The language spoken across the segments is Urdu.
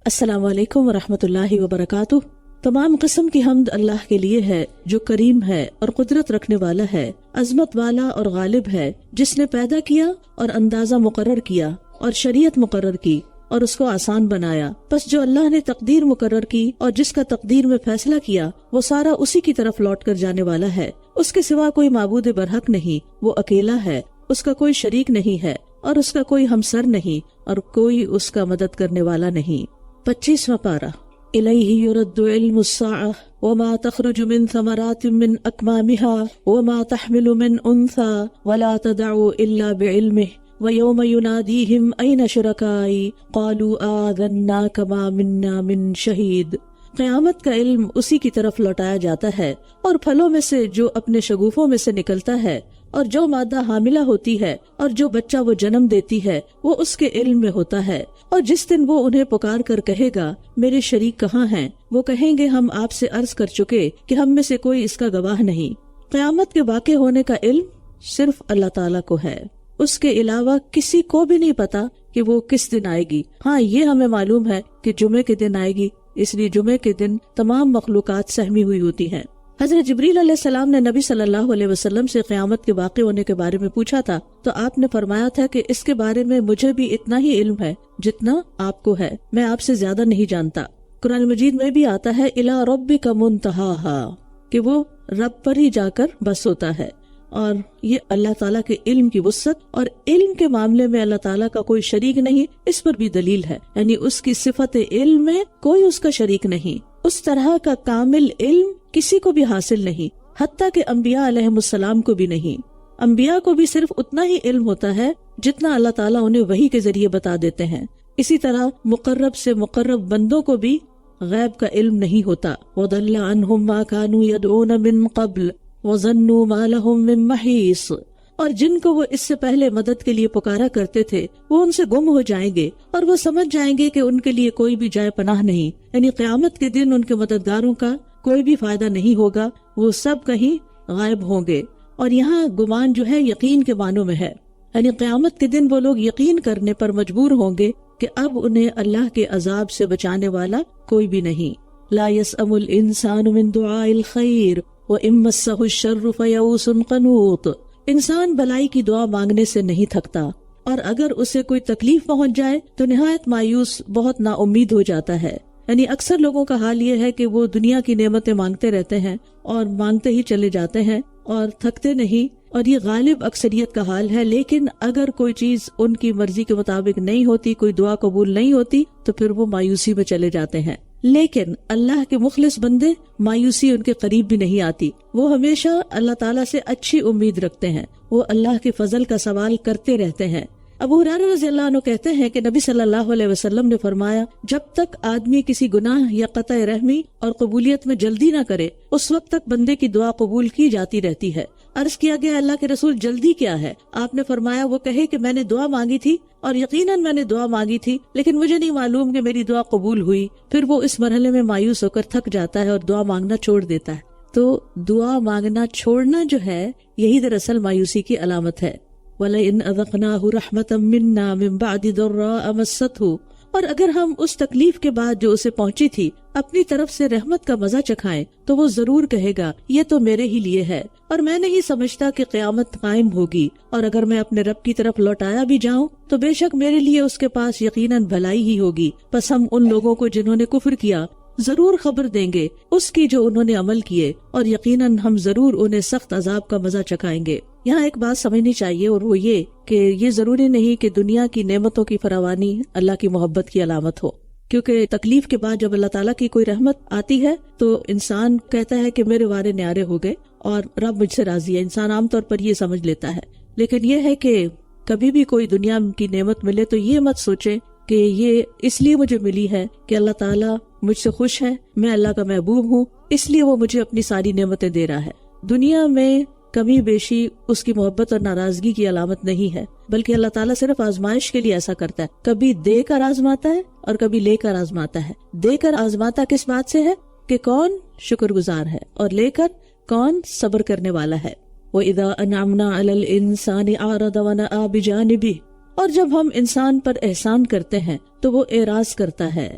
السلام علیکم ورحمۃ اللہ وبرکاتہ۔ تمام قسم کی حمد اللہ کے لیے ہے جو کریم ہے اور قدرت رکھنے والا ہے، عظمت والا اور غالب ہے، جس نے پیدا کیا اور اندازہ مقرر کیا اور شریعت مقرر کی اور اس کو آسان بنایا۔ پس جو اللہ نے تقدیر مقرر کی اور جس کا تقدیر میں فیصلہ کیا وہ سارا اسی کی طرف لوٹ کر جانے والا ہے۔ اس کے سوا کوئی معبود برحق نہیں، وہ اکیلا ہے، اس کا کوئی شریک نہیں ہے اور اس کا کوئی ہمسر نہیں اور کوئی اس کا مدد کرنے والا نہیں۔ 25واں پارہ۔ الیہ یرد علم الساعہ وما تخرج من ثمرات من اکمامها وما تحمل من انثى ولا تدع الا بعلمه ويوم يناديهم أين شركائي قالوا آذناك ما منا من شہید۔ قیامت کا علم اسی کی طرف لوٹایا جاتا ہے اور پھلوں میں سے جو اپنے شگوفوں میں سے نکلتا ہے اور جو مادہ حاملہ ہوتی ہے اور جو بچہ وہ جنم دیتی ہے وہ اس کے علم میں ہوتا ہے۔ اور جس دن وہ انہیں پکار کر کہے گا میرے شریک کہاں ہیں، وہ کہیں گے ہم آپ سے عرض کر چکے کہ ہم میں سے کوئی اس کا گواہ نہیں۔ قیامت کے واقع ہونے کا علم صرف اللہ تعالیٰ کو ہے، اس کے علاوہ کسی کو بھی نہیں پتا کہ وہ کس دن آئے گی۔ ہاں یہ ہمیں معلوم ہے کہ جمعے کے دن آئے گی، اس لیے جمعے کے دن تمام مخلوقات سہمی ہوئی ہوتی ہیں۔ حضرت جبریل علیہ السلام نے نبی صلی اللہ علیہ وسلم سے قیامت کے واقع ہونے کے بارے میں پوچھا تھا تو آپ نے فرمایا تھا کہ اس کے بارے میں مجھے بھی اتنا ہی علم ہے جتنا آپ کو ہے، میں آپ سے زیادہ نہیں جانتا۔ قرآن مجید میں بھی آتا ہے الی ربک منتہاہا، کہ وہ رب پر ہی جا کر بس ہوتا ہے، اور یہ اللہ تعالیٰ کے علم کی وسعت اور علم کے معاملے میں اللہ تعالیٰ کا کوئی شریک نہیں، اس پر بھی دلیل ہے، یعنی اس کی صفت علم میں کوئی اس کا شریک نہیں۔ اس طرح کا کامل علم کسی کو بھی حاصل نہیں، حتیٰ کہ انبیاء علیہ السلام کو بھی نہیں۔ انبیاء کو بھی صرف اتنا ہی علم ہوتا ہے جتنا اللہ تعالیٰ انہیں وحی کے ذریعے بتا دیتے ہیں۔ اسی طرح مقرب سے مقرب بندوں کو بھی غیب کا علم نہیں ہوتا۔ وَضَلَّ عَنْهُمْ مَا كَانُوا يَدْعُونَ مِن قَبْلِ وَظَنُّوا مَا لَهُم مِّن مَّحِيصٍ، اور جن کو وہ اس سے پہلے مدد کے لیے پکارا کرتے تھے وہ ان سے گم ہو جائیں گے اور وہ سمجھ جائیں گے کہ ان کے لیے کوئی بھی جائے پناہ نہیں، یعنی قیامت کے دن ان کے مددگاروں کا کوئی بھی فائدہ نہیں ہوگا، وہ سب کہیں غائب ہوں گے۔ اور یہاں گمان جو ہے یقین کے معنوں میں ہے، یعنی قیامت کے دن وہ لوگ یقین کرنے پر مجبور ہوں گے کہ اب انہیں اللہ کے عذاب سے بچانے والا کوئی بھی نہیں۔ لا يسأم الانسان من دعاء الخیر وإن مسه الشر فیئوس قنوط، انسان بلائی کی دعا مانگنے سے نہیں تھکتا اور اگر اسے کوئی تکلیف پہنچ جائے تو نہایت مایوس، بہت نا امید ہو جاتا ہے۔ یعنی اکثر لوگوں کا حال یہ ہے کہ وہ دنیا کی نعمتیں مانگتے رہتے ہیں اور مانگتے ہی چلے جاتے ہیں اور تھکتے نہیں، اور یہ غالب اکثریت کا حال ہے۔ لیکن اگر کوئی چیز ان کی مرضی کے مطابق نہیں ہوتی، کوئی دعا قبول نہیں ہوتی، تو پھر وہ مایوسی میں چلے جاتے ہیں۔ لیکن اللہ کے مخلص بندے مایوسی ان کے قریب بھی نہیں آتی، وہ ہمیشہ اللہ تعالیٰ سے اچھی امید رکھتے ہیں، وہ اللہ کے فضل کا سوال کرتے رہتے ہیں۔ ابو ہریرہ رضی اللہ عنہ کہتے ہیں کہ نبی صلی اللہ علیہ وسلم نے فرمایا جب تک آدمی کسی گناہ یا قطع رحمی اور قبولیت میں جلدی نہ کرے اس وقت تک بندے کی دعا قبول کی جاتی رہتی ہے۔ عرض کیا گیا اللہ کے رسول جلدی کیا ہے؟ آپ نے فرمایا وہ کہے کہ میں نے دعا مانگی تھی اور یقیناً میں نے دعا مانگی تھی لیکن مجھے نہیں معلوم کہ میری دعا قبول ہوئی، پھر وہ اس مرحلے میں مایوس ہو کر تھک جاتا ہے اور دعا مانگنا چھوڑ دیتا ہے۔ تو دعا مانگنا چھوڑنا جو ہے یہی دراصل مایوسی کی علامت ہے۔ وَلَئِنْ أَذَقْنَاهُ رَحْمَةً مِنَّا مِن بَعْدِ ضَرَّاءَ مَسَّتْهُ، اور اگر ہم اس تکلیف کے بعد جو اسے پہنچی تھی اپنی طرف سے رحمت کا مزہ چکھائیں تو وہ ضرور کہے گا یہ تو میرے ہی لیے ہے اور میں نہیں سمجھتا کہ قیامت قائم ہوگی، اور اگر میں اپنے رب کی طرف لوٹایا بھی جاؤں تو بے شک میرے لیے اس کے پاس یقیناً بھلائی ہی ہوگی۔ پس ہم ان لوگوں کو جنہوں نے کفر کیا ضرور خبر دیں گے اس کی جو انہوں نے عمل کیے، اور یقیناً ہم ضرور انہیں سخت عذاب کا مزہ چکھائیں گے۔ یہاں ایک بات سمجھنی چاہیے اور وہ یہ کہ یہ ضروری نہیں کہ دنیا کی نعمتوں کی فراوانی اللہ کی محبت کی علامت ہو، کیونکہ تکلیف کے بعد جب اللہ تعالیٰ کی کوئی رحمت آتی ہے تو انسان کہتا ہے کہ میرے وارے نیارے ہو گئے اور رب مجھ سے راضی ہے، انسان عام طور پر یہ سمجھ لیتا ہے۔ لیکن یہ ہے کہ کبھی بھی کوئی دنیا کی نعمت ملے تو یہ مت سوچے کہ یہ اس لیے مجھے ملی ہے کہ اللہ تعالیٰ مجھ سے خوش ہے، میں اللہ کا محبوب ہوں، اس لیے وہ مجھے اپنی ساری نعمتیں دے رہا ہے۔ دنیا میں کمی بیشی اس کی محبت اور ناراضگی کی علامت نہیں ہے، بلکہ اللہ تعالیٰ صرف آزمائش کے لیے ایسا کرتا ہے، کبھی دے کر آزماتا ہے اور کبھی لے کر آزماتا ہے۔ دے کر آزماتا کس بات سے ہے کہ کون شکر گزار ہے، اور لے کر کون صبر کرنے والا ہے۔ وَإِذَا أَنْعَمْنَا عَلَى الْإِنسَانِ أَعْرَضَ وَنَأَىٰ بِجَانِبِهِ، اور جب ہم انسان پر احسان کرتے ہیں تو وہ اعراض کرتا ہے،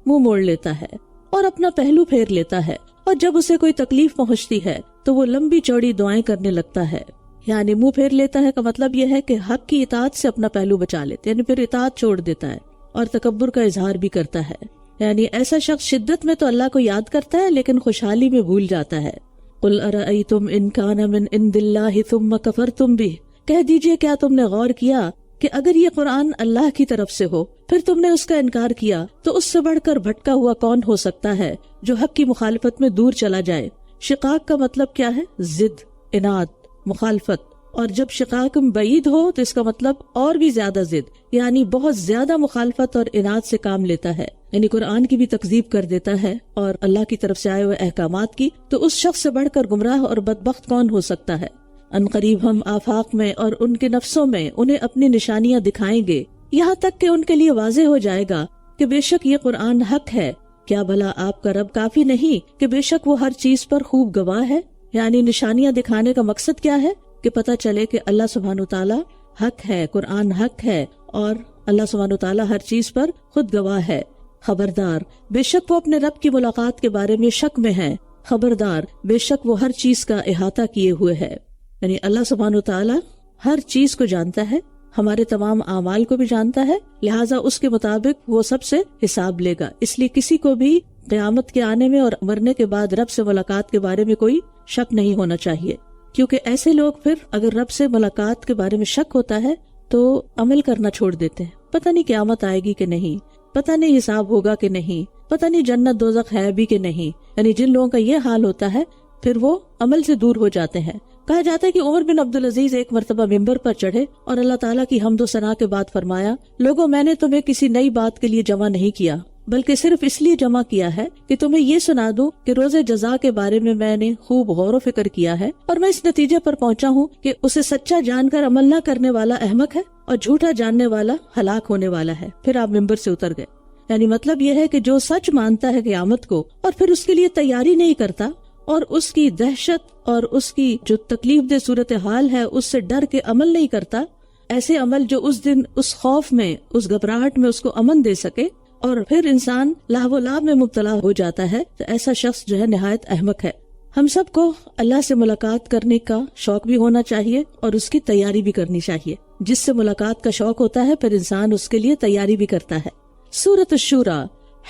منہ موڑ لیتا ہے اور اپنا پہلو پھیر لیتا ہے، اور جب اسے کوئی تکلیف پہنچتی ہے تو وہ لمبی چوڑی دعائیں کرنے لگتا ہے۔ یعنی منہ پھیر لیتا ہے کا مطلب یہ ہے کہ حق کی اطاعت سے اپنا پہلو بچا لیتے، یعنی پھر اطاعت چھوڑ دیتا ہے اور تکبر کا اظہار بھی کرتا ہے۔ یعنی ایسا شخص شدت میں تو اللہ کو یاد کرتا ہے لیکن خوشحالی میں بھول جاتا ہے۔ قُلْ أَرَأَيْتُمْ إِنْ كَانَ مِنْ عِنْدِ اللَّهِ ثُمَّ كَفَرْتُمْ بِهِ، کہہ دیجئے کیا تم نے غور کیا کہ اگر یہ قرآن اللہ کی طرف سے ہو پھر تم نے اس کا انکار کیا تو اس سے بڑھ کر بھٹکا ہوا کون ہو سکتا ہے جو حق کی مخالفت میں دور چلا جائے۔ شقاق کا مطلب کیا ہے؟ ضد، اناد، مخالفت، اور جب شقاق بعید ہو تو اس کا مطلب اور بھی زیادہ ضد، یعنی بہت زیادہ مخالفت اور اناد سے کام لیتا ہے، یعنی قرآن کی بھی تکذیب کر دیتا ہے اور اللہ کی طرف سے آئے ہوئے احکامات کی، تو اس شخص سے بڑھ کر گمراہ اور بدبخت کون ہو سکتا ہے۔ ان قریب ہم آفاق میں اور ان کے نفسوں میں انہیں اپنی نشانیاں دکھائیں گے، یہاں تک کہ ان کے لیے واضح ہو جائے گا کہ بے شک یہ قرآن حق ہے۔ کیا بھلا آپ کا رب کافی نہیں کہ بے شک وہ ہر چیز پر خوب گواہ ہے؟ یعنی نشانیاں دکھانے کا مقصد کیا ہے؟ کہ پتہ چلے کہ اللہ سبحانہ وتعالیٰ حق ہے، قرآن حق ہے، اور اللہ سبحانہ وتعالیٰ ہر چیز پر خود گواہ ہے۔ خبردار، بے شک وہ اپنے رب کی ملاقات کے بارے میں شک میں ہے۔ خبردار، بے شک وہ ہر چیز کا احاطہ کیے ہوئے ہے۔ یعنی اللہ سبحانہ وتعالیٰ ہر چیز کو جانتا ہے، ہمارے تمام اعمال کو بھی جانتا ہے، لہٰذا اس کے مطابق وہ سب سے حساب لے گا۔ اس لیے کسی کو بھی قیامت کے آنے میں اور مرنے کے بعد رب سے ملاقات کے بارے میں کوئی شک نہیں ہونا چاہیے، کیونکہ ایسے لوگ پھر اگر رب سے ملاقات کے بارے میں شک ہوتا ہے تو عمل کرنا چھوڑ دیتے ہیں۔ پتہ نہیں قیامت آئے گی کہ نہیں، پتہ نہیں حساب ہوگا کہ نہیں، پتہ نہیں جنت دوزخ ہے بھی کہ نہیں۔ یعنی جن لوگوں کا یہ حال ہوتا ہے پھر وہ عمل سے دور ہو جاتے ہیں۔ کہا جاتا ہے کہ عمر بن عبدالعزیز ایک مرتبہ ممبر پر چڑھے اور اللہ تعالیٰ کی حمد و ثنا کے بعد فرمایا، لوگوں میں نے تمہیں کسی نئی بات کے لیے جمع نہیں کیا بلکہ صرف اس لیے جمع کیا ہے کہ تمہیں یہ سنا دوں کہ روز جزا کے بارے میں نے خوب غور و فکر کیا ہے اور میں اس نتیجے پر پہنچا ہوں کہ اسے سچا جان کر عمل نہ کرنے والا احمق ہے اور جھوٹا جاننے والا ہلاک ہونے والا ہے۔ پھر آپ ممبر سے اتر گئے۔ یعنی مطلب یہ ہے کہ جو سچ مانتا ہے قیامت کو اور پھر اس کے لیے تیاری نہیں کرتا اور اس کی دہشت اور اس کی جو تکلیف دہ صورتحال ہے اس سے ڈر کے عمل نہیں کرتا، ایسے عمل جو اس دن اس خوف میں، اس گھبراہٹ میں اس کو امن دے سکے، اور پھر انسان لہو و لعب میں مبتلا ہو جاتا ہے، تو ایسا شخص جو ہے نہایت احمق ہے۔ ہم سب کو اللہ سے ملاقات کرنے کا شوق بھی ہونا چاہیے اور اس کی تیاری بھی کرنی چاہیے۔ جس سے ملاقات کا شوق ہوتا ہے پھر انسان اس کے لیے تیاری بھی کرتا ہے۔ سورۃ الشورى،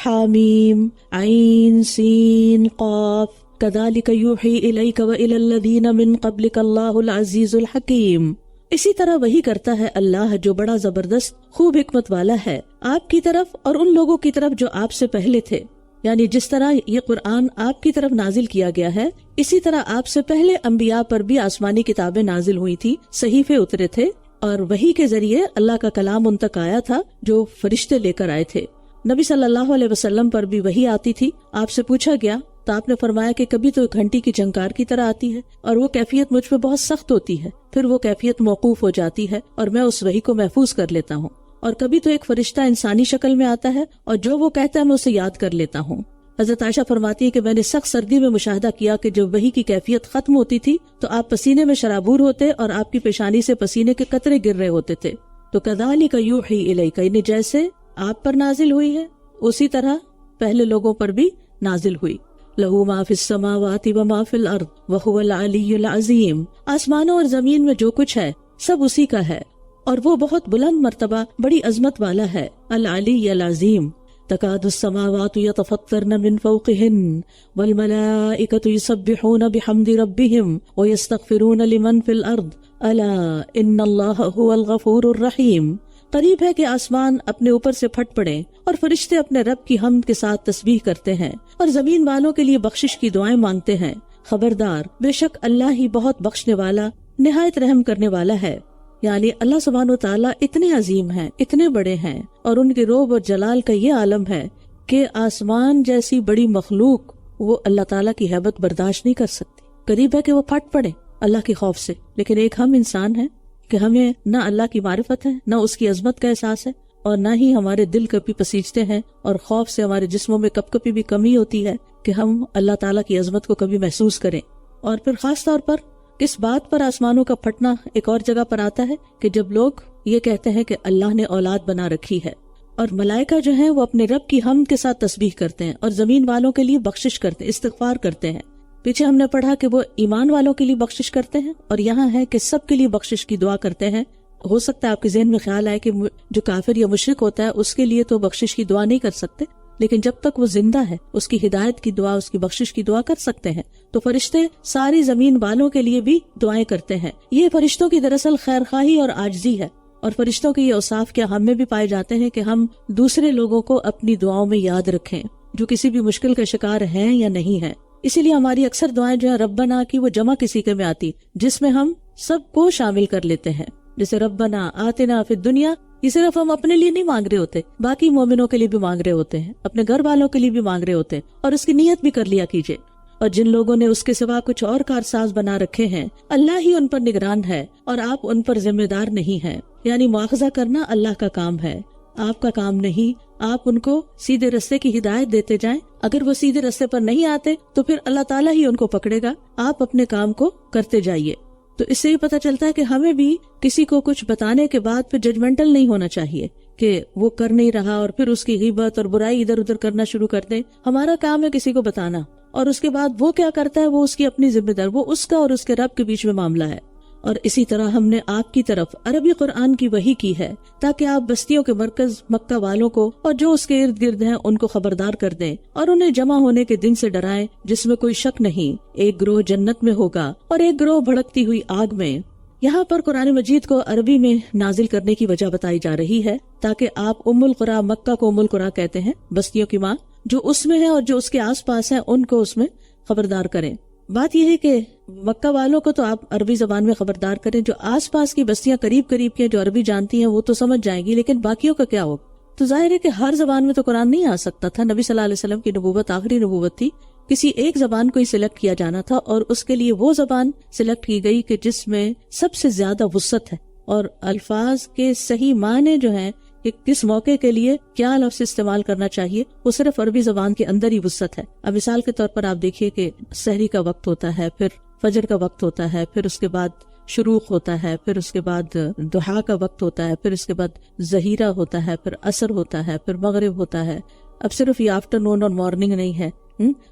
حامیم عین سین قاف، کذالک یوحی الیک وإلی الذین من قبلک اللہ العزیز الحکیم۔ اسی طرح وہی کرتا ہے اللہ جو بڑا زبردست خوب حکمت والا ہے آپ کی طرف اور ان لوگوں کی طرف جو آپ سے پہلے تھے۔ یعنی جس طرح یہ قرآن آپ کی طرف نازل کیا گیا ہے اسی طرح آپ سے پہلے انبیاء پر بھی آسمانی کتابیں نازل ہوئی تھی، صحیفے اترے تھے، اور وہی کے ذریعے اللہ کا کلام ان تک آیا تھا جو فرشتے لے کر آئے تھے۔ نبی صلی اللہ علیہ وسلم پر بھی وہی آتی تھی۔ آپ سے پوچھا گیا تو آپ نے فرمایا کہ کبھی تو گھنٹی کی جھنکار کی طرح آتی ہے اور وہ کیفیت مجھ پہ بہت سخت ہوتی ہے، پھر وہ کیفیت موقوف ہو جاتی ہے اور میں اس وحی کو محفوظ کر لیتا ہوں، اور کبھی تو ایک فرشتہ انسانی شکل میں آتا ہے اور جو وہ کہتا ہے میں اسے یاد کر لیتا ہوں۔ حضرت عائشہ فرماتی ہے کہ میں نے سخت سردی میں مشاہدہ کیا کہ جب وحی کی کیفیت ختم ہوتی تھی تو آپ پسینے میں شرابور ہوتے اور آپ کی پیشانی سے پسینے کے قطرے گر رہے ہوتے تھے۔ تو کذالک یوحی الیک، یعنی جیسے آپ پر نازل ہوئی ہے اسی طرح پہلے لوگوں پر بھی نازل ہوئی۔ لہو ما فی السماوات وما فی الارض وہو العلی العظیم، آسمانوں اور زمین میں جو کچھ ہے سب اسی کا ہے اور وہ بہت بلند مرتبہ بڑی عظمت والا ہے۔ العلی العظیم، تکاد السماوات یتفطرن من فوقہن والملائکۃ یسبحون بحمد ربہم ویستغفرون لمن فی الارض الا ان اللہ هو الغفور الرحیم۔ قریب ہے کہ آسمان اپنے اوپر سے پھٹ پڑے اور فرشتے اپنے رب کی حمد کے ساتھ تسبیح کرتے ہیں اور زمین والوں کے لیے بخشش کی دعائیں مانگتے ہیں۔ خبردار، بے شک اللہ ہی بہت بخشنے والا نہایت رحم کرنے والا ہے۔ یعنی اللہ سبحانہ وتعالیٰ اتنے عظیم ہیں، اتنے بڑے ہیں، اور ان کے روب اور جلال کا یہ عالم ہے کہ آسمان جیسی بڑی مخلوق وہ اللہ تعالیٰ کی ہیبت برداشت نہیں کر سکتی۔ قریب ہے کہ وہ پھٹ پڑے اللہ کے خوف سے، لیکن ایک ہم انسان ہیں کہ ہمیں نہ اللہ کی معرفت ہے، نہ اس کی عظمت کا احساس ہے، اور نہ ہی ہمارے دل کبھی پسیجتے ہیں، اور خوف سے ہمارے جسموں میں کب کبھی بھی کمی ہوتی ہے کہ ہم اللہ تعالیٰ کی عظمت کو کبھی محسوس کریں۔ اور پھر خاص طور پر کس بات پر آسمانوں کا پھٹنا ایک اور جگہ پر آتا ہے کہ جب لوگ یہ کہتے ہیں کہ اللہ نے اولاد بنا رکھی ہے، اور ملائکہ جو ہیں وہ اپنے رب کی حمد کے ساتھ تسبیح کرتے ہیں اور زمین والوں کے لیے بخشش کرتے ہیں، استغفار کرتے ہیں۔ پیچھے ہم نے پڑھا کہ وہ ایمان والوں کے لیے بخشش کرتے ہیں، اور یہاں ہے کہ سب کے لیے بخشش کی دعا کرتے ہیں۔ ہو سکتا ہے آپ کے ذہن میں خیال آئے کہ جو کافر یا مشرک ہوتا ہے اس کے لیے تو بخشش کی دعا نہیں کر سکتے، لیکن جب تک وہ زندہ ہے اس کی ہدایت کی دعا، اس کی بخشش کی دعا کر سکتے ہیں۔ تو فرشتے ساری زمین والوں کے لیے بھی دعائیں کرتے ہیں۔ یہ فرشتوں کی دراصل خیر خواہی اور عاجزی ہے، اور فرشتوں کے یہ اوصاف کیا ہم میں بھی پائے جاتے ہیں کہ ہم دوسرے لوگوں کو اپنی دعاؤں میں یاد رکھیں جو کسی بھی مشکل کا شکار ہیں یا نہیں ہیں۔ اسی لیے ہماری اکثر دعائیں جو ہیں ربنا کی، وہ جمع کسی کے میں آتی جس میں ہم سب کو شامل کر لیتے ہیں۔ جیسے ربنا آتنا فی الدنیا، یہ صرف ہم اپنے لیے نہیں مانگ رہے ہوتے، باقی مومنوں کے لیے بھی مانگ رہے ہوتے ہیں، اپنے گھر والوں کے لیے بھی مانگ رہے ہوتے ہیں، اور اس کی نیت بھی کر لیا کیجیے۔ اور جن لوگوں نے اس کے سوا کچھ اور کارساز بنا رکھے ہیں، اللہ ہی ان پر نگران ہے اور آپ ان پر ذمہ دار نہیں ہیں۔ یعنی مواخذہ کرنا اللہ کا کام ہے، آپ کا کام نہیں۔ آپ ان کو سیدھے رستے کی ہدایت دیتے جائیں، اگر وہ سیدھے رستے پر نہیں آتے تو پھر اللہ تعالیٰ ہی ان کو پکڑے گا، آپ اپنے کام کو کرتے جائیے۔ تو اس سے یہ پتہ چلتا ہے کہ ہمیں بھی کسی کو کچھ بتانے کے بعد پھر ججمنٹل نہیں ہونا چاہیے کہ وہ کر نہیں رہا اور پھر اس کی غیبت اور برائی ادھر ادھر کرنا شروع کر دیں۔ ہمارا کام ہے کسی کو بتانا، اور اس کے بعد وہ کیا کرتا ہے وہ اس کی اپنی ذمہ دار، وہ اس کا اور اس کے رب کے بیچ میں معاملہ ہے۔ اور اسی طرح ہم نے آپ کی طرف عربی قرآن کی وحی کی ہے تاکہ آپ بستیوں کے مرکز مکہ والوں کو اور جو اس کے ارد گرد ہیں ان کو خبردار کر دیں اور انہیں جمع ہونے کے دن سے ڈرائیں جس میں کوئی شک نہیں، ایک گروہ جنت میں ہوگا اور ایک گروہ بھڑکتی ہوئی آگ میں۔ یہاں پر قرآن مجید کو عربی میں نازل کرنے کی وجہ بتائی جا رہی ہے تاکہ آپ ام القریٰ، مکہ کو ام القریٰ کہتے ہیں، بستیوں کی ماں، جو اس میں ہے اور جو اس کے آس پاس ہیں ان کو اس میں خبردار کریں۔ بات یہ ہے کہ مکہ والوں کو تو آپ عربی زبان میں خبردار کریں، جو آس پاس کی بستیاں قریب قریب کی جو عربی جانتی ہیں وہ تو سمجھ جائیں گی، لیکن باقیوں کا کیا ہوگا؟ تو ظاہر ہے کہ ہر زبان میں تو قرآن نہیں آ سکتا تھا۔ نبی صلی اللہ علیہ وسلم کی نبوت آخری نبوت تھی، کسی ایک زبان کو ہی سلیکٹ کیا جانا تھا، اور اس کے لیے وہ زبان سلیکٹ کی گئی کہ جس میں سب سے زیادہ وسعت ہے، اور الفاظ کے صحیح معنی جو ہیں کہ کس موقع کے لیے کیا لفظ استعمال کرنا چاہیے وہ صرف عربی زبان کے اندر ہی وسعت ہے۔ اب مثال کے طور پر آپ دیکھیے کہ سحری کا وقت ہوتا ہے، پھر فجر کا وقت ہوتا ہے، پھر اس کے بعد شروق ہوتا ہے، پھر اس کے بعد ضحیٰ کا وقت ہوتا ہے، پھر اس کے بعد ظہیرہ ہوتا ہے، پھر عصر ہوتا ہے، پھر مغرب ہوتا ہے۔ اب صرف یہ آفٹر نون اور مارننگ نہیں ہے،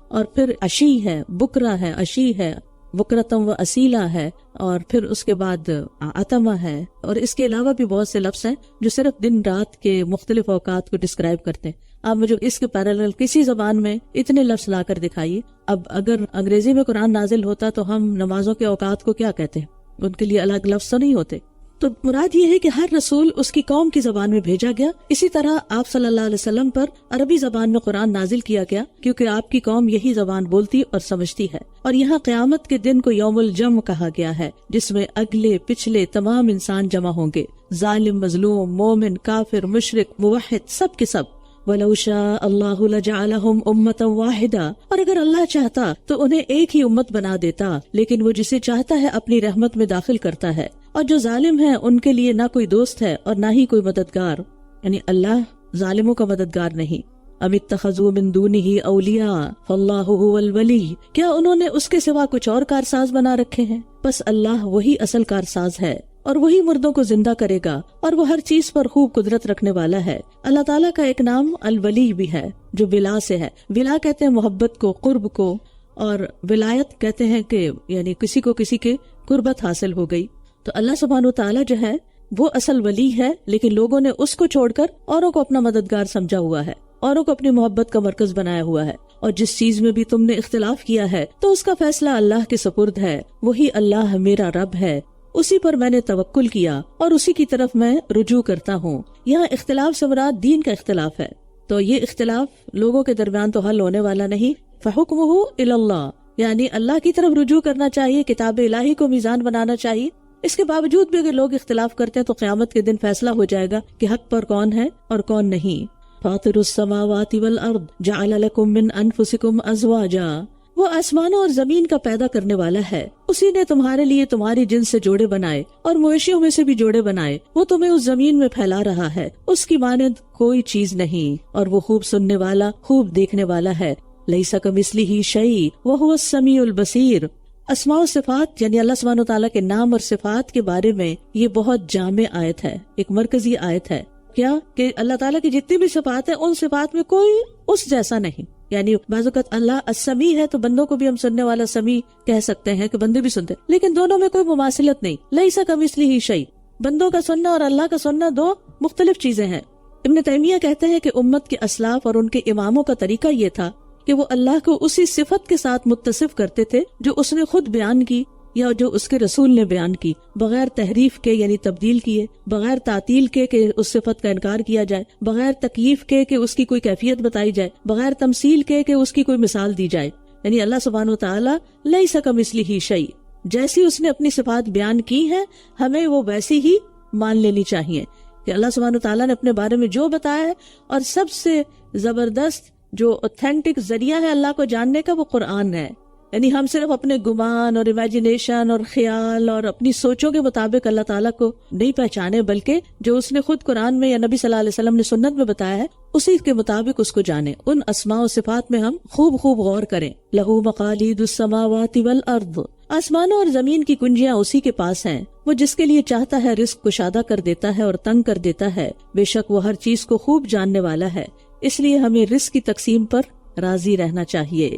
اور پھر عشی ہے، بکرہ ہے، عشی ہے، بکرتم و اسیلہ ہے، اور پھر اس کے بعد عتمہ ہے، اور اس کے علاوہ بھی بہت سے لفظ ہیں جو صرف دن رات کے مختلف اوقات کو ڈسکرائب کرتے ہیں۔ آپ مجھے اس کے پیرالل کسی زبان میں اتنے لفظ لا کر دکھائیے۔ اب اگر انگریزی میں قرآن نازل ہوتا تو ہم نمازوں کے اوقات کو کیا کہتے ہیں؟ ان کے لیے الگ لفظ تو نہیں ہوتے۔ تو مراد یہ ہے کہ ہر رسول اس کی قوم کی زبان میں بھیجا گیا، اسی طرح آپ صلی اللہ علیہ وسلم پر عربی زبان میں قرآن نازل کیا گیا کیونکہ آپ کی قوم یہی زبان بولتی اور سمجھتی ہے۔ اور یہاں قیامت کے دن کو یوم الجمع کہا گیا ہے، جس میں اگلے پچھلے تمام انسان جمع ہوں گے، ظالم، مظلوم، مومن، کافر، مشرک، موحد، سب کے سب۔ وَلَوْ شَاءَ اللَّهُ لَجَعَلَهُمْ أُمَّةً وَاحِدَةً، اور اگر اللہ چاہتا تو انہیں ایک ہی امت بنا دیتا، لیکن وہ جسے چاہتا ہے اپنی رحمت میں داخل کرتا ہے، اور جو ظالم ہیں ان کے لیے نہ کوئی دوست ہے اور نہ ہی کوئی مددگار، یعنی اللہ ظالموں کا مددگار نہیں۔ ام اتخذوا من دونه اولیاء فاللہ هو الولی، کیا انہوں نے اس کے سوا کچھ اور کارساز بنا رکھے ہیں؟ بس اللہ وہی اصل کارساز ہے، اور وہی مردوں کو زندہ کرے گا، اور وہ ہر چیز پر خوب قدرت رکھنے والا ہے۔ اللہ تعالیٰ کا ایک نام الولی بھی ہے جو ولا سے ہے۔ ولا کہتے ہیں محبت کو، قرب کو، اور ولایت کہتے ہیں کہ یعنی کسی کو کسی کے قربت حاصل ہو گئی۔ تو اللہ سبحانہ وتعالیٰ جو ہے وہ اصل ولی ہے، لیکن لوگوں نے اس کو چھوڑ کر اوروں کو اپنا مددگار سمجھا ہوا ہے، اوروں کو اپنی محبت کا مرکز بنایا ہوا ہے۔ اور جس چیز میں بھی تم نے اختلاف کیا ہے تو اس کا فیصلہ اللہ کے سپرد ہے، وہی اللہ میرا رب ہے، اسی پر میں نے توکل کیا اور اسی کی طرف میں رجوع کرتا ہوں۔ یہاں اختلاف سے مراد دین کا اختلاف ہے، تو یہ اختلاف لوگوں کے درمیان تو حل ہونے والا نہیں۔ فحکمہ الی اللہ، یعنی اللہ کی طرف رجوع کرنا چاہیے، کتاب الہی کو میزان بنانا چاہیے۔ اس کے باوجود بھی اگر لوگ اختلاف کرتے ہیں تو قیامت کے دن فیصلہ ہو جائے گا کہ حق پر کون ہے اور کون نہیں۔ فاطر السماوات والارض جعل لکم من انفسکم ازواجا، وہ آسمانوں اور زمین کا پیدا کرنے والا ہے، اسی نے تمہارے لیے تمہاری جنس سے جوڑے بنائے اور مویشیوں میں سے بھی جوڑے بنائے، وہ تمہیں اس زمین میں پھیلا رہا ہے، اس کی مانند کوئی چیز نہیں، اور وہ خوب سننے والا، خوب دیکھنے والا ہے۔ لیس کمثلہ شیء وہو السمیع البصیر۔ اسماء و صفات یعنی اللہ سبحانہ وتعالیٰ کے نام اور صفات کے بارے میں یہ بہت جامع آیت ہے، ایک مرکزی آیت ہے، کیا کہ اللہ تعالیٰ کی جتنی بھی صفات ہیں ان صفات میں کوئی اس جیسا نہیں. یعنی بعض اوقات اللہ السمیع ہے تو بندوں کو بھی ہم سننے والا سمیع کہہ سکتے ہیں کہ بندے بھی سنتے، لیکن دونوں میں کوئی مماثلت نہیں. لیس کمثلہ شیء، بندوں کا سننا اور اللہ کا سننا دو مختلف چیزیں ہیں. ابن تیمیہ کہتے ہیں کہ امت کے اسلاف اور ان کے اماموں کا طریقہ یہ تھا کہ وہ اللہ کو اسی صفت کے ساتھ متصف کرتے تھے جو اس نے خود بیان کی یا جو اس کے رسول نے بیان کی، بغیر تحریف کے یعنی تبدیل کیے، بغیر تعطیل کے کہ اس صفت کا انکار کیا جائے، بغیر تکییف کے کہ اس کی کوئی کیفیت بتائی جائے، بغیر تمثیل کے کہ اس کی کوئی مثال دی جائے. یعنی اللہ سبحانہ وتعالی لیس کمثلہ شیء، جیسی اس نے اپنی صفات بیان کی ہیں ہمیں وہ ویسی ہی مان لینی چاہیے کہ اللہ سبحانہ وتعالی نے اپنے بارے میں جو بتایا ہے، اور سب سے زبردست جو اوتھینٹک ذریعہ ہے اللہ کو جاننے کا وہ قرآن ہے. یعنی ہم صرف اپنے گمان اور امیجنیشن اور خیال اور اپنی سوچوں کے مطابق اللہ تعالیٰ کو نہیں پہچانے، بلکہ جو اس نے خود قرآن میں یا نبی صلی اللہ علیہ وسلم نے سنت میں بتایا ہے اسی کے مطابق اس کو جانے. ان اسماء و صفات میں ہم خوب خوب غور کریں. لہو مقالید السماوات والارض، آسمانوں اور زمین کی کنجیاں اسی کے پاس ہیں. وہ جس کے لیے چاہتا ہے رزق کشادہ کر دیتا ہے اور تنگ کر دیتا ہے. بے شک وہ ہر چیز کو خوب جاننے والا ہے. اس لیے ہمیں رزق کی تقسیم پر راضی رہنا چاہیے،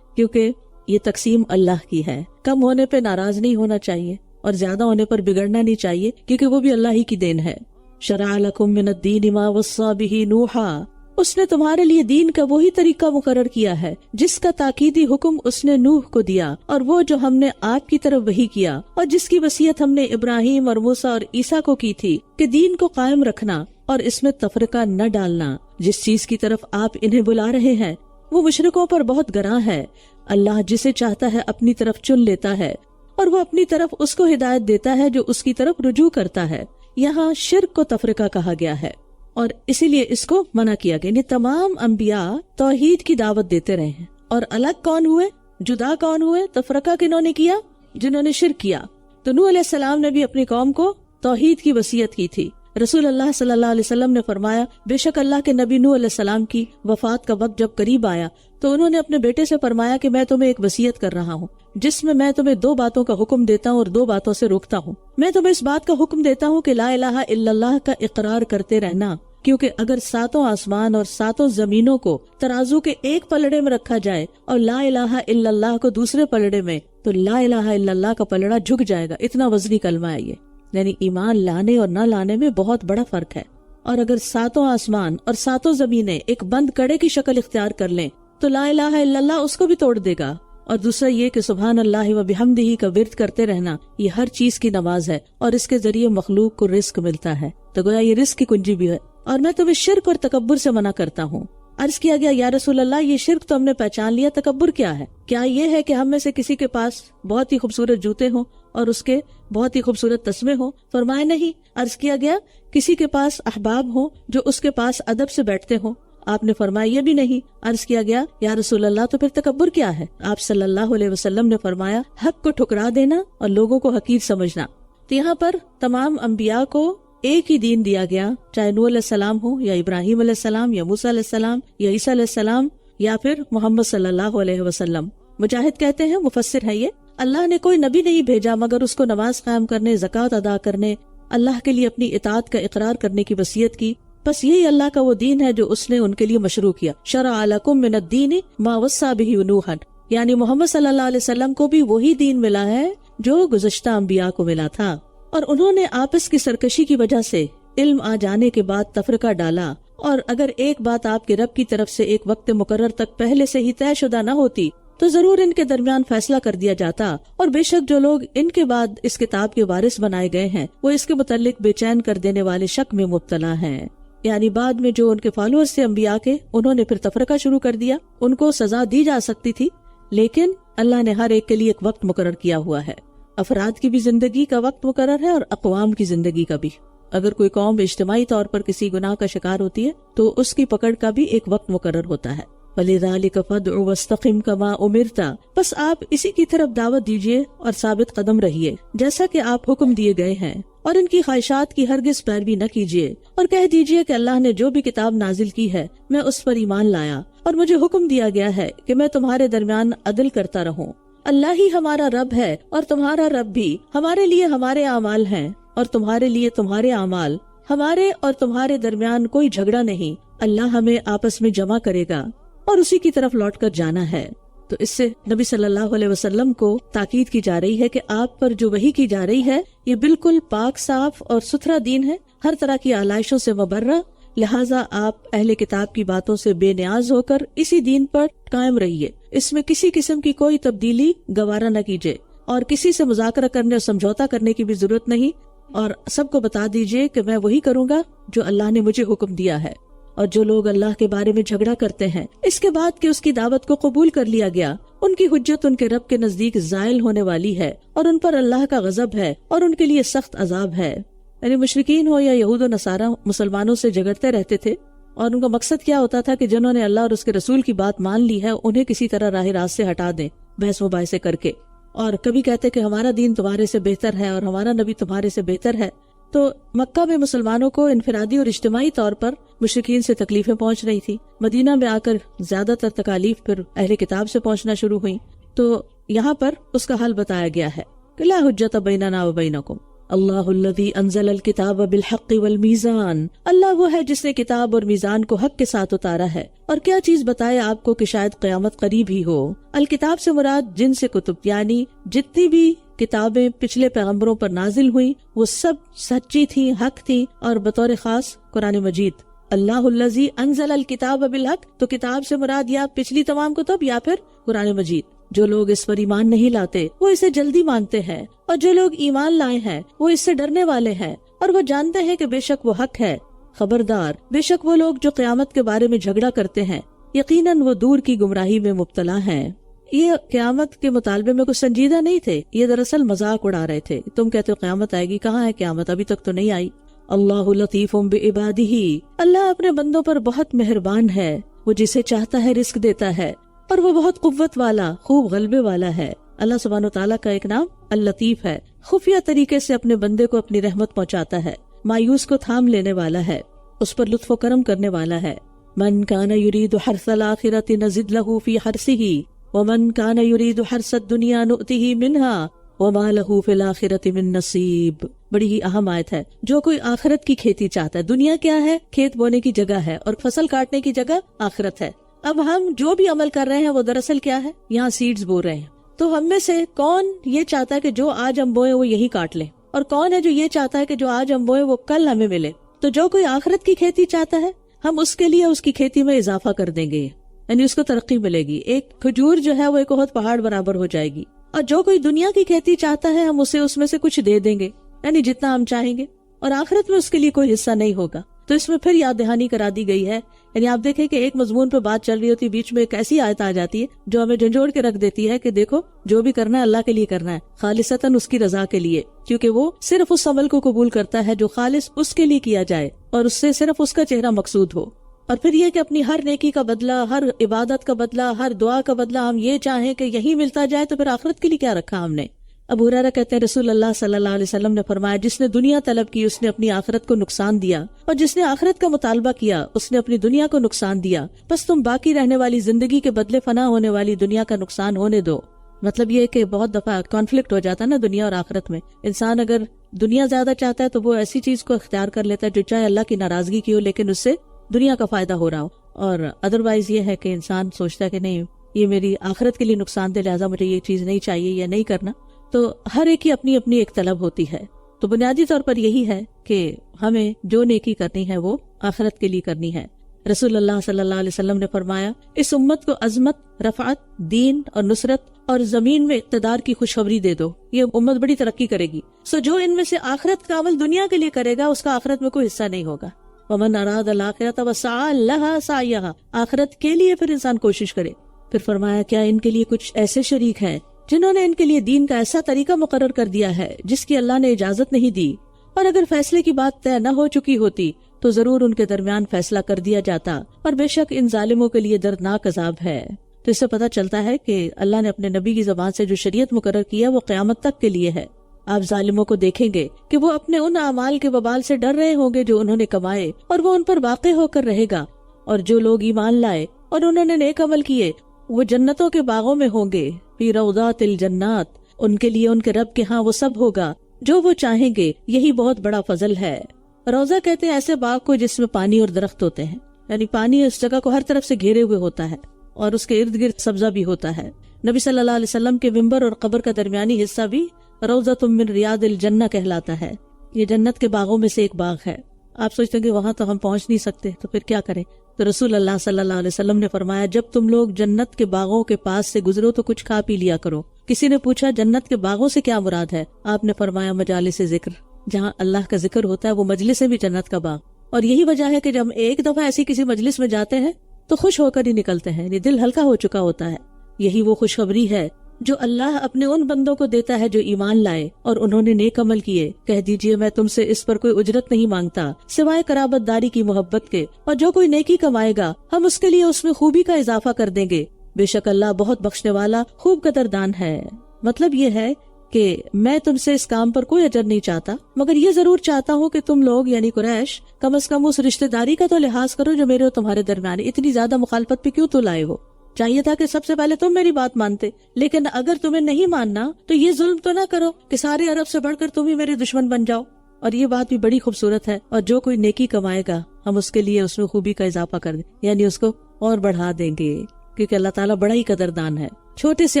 کیونکہ یہ تقسیم اللہ کی ہے. کم ہونے پہ ناراض نہیں ہونا چاہیے اور زیادہ ہونے پر بگڑنا نہیں چاہیے، کیونکہ وہ بھی اللہ ہی کی دین ہے. شرع لکم من الدین ما وصی بہ نوحا، اس نے تمہارے لیے دین کا وہی طریقہ مقرر کیا ہے جس کا تاکیدی حکم اس نے نوح کو دیا، اور وہ جو ہم نے آپ کی طرف وحی کیا، اور جس کی وصیت ہم نے ابراہیم اور موسیٰ اور عیسیٰ کو کی تھی کہ دین کو قائم رکھنا اور اس میں تفرقہ نہ ڈالنا. جس چیز کی طرف آپ انہیں بلا رہے ہیں وہ مشرکوں پر بہت گراں ہے. اللہ جسے چاہتا ہے اپنی طرف چن لیتا ہے، اور وہ اپنی طرف اس کو ہدایت دیتا ہے جو اس کی طرف رجوع کرتا ہے. یہاں شرک کو تفرقہ کہا گیا ہے اور اسی لیے اس کو منع کیا گیا. یعنی تمام انبیاء توحید کی دعوت دیتے رہے ہیں، اور الگ کون ہوئے، جدا کون ہوئے، تفرقہ کنہوں نے کیا؟ جنہوں نے شرک کیا. تو نوح علیہ السلام نے بھی اپنی قوم کو توحید کی وصیت کی تھی. رسول اللہ صلی اللہ علیہ وسلم نے فرمایا بے شک اللہ کے نبی نوح علیہ السلام کی وفات کا وقت جب قریب آیا تو انہوں نے اپنے بیٹے سے فرمایا کہ میں تمہیں ایک وصیت کر رہا ہوں جس میں تمہیں 2 باتوں کا حکم دیتا ہوں اور 2 باتوں سے روکتا ہوں. میں تمہیں اس بات کا حکم دیتا ہوں کہ لا الہ الا اللہ کا اقرار کرتے رہنا، کیونکہ اگر 7 آسمان اور 7 زمینوں کو ترازو کے ایک پلڑے میں رکھا جائے اور لا الہ الا اللہ کو دوسرے پلڑے میں، تو لا الہ الا اللہ کا پلڑا جھک جائے گا. اتنا وزنی کلمہ ہے یہ. یعنی ایمان لانے اور نہ لانے میں بہت بڑا فرق ہے. اور اگر 7 آسمان اور 7 زمینیں ایک بند کڑے کی شکل اختیار کر لیں تو لا الہ الا اللہ اس کو بھی توڑ دے گا. اور دوسرا یہ کہ سبحان اللہ و بحمدہ کا ورد کرتے رہنا، یہ ہر چیز کی نماز ہے اور اس کے ذریعے مخلوق کو رزق ملتا ہے. تو گویا یہ رزق کی کنجی بھی ہے. اور میں تمہیں شرک اور تکبر سے منع کرتا ہوں. عرض کیا گیا یا رسول اللہ یہ شرک تو ہم نے پہچان لیا، تکبر کیا ہے؟ کیا یہ ہے کہ ہم میں سے کسی کے پاس بہت ہی خوبصورت جوتے ہوں اور اس کے بہت ہی خوبصورت تسمے ہوں؟ فرمایا نہیں. عرض کیا گیا کسی کے پاس احباب ہوں جو اس کے پاس ادب سے بیٹھتے ہوں؟ آپ نے فرمایا یہ بھی نہیں. عرض کیا گیا یا رسول اللہ تو پھر تکبر کیا ہے؟ آپ صلی اللہ علیہ وسلم نے فرمایا حق کو ٹھکرا دینا اور لوگوں کو حقیر سمجھنا. تو یہاں پر تمام انبیاء کو ایک ہی دین دیا گیا، چاہے نوح علیہ السلام ہو یا ابراہیم علیہ السلام یا موسیٰ علیہ السلام یا عیسیٰ علیہ السلام یا پھر محمد صلی اللہ علیہ وسلم. مجاہد کہتے ہیں، مفسر ہے یہ، اللہ نے کوئی نبی نہیں بھیجا مگر اس کو نماز قائم کرنے، زکوٰۃ ادا کرنے، اللہ کے لیے اپنی اطاعت کا اقرار کرنے کی وصیت کی. بس یہی اللہ کا وہ دین ہے جو اس نے ان کے لیے مشروع کیا. شرع لکم من الدین ما وصی بہ نوحا، یعنی محمد صلی اللہ علیہ وسلم کو بھی وہی دین ملا ہے جو گزشتہ انبیاء کو ملا تھا. اور انہوں نے آپس کی سرکشی کی وجہ سے علم آ جانے کے بعد تفرقہ ڈالا، اور اگر ایک بات آپ کے رب کی طرف سے ایک وقت مقرر تک پہلے سے ہی طے شدہ نہ ہوتی تو ضرور ان کے درمیان فیصلہ کر دیا جاتا. اور بے شک جو لوگ ان کے بعد اس کتاب کے وارث بنائے گئے ہیں وہ اس کے متعلق بے چین کر دینے والے شک میں مبتلا ہیں. یعنی بعد میں جو ان کے فالوورز سے انبیاء کے، انہوں نے پھر تفرقہ شروع کر دیا. ان کو سزا دی جا سکتی تھی لیکن اللہ نے ہر ایک کے لیے ایک وقت مقرر کیا ہوا ہے. افراد کی بھی زندگی کا وقت مقرر ہے اور اقوام کی زندگی کا بھی. اگر کوئی قوم اجتماعی طور پر کسی گناہ کا شکار ہوتی ہے تو اس کی پکڑ کا بھی ایک وقت مقرر ہوتا ہے. وَلِذَلِكَ فَادْعُ وَاسْتَقِمْ كَمَا أُمِرْتَ، بس آپ اسی کی طرف دعوت دیجیے اور ثابت قدم رہیے جیسا کہ آپ حکم دیے گئے ہیں، اور ان کی خواہشات کی ہرگز پیروی نہ کیجیے. اور کہہ دیجیے کہ اللہ نے جو بھی کتاب نازل کی ہے میں اس پر ایمان لایا، اور مجھے حکم دیا گیا ہے کہ میں تمہارے درمیان عدل کرتا رہوں. اللہ ہی ہمارا رب ہے اور تمہارا رب بھی. ہمارے لیے ہمارے اعمال ہیں اور تمہارے لیے تمہارے اعمال. ہمارے اور تمہارے درمیان کوئی جھگڑا نہیں، اللہ ہمیں آپس میں جمع کرے گا اور اسی کی طرف لوٹ کر جانا ہے۔ تو اس سے نبی صلی اللہ علیہ وسلم کو تاکید کی جا رہی ہے کہ آپ پر جو وحی کی جا رہی ہے یہ بالکل پاک صاف اور ستھرا دین ہے، ہر طرح کی آلائشوں سے مبرہ، لہٰذا آپ اہل کتاب کی باتوں سے بے نیاز ہو کر اسی دین پر قائم رہیے، اس میں کسی قسم کی کوئی تبدیلی گوارا نہ کیجیے اور کسی سے مذاکرہ کرنے اور سمجھوتا کرنے کی بھی ضرورت نہیں، اور سب کو بتا دیجیے کہ میں وہی کروں گا جو اللہ نے مجھے حکم دیا ہے۔ اور جو لوگ اللہ کے بارے میں جھگڑا کرتے ہیں اس کے بعد کہ اس کی دعوت کو قبول کر لیا گیا، ان کی حجت ان کے رب کے نزدیک زائل ہونے والی ہے اور ان پر اللہ کا غضب ہے اور ان کے لیے سخت عذاب ہے۔ یعنی مشرکین ہو یا یہود و نصارہ مسلمانوں سے جھگڑتے رہتے تھے، اور ان کا مقصد کیا ہوتا تھا کہ جنہوں نے اللہ اور اس کے رسول کی بات مان لی ہے انہیں کسی طرح راہ راست سے ہٹا دیں بحث مباحثے کر کے، اور کبھی کہتے کہ ہمارا دین تمہارے سے بہتر ہے اور ہمارا نبی تمہارے سے بہتر ہے۔ تو مکہ میں مسلمانوں کو انفرادی اور اجتماعی طور پر مشرکین سے تکلیفیں پہنچ رہی تھی، مدینہ میں آ کر زیادہ تر تکالیف پھر اہل کتاب سے پہنچنا شروع ہوئیں، تو یہاں پر اس کا حل بتایا گیا ہے کہ لا حجت بیننا و بینکم اللہ الذی انزل الکتاب بالحق والمیزان، اللہ وہ ہے جس نے کتاب اور میزان کو حق کے ساتھ اتارا ہے، اور کیا چیز بتائے آپ کو کہ شاید قیامت قریب ہی ہو۔ الکتاب سے مراد جن سے کتب، یعنی جتنی بھی کتابیں پچھلے پیغمبروں پر نازل ہوئیں وہ سب سچی تھی، حق تھی، اور بطور خاص قرآن مجید۔ اللہ الذی انزل الکتاب بالحق، تو کتاب سے مراد یا پچھلی تمام کتب یا پھر قرآن مجید۔ جو لوگ اس پر ایمان نہیں لاتے وہ اسے جلدی مانتے ہیں، اور جو لوگ ایمان لائے ہیں وہ اس سے ڈرنے والے ہیں، اور وہ جانتے ہیں کہ بے شک وہ حق ہے۔ خبردار، بے شک وہ لوگ جو قیامت کے بارے میں جھگڑا کرتے ہیں یقیناً وہ دور کی گمراہی میں مبتلا ہیں۔ یہ قیامت کے مطالبے میں کچھ سنجیدہ نہیں تھے، یہ دراصل مذاق اڑا رہے تھے۔ تم کہتے ہو قیامت آئے گی، کہاں ہے قیامت؟ ابھی تک تو نہیں آئی۔ اللہ لطیف بعبادہ، اللہ اپنے بندوں پر بہت مہربان ہے، وہ جسے چاہتا ہے رزق دیتا ہے، اور وہ بہت قوت والا، خوب غلبے والا ہے۔ اللہ سبحانہ وتعالیٰ کا ایک نام اللطیف ہے، خفیہ طریقے سے اپنے بندے کو اپنی رحمت پہنچاتا ہے، مایوس کو تھام لینے والا ہے، اس پر لطف و کرم کرنے والا ہے۔ من کان یرید حرث الآخرۃ نزد لہ فی حرثہ ومن کان یرید حرث الدنیا نؤتہ منہا وما لہ فی الآخرۃ من نصیب۔ بڑی ہی اہم آیت ہے۔ جو کوئی آخرت کی کھیتی چاہتا ہے، دنیا کیا ہے؟ کھیت بونے کی جگہ ہے، اور فصل کاٹنے کی جگہ آخرت ہے۔ اب ہم جو بھی عمل کر رہے ہیں وہ دراصل کیا ہے؟ یہاں سیڈز بو رہے ہیں۔ تو ہم میں سے کون یہ چاہتا ہے کہ جو آج ہم بوئے وہ یہی کاٹ لیں، اور کون ہے جو یہ چاہتا ہے کہ جو آج ہم بوئے وہ کل ہمیں ملے؟ تو جو کوئی آخرت کی کھیتی چاہتا ہے ہم اس کے لیے اس کی کھیتی میں اضافہ کر دیں گے، یعنی اس کو ترقی ملے گی، ایک کھجور جو ہے وہ ایک بہت پہاڑ برابر ہو جائے گی۔ اور جو کوئی دنیا کی کھیتی چاہتا ہے ہم اسے اس میں سے کچھ دے دیں گے، یعنی جتنا ہم چاہیں گے، اور آخرت میں اس کے لیے کوئی حصہ نہیں ہوگا۔ تو اس میں پھر یاد دہانی کرا دی گئی ہے، یعنی آپ دیکھیں کہ ایک مضمون پہ بات چل رہی ہوتی، بیچ میں ایک ایسی آیت آ جاتی ہے جو ہمیں جھنجھوڑ کے رکھ دیتی ہے کہ دیکھو جو بھی کرنا ہے اللہ کے لیے کرنا ہے، خالصتاً اس کی رضا کے لیے، کیونکہ وہ صرف اس عمل کو قبول کرتا ہے جو خالص اس کے لیے کیا جائے اور اس سے صرف اس کا چہرہ مقصود ہو۔ اور پھر یہ کہ اپنی ہر نیکی کا بدلہ، ہر عبادت کا بدلہ، ہر دعا کا بدلہ ہم یہ چاہیں کہ یہی ملتا جائے، تو پھر آخرت کے لیے کیا رکھا ہم نے؟ ابو ہریرہ کہتے ہیں رسول اللہ صلی اللہ علیہ وسلم نے فرمایا، جس نے دنیا طلب کی اس نے اپنی آخرت کو نقصان دیا، اور جس نے آخرت کا مطالبہ کیا اس نے اپنی دنیا کو نقصان دیا، بس تم باقی رہنے والی زندگی کے بدلے فنا ہونے والی دنیا کا نقصان ہونے دو۔ مطلب یہ کہ بہت دفعہ کانفلکٹ ہو جاتا ہے نا دنیا اور آخرت میں۔ انسان اگر دنیا زیادہ چاہتا ہے تو وہ ایسی چیز کو اختیار کر لیتا ہے جو چاہے اللہ کی ناراضگی کی ہو لیکن اس سے دنیا کا فائدہ ہو رہا ہو، اور ادروائز یہ ہے کہ انسان سوچتا ہے کہ نہیں یہ میری آخرت کے لیے نقصان دہ، لہٰذا مجھے یہ چیز نہیں چاہیے یا نہیں کرنا۔ تو ہر ایک کی اپنی اپنی ایک طلب ہوتی ہے، تو بنیادی طور پر یہی ہے کہ ہمیں جو نیکی کرنی ہے وہ آخرت کے لیے کرنی ہے۔ رسول اللہ صلی اللہ علیہ وسلم نے فرمایا، اس امت کو عظمت، رفعت، دین اور نصرت اور زمین میں اقتدار کی خوشخبری دے دو، یہ امت بڑی ترقی کرے گی۔ سو جو ان میں سے آخرت کا عمل دنیا کے لیے کرے گا اس کا آخرت میں کوئی حصہ نہیں ہوگا۔ ومن اراد الآخرۃ وسعى لها سعيها، آخرت کے لیے پھر انسان کوشش کرے۔ پھر فرمایا، کیا ان کے لیے کچھ ایسے شریک ہیں جنہوں نے ان کے لیے دین کا ایسا طریقہ مقرر کر دیا ہے جس کی اللہ نے اجازت نہیں دی، اور اگر فیصلے کی بات طے نہ ہو چکی ہوتی تو ضرور ان کے درمیان فیصلہ کر دیا جاتا، اور بے شک ان ظالموں کے لیے دردناک عذاب ہے۔ تو اس سے پتہ چلتا ہے کہ اللہ نے اپنے نبی کی زبان سے جو شریعت مقرر کی ہے وہ قیامت تک کے لیے ہے۔ آپ ظالموں کو دیکھیں گے کہ وہ اپنے ان اعمال کے وبال سے ڈر رہے ہوں گے جو انہوں نے کمائے، اور وہ ان پر واقع ہو کر رہے گا، اور جو لوگ ایمان لائے اور انہوں نے نیک عمل کیے وہ جنتوں کے باغوں میں ہوں گے، فی روضات الجنات، ان کے لیے ان کے رب کے ہاں وہ سب ہوگا جو وہ چاہیں گے، یہی بہت بڑا فضل ہے۔ روضہ کہتے ہیں ایسے باغ کو جس میں پانی اور درخت ہوتے ہیں، یعنی پانی اس جگہ کو ہر طرف سے گھیرے ہوئے ہوتا ہے اور اس کے ارد گرد سبزہ بھی ہوتا ہے۔ نبی صلی اللہ علیہ وسلم کے ممبر اور قبر کا درمیانی حصہ بھی روضۃ من ریاض الجنہ کہلاتا ہے۔ یہ جنت کے باغوں میں سے ایک باغ ہے۔ آپ سوچتے ہیں کہ وہاں تو ہم پہنچ نہیں سکتے، تو پھر کیا کریں؟ تو رسول اللہ صلی اللہ علیہ وسلم نے فرمایا جب تم لوگ جنت کے باغوں کے پاس سے گزرو تو کچھ کھا پی لیا کرو۔ کسی نے پوچھا جنت کے باغوں سے کیا مراد ہے؟ آپ نے فرمایا مجالس ذکر، جہاں اللہ کا ذکر ہوتا ہے وہ مجلس ہے بھی جنت کا باغ۔ اور یہی وجہ ہے کہ جب ہم ایک دفعہ ایسی کسی مجلس میں جاتے ہیں تو خوش ہو کر ہی نکلتے ہیں، یعنی دل ہلکا ہو چکا ہوتا ہے۔ یہی وہ خوشخبری ہے جو اللہ اپنے ان بندوں کو دیتا ہے جو ایمان لائے اور انہوں نے نیک عمل کیے۔ کہہ دیجئے میں تم سے اس پر کوئی اجرت نہیں مانگتا سوائے قرابت داری کی محبت کے، اور جو کوئی نیکی کمائے گا ہم اس کے لیے اس میں خوبی کا اضافہ کر دیں گے، بے شک اللہ بہت بخشنے والا خوب قدردان ہے۔ مطلب یہ ہے کہ میں تم سے اس کام پر کوئی اجر نہیں چاہتا، مگر یہ ضرور چاہتا ہوں کہ تم لوگ یعنی قریش کم از کم اس رشتہ داری کا تو لحاظ کرو جو میرے اور تمہارے درمیان ہے۔ اتنی زیادہ مخالفت پہ کیوں تو لائے ہو؟ چاہیے تھا کہ سب سے پہلے تم میری بات مانتے، لیکن اگر تمہیں نہیں ماننا تو یہ ظلم تو نہ کرو کہ سارے عرب سے بڑھ کر تم ہی میرے دشمن بن جاؤ۔ اور یہ بات بھی بڑی خوبصورت ہے، اور جو کوئی نیکی کمائے گا ہم اس کے لیے اس میں خوبی کا اضافہ کر دیں، یعنی اس کو اور بڑھا دیں گے، کیونکہ اللہ تعالیٰ بڑا ہی قدردان ہے، چھوٹے سے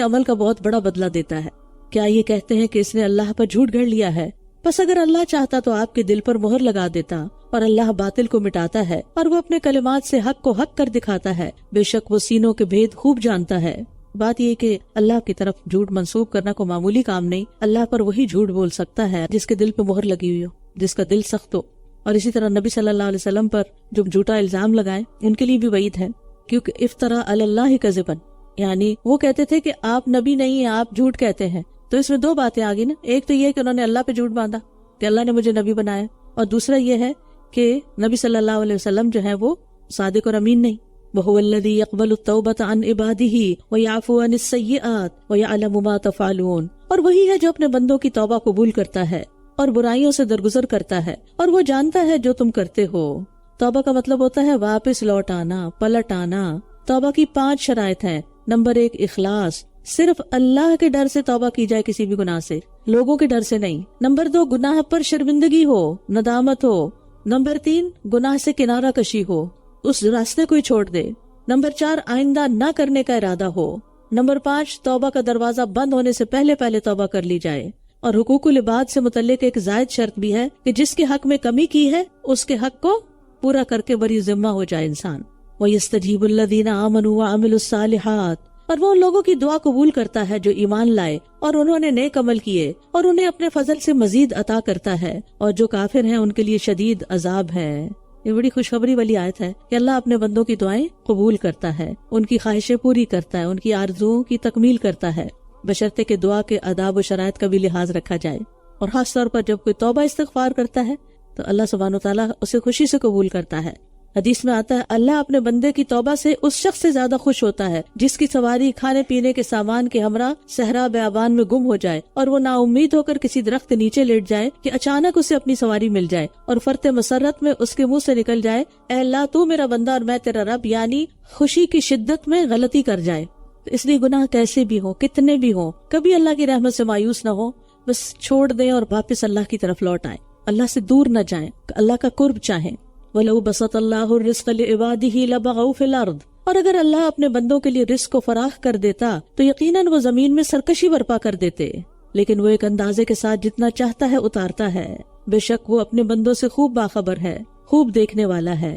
عمل کا بہت بڑا بدلہ دیتا ہے۔ کیا یہ کہتے ہیں کہ اس نے اللہ پر جھوٹ گھڑ لیا ہے؟ بس اگر اللہ چاہتا تو آپ کے دل پر مہر لگا دیتا، اور اللہ باطل کو مٹاتا ہے اور وہ اپنے کلمات سے حق کو حق کر دکھاتا ہے، بے شک وہ سینوں کے بھید خوب جانتا ہے۔ بات یہ کہ اللہ کی طرف جھوٹ منسوب کرنا کو معمولی کام نہیں، اللہ پر وہی جھوٹ بول سکتا ہے جس کے دل پہ مہر لگی ہوئی ہو، جس کا دل سخت ہو۔ اور اسی طرح نبی صلی اللہ علیہ وسلم پر جو جھوٹا الزام لگائے ان کے لیے بھی وعید ہے، کیونکہ افترا علی اللہ کذبا، یعنی وہ کہتے تھے کہ آپ نبی نہیں ہیں، آپ جھوٹ کہتے ہیں۔ تو اس میں دو باتیں آ گئی نا، ایک تو یہ کہ انہوں نے اللہ پہ جھوٹ باندھا کہ اللہ نے مجھے نبی بنایا، اور دوسرا یہ ہے کہ نبی صلی اللہ علیہ وسلم جو ہے وہ صادق اور امین نہیں۔ وَهُوَ الَّذِي يَقْبَلُ التَّوْبَةَ عَنْ عِبَادِهِ وَيَعْفُو عَنِ السَّيِّئَاتِ وَيَعْلَمُ مَا تَفْعَلُونَ، اور وہی ہے جو اپنے بندوں کی توبہ قبول کرتا ہے اور برائیوں سے درگزر کرتا ہے، اور وہ جانتا ہے جو تم کرتے ہو۔ توبہ کا مطلب ہوتا ہے واپس لوٹ آنا، پلٹ آنا۔ توبہ کی 5 شرائط ہیں۔ نمبر 1 اخلاص، صرف اللہ کے ڈر سے توبہ کی جائے کسی بھی گناہ سے، لوگوں کے ڈر سے نہیں۔ نمبر 2 گناہ پر شرمندگی ہو، ندامت ہو۔ نمبر 3 گناہ سے کنارہ کشی ہو، اس راستے کو ہی چھوڑ دے۔ نمبر 4 آئندہ نہ کرنے کا ارادہ ہو۔ نمبر 5 توبہ کا دروازہ بند ہونے سے پہلے توبہ کر لی جائے۔ اور حقوق العباد سے متعلق ایک زائد شرط بھی ہے کہ جس کے حق میں کمی کی ہے اس کے حق کو پورا کر کے بری ذمہ ہو جائے انسان۔ وَيَسْتَجِيبُ الَّذِينَ آمَنُوا وَعَمِلُوا الصَّالِحَاتِ، اور وہ ان لوگوں کی دعا قبول کرتا ہے جو ایمان لائے اور انہوں نے نیک عمل کیے، اور انہیں اپنے فضل سے مزید عطا کرتا ہے، اور جو کافر ہیں ان کے لیے شدید عذاب ہے۔ یہ بڑی خوشخبری والی آیت ہے کہ اللہ اپنے بندوں کی دعائیں قبول کرتا ہے، ان کی خواہشیں پوری کرتا ہے، ان کی آرزوؤں کی تکمیل کرتا ہے، بشرطے کہ دعا کے آداب و شرائط کا بھی لحاظ رکھا جائے۔ اور خاص طور پر جب کوئی توبہ استغفار کرتا ہے تو اللہ سبحانہ وتعالیٰ اسے خوشی سے قبول کرتا ہے۔ حدیث میں آتا ہے اللہ اپنے بندے کی توبہ سے اس شخص سے زیادہ خوش ہوتا ہے جس کی سواری کھانے پینے کے سامان کے ہمراہ صحرا بیابان میں گم ہو جائے اور وہ نا امید ہو کر کسی درخت کے نیچے لیٹ جائے کہ اچانک اسے اپنی سواری مل جائے اور فرط مسرت میں اس کے منہ سے نکل جائے اے اللہ تو میرا بندہ اور میں تیرا رب، یعنی خوشی کی شدت میں غلطی کر جائے۔ اس لیے گناہ کیسے بھی ہوں، کتنے بھی ہوں، کبھی اللہ کی رحمت سے مایوس نہ ہو، بس چھوڑ دیں اور واپس اللہ کی طرف لوٹ آئیں، اللہ سے دور نہ جائیں، اللہ کا قرب چاہیں۔ وَلَوْ بَسَطَ اللَّهُ الرِّزْقَ لِعِبَادِهِ لَبَغَوْا فِي الْأَرْضِ، اور اگر اللہ اپنے بندوں کے لیے رزق کو فراخ کر دیتا تو یقیناً وہ زمین میں سرکشی برپا کر دیتے، لیکن وہ ایک اندازے کے ساتھ جتنا چاہتا ہے اتارتا ہے، بے شک وہ اپنے بندوں سے خوب باخبر ہے، خوب دیکھنے والا ہے۔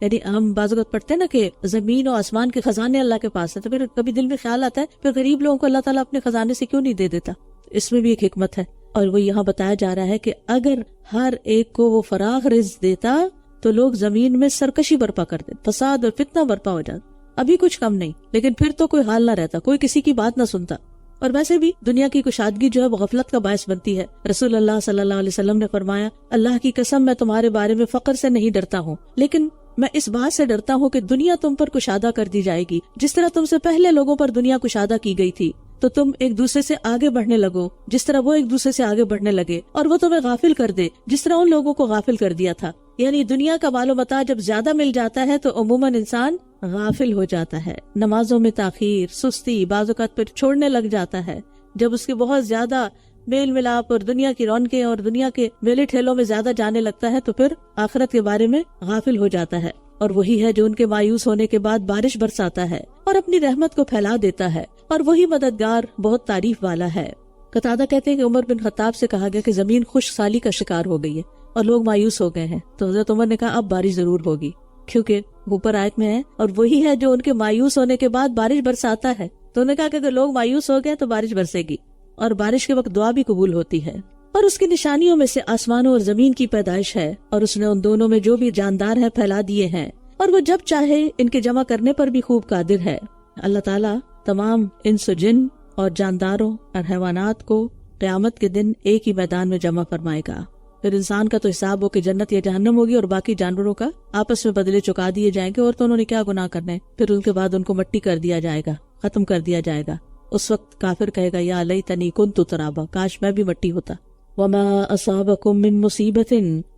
یعنی ہم بعض اوقات پڑھتے ہیں نا کہ زمین و آسمان کے خزانے اللہ کے پاس ہیں، تو پھر کبھی دل میں خیال آتا ہے پھر غریب لوگوں کو اللہ تعالیٰ اپنے خزانے سے کیوں نہیں دے دیتا؟ اس میں بھی ایک حکمت ہے، اور وہ یہاں بتایا جا رہا ہے کہ اگر ہر ایک کو وہ فراخ رزق دیتا تو لوگ زمین میں سرکشی برپا کر دیتے، فساد اور فتنہ برپا ہو جاتا۔ ابھی کچھ کم نہیں، لیکن پھر تو کوئی حال نہ رہتا، کوئی کسی کی بات نہ سنتا، اور ویسے بھی دنیا کی کشادگی جو ہے وہ غفلت کا باعث بنتی ہے۔ رسول اللہ صلی اللہ علیہ وسلم نے فرمایا اللہ کی قسم میں تمہارے بارے میں فقر سے نہیں ڈرتا ہوں، لیکن میں اس بات سے ڈرتا ہوں کہ دنیا تم پر کشادہ کر دی جائے گی جس طرح تم سے پہلے لوگوں پر دنیا کشادہ کی گئی تھی، تو تم ایک دوسرے سے آگے بڑھنے لگو جس طرح وہ ایک دوسرے سے آگے بڑھنے لگے، اور وہ تمہیں غافل کر دے جس طرح ان لوگوں کو غافل کر دیا تھا۔ یعنی دنیا کا مال و متاع جب زیادہ مل جاتا ہے تو عموماً انسان غافل ہو جاتا ہے، نمازوں میں تاخیر، سستی، بعض اوقات پھر چھوڑنے لگ جاتا ہے۔ جب اس کے بہت زیادہ میل ملاپ اور دنیا کی رونقیں اور دنیا کے میلے ٹھیلوں میں زیادہ جانے لگتا ہے تو پھر آخرت کے بارے میں غافل ہو جاتا ہے. اور وہی ہے جو ان کے مایوس ہونے کے بعد بارش برساتا ہے اور اپنی رحمت کو پھیلا دیتا ہے, اور وہی مددگار بہت تعریف والا ہے. قتادہ کہتے ہیں کہ عمر بن خطاب سے کہا گیا کہ زمین خشک سالی کا شکار ہو گئی ہے اور لوگ مایوس ہو گئے ہیں. تو حضرت عمر نے کہا اب بارش ضرور ہوگی, کیونکہ اوپر آیت میں ہے اور وہی ہے جو ان کے مایوس ہونے کے بعد بارش برساتا ہے. تو انہوں نے کہا کہ اگر لوگ مایوس ہو گئے تو بارش برسے گی, اور بارش کے وقت دعا بھی قبول ہوتی ہے. اور اس کی نشانیوں میں سے آسمانوں اور زمین کی پیدائش ہے, اور اس نے ان دونوں میں جو بھی جاندار ہے پھیلا دیے ہیں, اور وہ جب چاہے ان کے جمع کرنے پر بھی خوب قادر ہے. اللہ تعالیٰ تمام انس و جن اور جانداروں اور حیوانات کو قیامت کے دن ایک ہی میدان میں جمع فرمائے گا. پھر انسان کا تو حساب ہو کہ جنت یا جہنم ہوگی, اور باقی جانوروں کا آپس میں بدلے چکا دیے جائیں گے, اور تو انہوں نے کیا گناہ کرنے. پھر ان کے بعد ان کو مٹی کر دیا جائے گا, ختم کر دیا جائے گا. اس وقت کافر کہے گا یا لیتنی کنت ترابا, کاش میں بھی مٹی ہوتا. وما اصابکم من مصیبت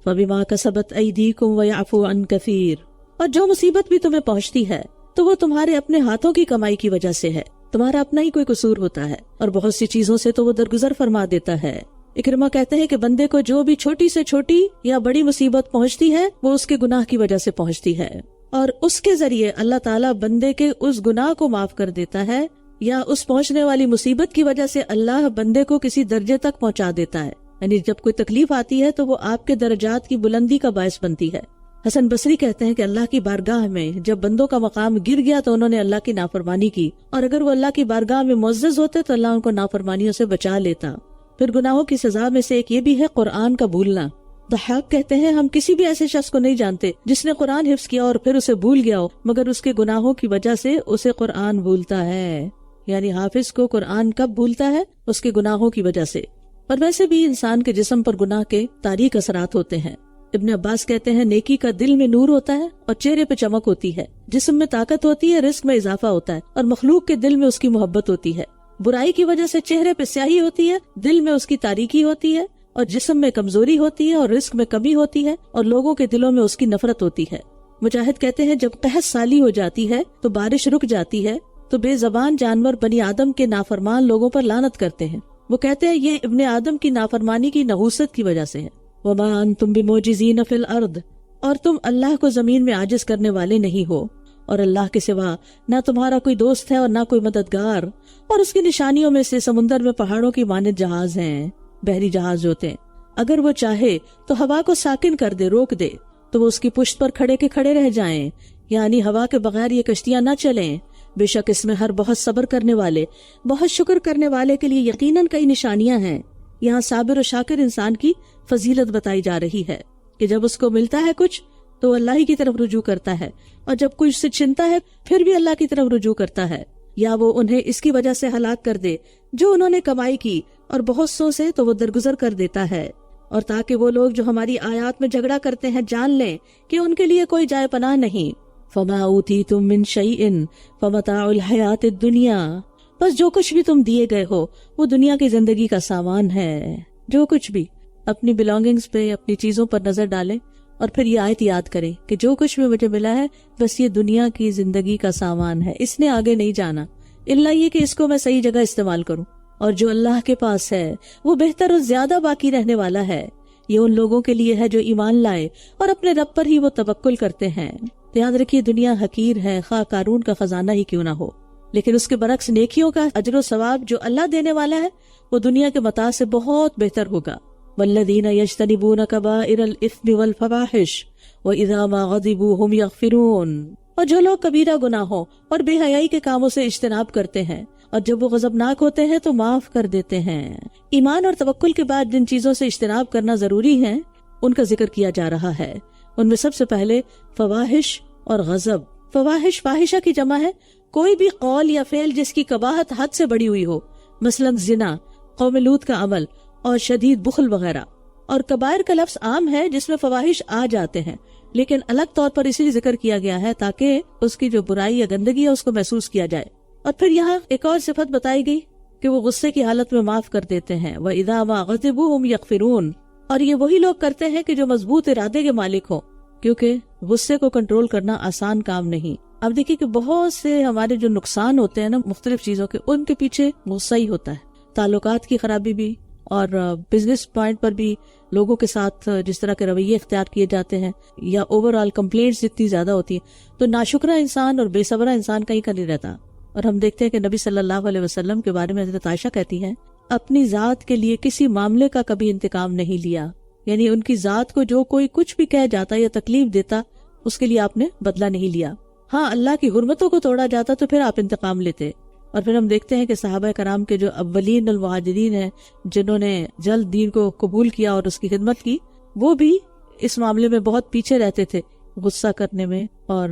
فبما کسبت ایدیکم ویعفو عن کثیر, اور جو مصیبت بھی تمہیں پہنچتی ہے تو وہ تمہارے اپنے ہاتھوں کی کمائی کی وجہ سے ہے, تمہارا اپنا ہی کوئی قصور ہوتا ہے, اور بہت سی چیزوں سے تو وہ درگزر فرما دیتا ہے. اکرمہ کہتے ہیں کہ بندے کو جو بھی چھوٹی سے چھوٹی یا بڑی مصیبت پہنچتی ہے وہ اس کے گناہ کی وجہ سے پہنچتی ہے, اور اس کے ذریعے اللہ تعالیٰ بندے کے اس گناہ کو معاف کر دیتا ہے, یا اس پہنچنے والی مصیبت کی وجہ سے اللہ بندے کو کسی درجے تک پہنچا دیتا ہے. یعنی جب کوئی تکلیف آتی ہے تو وہ آپ کے درجات کی بلندی کا باعث بنتی ہے. حسن بصری کہتے ہیں کہ اللہ کی بارگاہ میں جب بندوں کا مقام گر گیا تو انہوں نے اللہ کی نافرمانی کی, اور اگر وہ اللہ کی بارگاہ میں معزز ہوتے تو اللہ ان کو نافرمانیوں سے بچا لیتا. پھر گناہوں کی سزا میں سے ایک یہ بھی ہے قرآن کا بھولنا. ضحاک کہتے ہیں ہم کسی بھی ایسے شخص کو نہیں جانتے جس نے قرآن حفظ کیا اور پھر اسے بھول گیا ہو, مگر اس کے گناہوں کی وجہ سے اسے قرآن بھولتا ہے. یعنی حافظ کو قرآن کب بھولتا ہے؟ اس کے گناہوں کی وجہ سے. اور ویسے بھی انسان کے جسم پر گناہ کے تاریک اثرات ہوتے ہیں. ابن عباس کہتے ہیں نیکی کا دل میں نور ہوتا ہے اور چہرے پہ چمک ہوتی ہے, جسم میں طاقت ہوتی ہے, رزق میں اضافہ ہوتا ہے, اور مخلوق کے دل میں اس کی محبت ہوتی ہے. برائی کی وجہ سے چہرے پہ سیاہی ہوتی ہے, دل میں اس کی تاریکی ہوتی ہے, اور جسم میں کمزوری ہوتی ہے, اور رزق میں کمی ہوتی ہے, اور لوگوں کے دلوں میں اس کی نفرت ہوتی ہے. مجاہد کہتے ہیں جب قحط سالی ہو جاتی ہے تو بارش رک جاتی ہے تو بے زبان جانور بنی آدم کے نافرمان لوگوں پر لعنت کرتے ہیں. وہ کہتے ہیں یہ ابن آدم کی نافرمانی کی نحوست کی وجہ سے ہے. وما انتم بمعجزین فی الارض, اور تم اللہ کو زمین میں عاجز کرنے والے نہیں ہو, اور اللہ کے سوا نہ تمہارا کوئی دوست ہے اور نہ کوئی مددگار. اور اس کی نشانیوں میں سے سمندر میں پہاڑوں کی مانند جہاز ہیں, بحری جہاز ہوتے ہیں. اگر وہ چاہے تو ہوا کو ساکن کر دے, روک دے, تو وہ اس کی پشت پر کھڑے کے کھڑے رہ جائیں. یعنی ہوا کے بغیر یہ کشتیاں نہ چلیں. بے شک اس میں ہر بہت صبر کرنے والے, بہت شکر کرنے والے کے لیے یقیناً کئی نشانیاں ہیں. یہاں صابر و شاکر انسان کی فضیلت بتائی جا رہی ہے کہ جب اس کو ملتا ہے کچھ تو اللہ ہی کی طرف رجوع کرتا ہے, اور جب کچھ سے چھنتا ہے پھر بھی اللہ کی طرف رجوع کرتا ہے. یا وہ انہیں اس کی وجہ سے ہلاک کر دے جو انہوں نے کمائی کی, اور بہت سو سے تو وہ درگزر کر دیتا ہے. اور تاکہ وہ لوگ جو ہماری آیات میں جھگڑا کرتے ہیں جان لیں کہ ان کے لیے کوئی جائے پناہ نہیں. فما اوتیتم من شیء فمتاع الحیات الدنیا, بس جو کچھ بھی تم دیے گئے ہو وہ دنیا کی زندگی کا سامان ہے. جو کچھ بھی اپنی بلانگنگز پہ, اپنی چیزوں پر نظر ڈالیں اور پھر یہ آیت یاد کریں کہ جو کچھ بھی مجھے ملا ہے بس یہ دنیا کی زندگی کا سامان ہے, اس نے آگے نہیں جانا الا یہ کہ اس کو میں صحیح جگہ استعمال کروں. اور جو اللہ کے پاس ہے وہ بہتر اور زیادہ باقی رہنے والا ہے. یہ ان لوگوں کے لیے ہے جو ایمان لائے اور اپنے رب پر ہی وہ توکل کرتے ہیں. تو یاد رکھیے دنیا حقیر ہے, خواہ قارون کا خزانہ ہی کیوں نہ ہو, لیکن اس کے برعکس نیکیوں کا اجر و ثواب جو اللہ دینے والا ہے وہ دنیا کے متاع سے بہت بہتر ہوگا. والذین یجتنبون کبائر الاثم والفواحش واذا ما غضبوا هم یغفرون, اور جو لوگ کبیرہ گناہوں اور بے حیائی کے کاموں سے اجتناب کرتے ہیں اور جب وہ غضبناک ہوتے ہیں تو معاف کر دیتے ہیں. ایمان اور توکل کے بعد جن چیزوں سے اجتناب کرنا ضروری ہے ان کا ذکر کیا جا رہا ہے. ان میں سب سے پہلے فواحش اور غضب. فواحش فاحشہ کی جمع ہے کوئی بھی قول یا فعل جس کی قباحت حد سے بڑی ہوئی ہو, مثلا زنا, قوم لوط کا عمل اور شدید بخل وغیرہ. اور کبائر کا لفظ عام ہے جس میں فواحش آ جاتے ہیں, لیکن الگ طور پر اسی لیے ذکر کیا گیا ہے تاکہ اس کی جو برائی یا گندگی ہے اس کو محسوس کیا جائے. اور پھر یہاں ایک اور صفت بتائی گئی کہ وہ غصے کی حالت میں معاف کر دیتے ہیں. وَإِذَا مَا غَضِبُوا هُمْ يَغْفِرُونَ, اور یہ وہی لوگ کرتے ہیں کہ جو مضبوط ارادے کے مالک ہوں, کیونکہ غصے کو کنٹرول کرنا آسان کام نہیں. اب دیکھیے کہ بہت سے ہمارے جو نقصان ہوتے ہیں نا مختلف چیزوں کے, ان کے پیچھے غصہ ہی ہوتا ہے. تعلقات کی خرابی بھی اور بزنس پوائنٹ پر بھی لوگوں کے ساتھ جس طرح کے رویے اختیار کیے جاتے ہیں یا اوور آل کمپلینٹس جتنی زیادہ ہوتی ہیں، تو ناشکرہ انسان اور بے صبرہ انسان کہیں کا نہیں رہتا. اور ہم دیکھتے ہیں کہ نبی صلی اللہ علیہ وسلم کے بارے میں حضرت عائشہ کہتی ہیں اپنی ذات کے لیے کسی معاملے کا کبھی انتقام نہیں لیا، یعنی ان کی ذات کو جو کوئی کچھ بھی کہہ جاتا یا تکلیف دیتا اس کے لیے آپ نے بدلہ نہیں لیا. ہاں اللہ کی حرمتوں کو توڑا جاتا تو پھر آپ انتقام لیتے. اور پھر ہم دیکھتے ہیں کہ صحابہ کرام کے جو اولین المہاجرین ہیں جنہوں نے جلد دین کو قبول کیا اور اس کی خدمت کی، وہ بھی اس معاملے میں بہت پیچھے رہتے تھے، غصہ کرنے میں اور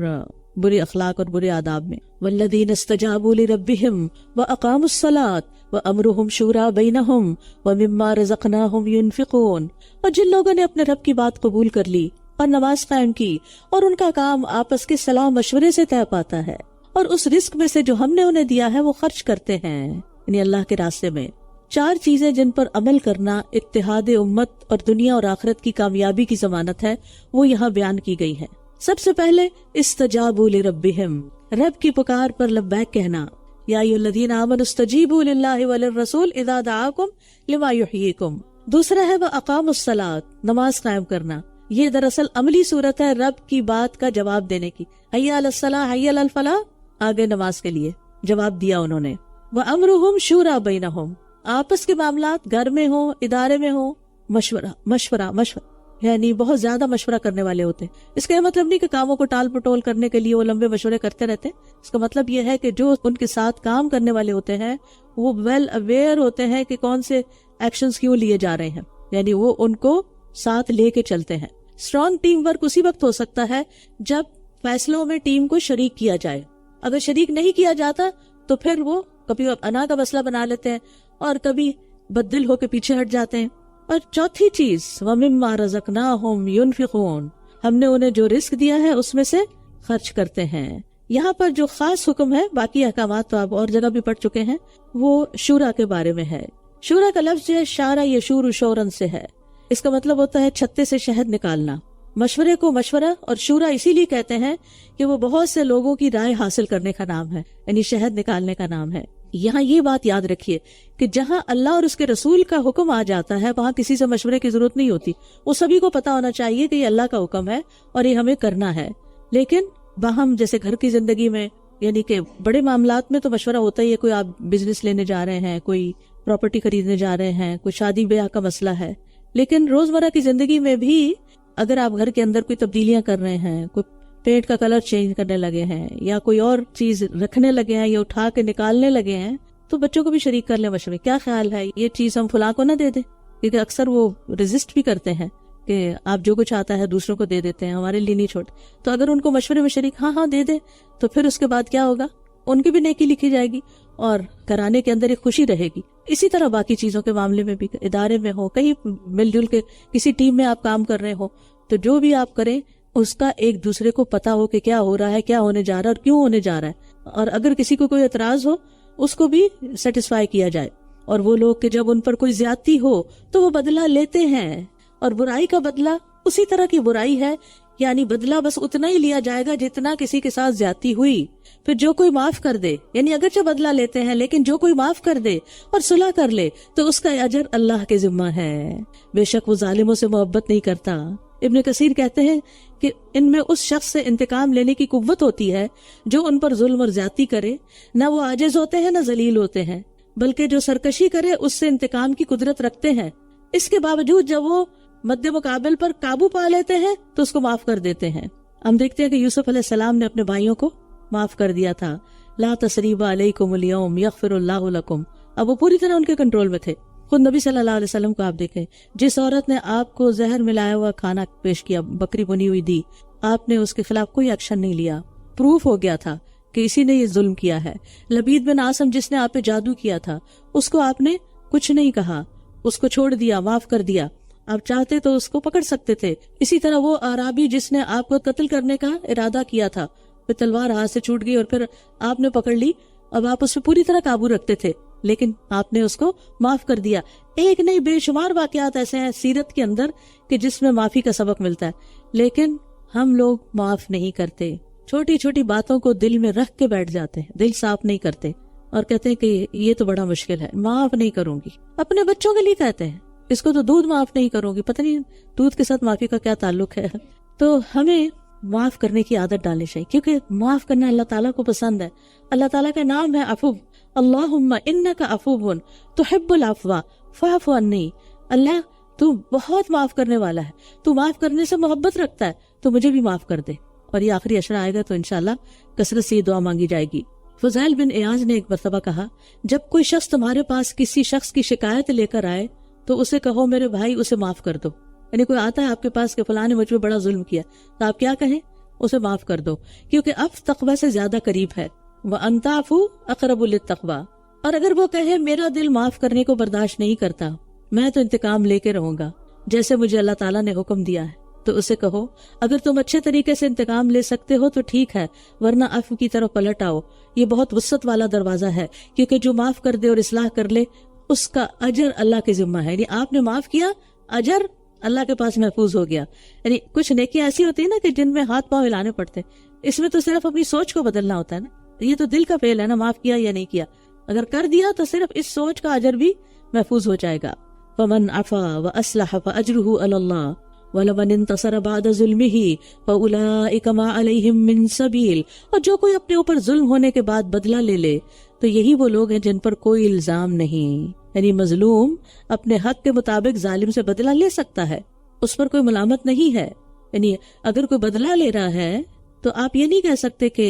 برے اخلاق اور برے آداب میں. والذین استجابوا لربہم واقاموا الصلاۃ وامرهم شورى بینہم ومما رزقناہم ينفقون، اور جن لوگوں نے اپنے رب کی بات قبول کر لی اور نماز قائم کی اور ان کا کام آپس کے صلاح مشورے سے طے پاتا ہے اور اس رزق میں سے جو ہم نے انہیں دیا ہے وہ خرچ کرتے ہیں، یعنی اللہ کے راستے میں. 4 چیزیں جن پر عمل کرنا اتحاد امت اور دنیا اور آخرت کی کامیابی کی ضمانت ہے وہ یہاں بیان کی گئی ہیں. سب سے پہلے استجابوا لربہم، رب کی پکار پر لبیک کہنا. یا ایھا الذین آمنوا استجیبوا للہ وللرسول اذا دعاکم لما یحییکم. دوسرا ہے واقاموا الصلاۃ، نماز قائم کرنا. یہ دراصل عملی صورت ہے رب کی بات کا جواب دینے کی. حی علی الصلاۃ حی علی الفلاح، آگے نماز کے لیے جواب دیا انہوں نے. وامرهم شورى بینہم، آپس کے معاملات گھر میں ہوں ادارے میں ہوں مشورہ یعنی بہت زیادہ مشورہ کرنے والے ہوتے ہیں. اس کا یہ مطلب نہیں کہ کاموں کو ٹال پٹول کرنے کے لیے وہ لمبے مشورے کرتے رہتے. اس کا مطلب یہ ہے کہ جو ان کے ساتھ کام کرنے والے ہوتے ہیں وہ ویل اویئر ہوتے ہیں کہ کون سے ایکشنز کیوں لیے جا رہے ہیں، یعنی وہ ان کو ساتھ لے کے چلتے ہیں. اسٹرانگ ٹیم ورک اسی وقت ہو سکتا ہے جب فیصلوں میں ٹیم کو شریک کیا جائے. اگر شریک نہیں کیا جاتا تو پھر وہ کبھی انا کا مسئلہ بنا لیتے ہیں اور کبھی بددل ہو کے پیچھے ہٹ جاتے ہیں. اور چوتھی چیز وَمِمَّا رَزَقْنَاهُمْ يُنْفِقُونَ، ہم نے انہیں جو رزق دیا ہے اس میں سے خرچ کرتے ہیں. یہاں پر جو خاص حکم ہے، باقی احکامات تو آپ اور جگہ بھی پڑھ چکے ہیں، وہ شورا کے بارے میں ہے. شورا کا لفظ جو ہے شارا یشور شورن سے ہے. اس کا مطلب ہوتا ہے چھتے سے شہد نکالنا. مشورے کو مشورہ اور شورا اسی لیے کہتے ہیں کہ وہ بہت سے لوگوں کی رائے حاصل کرنے کا نام ہے، یعنی شہد نکالنے کا نام ہے. یہاں یہ بات یاد رکھیے کہ جہاں اللہ اور اس کے رسول کا حکم آ جاتا ہے وہاں کسی سے مشورے کی ضرورت نہیں ہوتی. وہ سبھی کو پتا ہونا چاہیے کہ یہ اللہ کا حکم ہے اور یہ ہمیں کرنا ہے. لیکن باہم جیسے گھر کی زندگی میں، یعنی کہ بڑے معاملات میں تو مشورہ ہوتا ہی ہے. کوئی آپ بزنس لینے جا رہے ہیں، کوئی پراپرٹی خریدنے جا رہے ہیں، کوئی شادی بیاہ کا مسئلہ ہے. لیکن روزمرہ کی زندگی میں بھی اگر آپ گھر کے اندر کوئی تبدیلیاں کر رہے ہیں، کوئی پیٹ کا کلر چینج کرنے لگے ہیں یا کوئی اور چیز رکھنے لگے ہیں یا اٹھا کے نکالنے لگے ہیں، تو بچوں کو بھی شریک کر لیں مشورے. کیا خیال ہے یہ چیز ہم فلاں کو نہ دے دیں؟ کیونکہ اکثر وہ ریزسٹ بھی کرتے ہیں کہ آپ جو کچھ آتا ہے دوسروں کو دے دیتے ہیں، ہمارے لیے نہیں چھوڑتے. تو اگر ان کو مشورے میں شریک ہاں دے دیں تو پھر اس کے بعد کیا ہوگا؟ ان کی بھی نیکی لکھی جائے گی اور کرانے کے اندر ایک خوشی رہے گی. اسی طرح باقی چیزوں کے معاملے میں بھی، ادارے میں ہو، کہیں مل جل کے کسی ٹیم میں آپ کام کر رہے ہو، تو جو بھی آپ کریں اس کا ایک دوسرے کو پتا ہو کہ کیا ہو رہا ہے، کیا ہونے جا رہا ہے اور کیوں ہونے جا رہا ہے. اور اگر کسی کو کوئی اعتراض ہو اس کو بھی سیٹسفائی کیا جائے. اور وہ لوگ کہ جب ان پر کوئی زیادتی ہو تو وہ بدلہ لیتے ہیں، اور برائی کا بدلہ اسی طرح کی برائی ہے، یعنی بدلہ بس اتنا ہی لیا جائے گا جتنا کسی کے ساتھ زیادتی ہوئی. پھر جو کوئی معاف کر دے، یعنی اگرچہ بدلہ لیتے ہیں لیکن جو کوئی معاف کر دے اور صلح کر لے تو اس کا اجر اللہ کے ذمہ ہے. بے شک وہ ظالموں سے محبت نہیں کرتا. ابن کثیر کہتے ہیں کہ ان میں اس شخص سے انتقام لینے کی قوت ہوتی ہے جو ان پر ظلم اور زیادتی کرے. نہ وہ عاجز ہوتے ہیں نہ ذلیل ہوتے ہیں، بلکہ جو سرکشی کرے اس سے انتقام کی قدرت رکھتے ہیں. اس کے باوجود جب وہ مد مقابل پر قابو پا لیتے ہیں تو اس کو معاف کر دیتے ہیں. ہم دیکھتے ہیں کہ یوسف علیہ السلام نے اپنے بھائیوں کو معاف کر دیا تھا. لا تثریب علیکم اليوم یغفر اللہ لکم. اب وہ پوری طرح ان کے کنٹرول میں تھے. خود نبی صلی اللہ علیہ وسلم کو آپ دیکھیں، جس عورت نے آپ کو زہر ملایا ہوا کھانا پیش کیا، بکری بنی ہوئی دی، آپ نے اس کے خلاف کوئی ایکشن نہیں لیا. پروف ہو گیا تھا کہ اسی نے یہ ظلم کیا ہے. لبید بن عاصم جس نے آپ پہ جادو کیا تھا، اس کو آپ نے کچھ نہیں کہا، اس کو چھوڑ دیا، معاف کر دیا. آپ چاہتے تو اس کو پکڑ سکتے تھے. اسی طرح وہ اعرابی جس نے آپ کو قتل کرنے کا ارادہ کیا تھا، پھر تلوار ہاتھ سے چھوٹ گئی اور پھر آپ نے پکڑ لی. اب آپ اس پہ پوری طرح قابو رکھتے تھے لیکن آپ نے اس کو معاف کر دیا. ایک نہیں بے شمار واقعات ایسے ہیں سیرت کے اندر کہ جس میں معافی کا سبق ملتا ہے، لیکن ہم لوگ معاف نہیں کرتے. چھوٹی چھوٹی باتوں کو دل میں رکھ کے بیٹھ جاتے ہیں، دل صاف نہیں کرتے. اور کہتے ہیں کہ یہ تو بڑا مشکل ہے، معاف نہیں کروں گی. اپنے بچوں کے لیے کہتے ہیں اس کو تو دودھ معاف نہیں کروں گی. پتہ نہیں دودھ کے ساتھ معافی کا کیا تعلق ہے. تو ہمیں معاف کرنے کی عادت ڈالنی چاہیے، کیونکہ معاف کرنا اللہ تعالیٰ کو پسند ہے. اللہ تعالیٰ کا نام ہے عفو. اللہم انک عفو تحب العفو فاعف عنی. اللہ تو بہت معاف کرنے والا ہے، تو معاف کرنے سے محبت رکھتا ہے، تو مجھے بھی معاف کر دے. اور یہ آخری عشرہ آئے گا تو انشاءاللہ کثرت سے یہ دعا مانگی جائے گی. فضیل بن ایاز نے ایک مرتبہ کہا، جب کوئی شخص تمہارے پاس کسی شخص کی شکایت لے کر آئے تو اسے کہو میرے بھائی اسے معاف کر دو. یعنی کوئی آتا ہے آپ کے پاس کہ فلاں نے مجھ پہ بڑا ظلم کیا، تو آپ کیا کہیں؟ اسے معاف کر دو، کیونکہ اب تقوی سے زیادہ قریب ہے. وَأَن تَعْفُوا أَقْرَبُ لِلتَّقْوَىٰ. اور اگر وہ کہے میرا دل معاف کرنے کو برداشت نہیں کرتا، میں تو انتقام لے کے رہوں گا جیسے مجھے اللہ تعالیٰ نے حکم دیا ہے، تو اسے کہو اگر تم اچھے طریقے سے انتقام لے سکتے ہو تو ٹھیک ہے، ورنہ عفو کی طرف پلٹ آؤ. یہ بہت وسعت والا دروازہ ہے، کیونکہ جو معاف کر دے اور اصلاح کر لے اس کا اجر اللہ کے ذمہ ہے. یعنی آپ نے معاف کیا، اجر اللہ کے پاس محفوظ ہو گیا. یعنی کچھ نیکیاں ایسی ہوتی ہیں نا کہ جن میں ہاتھ پاؤں ہلانے پڑتے، اس میں تو صرف اپنی سوچ کو بدلنا ہوتا ہے نا. یہ تو دل کا فعل ہے نا، معاف کیا یا نہیں کیا. اگر کر دیا تو صرف اس سوچ کا اجر بھی محفوظ ہو جائے گا. فمن عفا واصلح فاجرہ علی اللہ وَلَمَنِ انتصر بعد ظلمہ فَأُولَئِكَ مَا عَلَيْهِمْ مِنْ سَبِيلٍ. اور جو کوئی اپنے اوپر ظلم ہونے کے بعد بدلہ لے لے تو یہی وہ لوگ ہیں جن پر کوئی الزام نہیں. یعنی مظلوم اپنے حق کے مطابق ظالم سے بدلہ لے سکتا ہے، اس پر کوئی ملامت نہیں ہے. یعنی اگر کوئی بدلہ لے رہا ہے تو آپ یہ نہیں کہہ سکتے کہ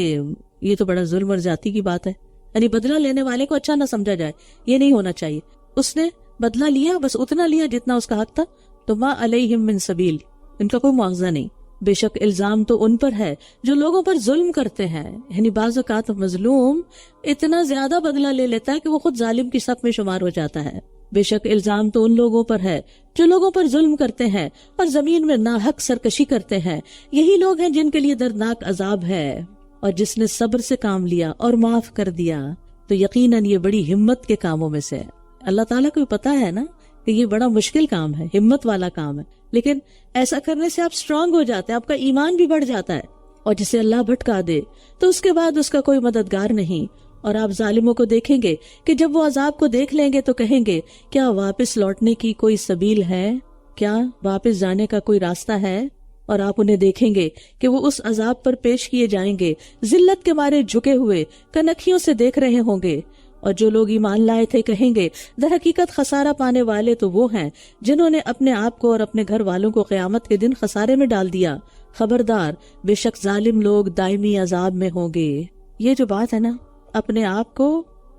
یہ تو بڑا ظلم اور زیادتی کی بات ہے. یعنی بدلہ لینے والے کو اچھا نہ سمجھا جائے، یہ نہیں ہونا چاہیے. اس نے بدلہ لیا، بس اتنا لیا جتنا اس کا حق تھا، تو ما علیہم من سبیل، ان کا کوئی معاوضہ نہیں. بے شک الزام تو ان پر ہے جو لوگوں پر ظلم کرتے ہیں. یعنی بعض اوقات مظلوم اتنا زیادہ بدلہ لے لیتا ہے کہ وہ خود ظالم کی صف میں شمار ہو جاتا ہے. بے شک الزام تو ان لوگوں پر ہے جو لوگوں پر ظلم کرتے ہیں اور زمین میں ناحق سرکشی کرتے ہیں. یہی لوگ ہیں جن کے لیے دردناک عذاب ہے. اور جس نے صبر سے کام لیا اور معاف کر دیا تو یقیناً یہ بڑی ہمت کے کاموں میں سے ہے. اللہ تعالیٰ کو پتا ہے نا کہ یہ بڑا مشکل کام ہے، ہمت والا کام ہے، لیکن ایسا کرنے سے آپ سٹرونگ ہو جاتے ہیں، آپ کا ایمان بھی بڑھ جاتا ہے. اور جسے اللہ بھٹکا دے تو اس کے بعد اس کا کوئی مددگار نہیں. اور آپ ظالموں کو دیکھیں گے کہ جب وہ عذاب کو دیکھ لیں گے تو کہیں گے کیا واپس لوٹنے کی کوئی سبیل ہے، کیا واپس جانے کا کوئی راستہ ہے. اور آپ انہیں دیکھیں گے کہ وہ اس عذاب پر پیش کیے جائیں گے، ذلت کے مارے جھکے ہوئے کنکھیوں سے دیکھ رہے ہوں گے. اور جو لوگ ایمان لائے تھے کہیں گے در حقیقت خسارہ پانے والے تو وہ ہیں جنہوں نے اپنے آپ کو اور اپنے گھر والوں کو قیامت کے دن خسارے میں ڈال دیا. خبردار، بے شک ظالم لوگ دائمی عذاب میں ہوں گے. یہ جو بات ہے نا، اپنے آپ کو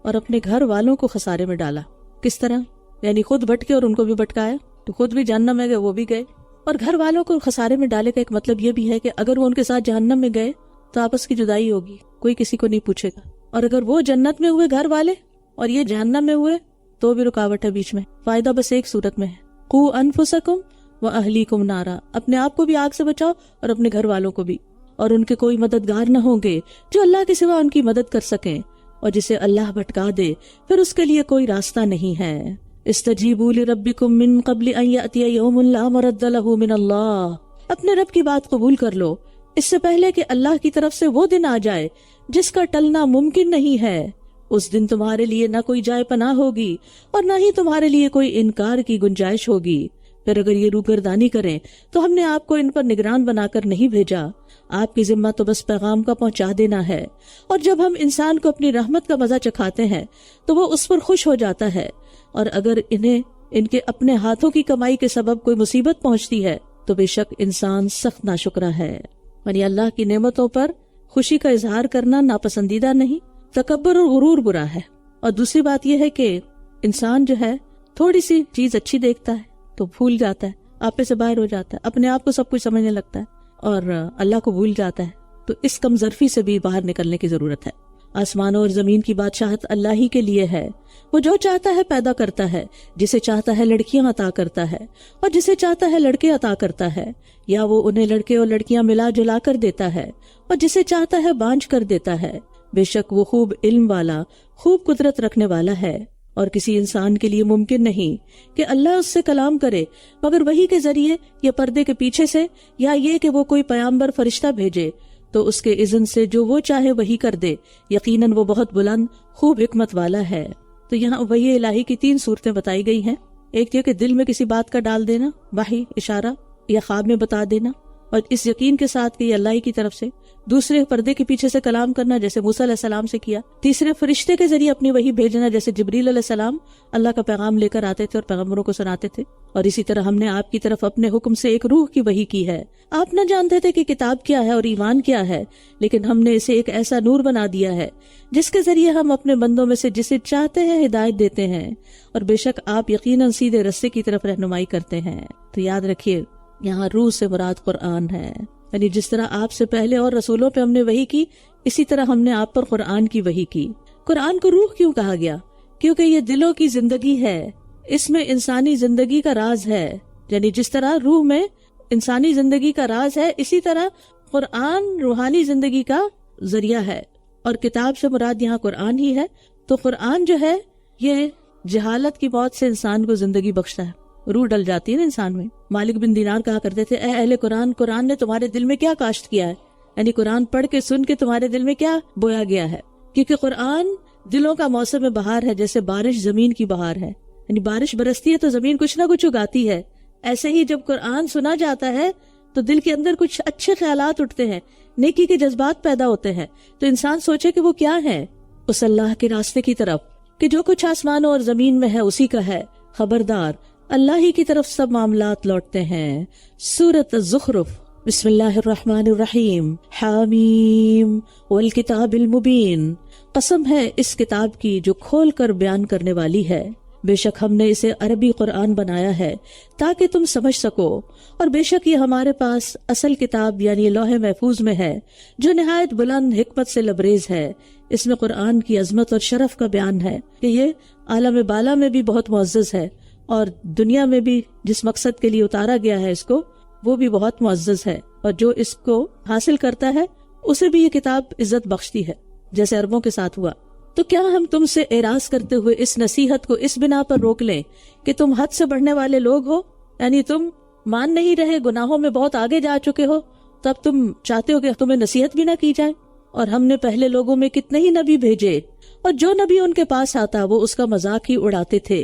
اور اپنے گھر والوں کو خسارے میں ڈالا، کس طرح؟ یعنی خود بھٹکے اور ان کو بھی بھٹکایا، تو خود بھی جہنم میں گئے، وہ بھی گئے. اور گھر والوں کو خسارے میں ڈالے کا ایک مطلب یہ بھی ہے کہ اگر وہ ان کے ساتھ جہنم میں گئے تو آپس کی جدائی ہوگی، کوئی کسی کو نہیں پوچھے گا. اور اگر وہ جنت میں ہوئے گھر والے اور یہ جہنم میں ہوئے تو بھی رکاوٹ ہے بیچ میں. فائدہ بس ایک صورت میں ہے، قو انفسکم واہلیکم نارا. اپنے آپ کو بھی آگ سے بچاؤ اور اپنے گھر والوں کو بھی. اور ان کے کوئی مددگار نہ ہوں گے جو اللہ کے سوا ان کی مدد کر سکیں. اور جسے اللہ بھٹکا دے پھر اس کے لیے کوئی راستہ نہیں ہے. استجیبوا لربکم من قبل ان یأتی یوم لا مرد لہ من اللہ. اپنے رب کی بات قبول کر لو اس سے پہلے کہ اللہ کی طرف سے وہ دن آ جائے جس کا ٹلنا ممکن نہیں ہے. اس دن تمہارے لیے نہ کوئی جائے پناہ ہوگی اور نہ ہی تمہارے لیے کوئی انکار کی گنجائش ہوگی. پھر اگر یہ روگردانی کریں تو ہم نے آپ کو ان پر نگران بنا کر نہیں بھیجا. آپ کی ذمہ تو بس پیغام کا پہنچا دینا ہے. اور جب ہم انسان کو اپنی رحمت کا مزہ چکھاتے ہیں تو وہ اس پر خوش ہو جاتا ہے. اور اگر انہیں ان کے اپنے ہاتھوں کی کمائی کے سبب کوئی مصیبت پہنچتی ہے تو بے شک انسان سخت ناشکرا ہے. یعنی اللہ کی نعمتوں پر خوشی کا اظہار کرنا ناپسندیدہ نہیں، تکبر اور غرور برا ہے. اور دوسری بات یہ ہے کہ انسان جو ہے تھوڑی سی چیز اچھی دیکھتا ہے تو بھول جاتا ہے، آپے سے باہر ہو جاتا ہے، اپنے آپ کو سب کچھ سمجھنے لگتا ہے اور اللہ کو بھول جاتا ہے. تو اس کمظرفی سے بھی باہر نکلنے کی ضرورت ہے. آسمانوں اور زمین کی بادشاہت اللہ ہی کے لیے ہے. وہ جو چاہتا ہے پیدا کرتا ہے، جسے چاہتا ہے لڑکیاں عطا کرتا ہے اور جسے چاہتا ہے لڑکے عطا کرتا ہے، یا وہ انہیں لڑکے اور لڑکیاں ملا جلا کر دیتا ہے اور جسے چاہتا ہے بانجھ کر دیتا ہے. بے شک وہ خوب علم والا، خوب قدرت رکھنے والا ہے. اور کسی انسان کے لیے ممکن نہیں کہ اللہ اس سے کلام کرے مگر وحی کے ذریعے یا پردے کے پیچھے سے، یا یہ کہ وہ کوئی پیغمبر فرشتہ بھیجے تو اس کے اذن سے جو وہ چاہے وہی کر دے، یقیناً وہ بہت بلند خوب حکمت والا ہے۔ تو یہاں وحی الہی کی 3 صورتیں بتائی گئی ہیں، ایک یہ کہ دل میں کسی بات کا ڈال دینا، وحی اشارہ یا خواب میں بتا دینا، اور اس یقین کے ساتھ کہ یہ اللہ ہی کی طرف سے، دوسرے پردے کے پیچھے سے کلام کرنا جیسے موسیٰ علیہ السلام سے کیا، تیسرے فرشتے کے ذریعے اپنی وحی بھیجنا جیسے جبریل علیہ السلام اللہ کا پیغام لے کر آتے تھے اور پیغمبروں کو سناتے تھے، اور اسی طرح ہم نے آپ کی طرف اپنے حکم سے ایک روح کی وحی کی ہے۔ آپ نہ جانتے تھے کہ کتاب کیا ہے اور ایمان کیا ہے، لیکن ہم نے اسے ایک ایسا نور بنا دیا ہے جس کے ذریعے ہم اپنے بندوں میں سے جسے چاہتے ہیں ہدایت دیتے ہیں، اور بے شک آپ یقیناً سیدھے رستے کی طرف رہنمائی کرتے ہیں۔ تو یاد رکھیے یہاں روح سے مراد قرآن ہے، یعنی جس طرح آپ سے پہلے اور رسولوں پہ ہم نے وحی کی، اسی طرح ہم نے آپ پر قرآن کی وحی کی۔ قرآن کو روح کیوں کہا گیا؟ کیونکہ یہ دلوں کی زندگی ہے، اس میں انسانی زندگی کا راز ہے، یعنی جس طرح روح میں انسانی زندگی کا راز ہے، اسی طرح قرآن روحانی زندگی کا ذریعہ ہے، اور کتاب سے مراد یہاں قرآن ہی ہے۔ تو قرآن جو ہے یہ جہالت کی موت سے انسان کو زندگی بخشتا ہے، روح ڈل جاتی ہے نا انسان میں۔ مالک بن دینار کہا کرتے تھے، اے اہل قرآن، قرآن نے تمہارے دل میں کیا کاشت کیا ہے، یعنی قرآن پڑھ کے سن کے تمہارے دل میں کیا بویا گیا ہے، کیونکہ قرآن دلوں کا موسم بہار ہے، جیسے بارش زمین کی بہار ہے، یعنی بارش برستی ہے تو زمین کچھ نہ کچھ اگاتی ہے، ایسے ہی جب قرآن سنا جاتا ہے تو دل کے اندر کچھ اچھے خیالات اٹھتے ہیں، نیکی کے جذبات پیدا ہوتے ہیں، تو انسان سوچے کہ وہ کیا ہے، اس اللہ کے راستے کی طرف کہ جو کچھ آسمانوں اور زمین میں ہے اسی کا ہے، خبردار اللہ ہی کی طرف سب معاملات لوٹتے ہیں۔ سورۃ الزخرف، بسم اللہ الرحمن الرحیم، حامیم والکتاب المبین، قسم ہے اس کتاب کی جو کھول کر بیان کرنے والی ہے، بے شک ہم نے اسے عربی قرآن بنایا ہے تاکہ تم سمجھ سکو، اور بے شک یہ ہمارے پاس اصل کتاب یعنی لوح محفوظ میں ہے جو نہایت بلند حکمت سے لبریز ہے۔ اس میں قرآن کی عظمت اور شرف کا بیان ہے کہ یہ عالم بالا میں بھی بہت معزز ہے، اور دنیا میں بھی جس مقصد کے لیے اتارا گیا ہے اس کو، وہ بھی بہت معزز ہے، اور جو اس کو حاصل کرتا ہے اسے بھی یہ کتاب عزت بخشتی ہے، جیسے عربوں کے ساتھ ہوا۔ تو کیا ہم تم سے اعراض کرتے ہوئے اس نصیحت کو اس بنا پر روک لیں کہ تم حد سے بڑھنے والے لوگ ہو، یعنی تم مان نہیں رہے، گناہوں میں بہت آگے جا چکے ہو، تب تم چاہتے ہو کہ تمہیں نصیحت بھی نہ کی جائے؟ اور ہم نے پہلے لوگوں میں کتنے ہی نبی بھیجے، اور جو نبی ان کے پاس آتا وہ اس کا مذاق ہی اڑاتے تھے،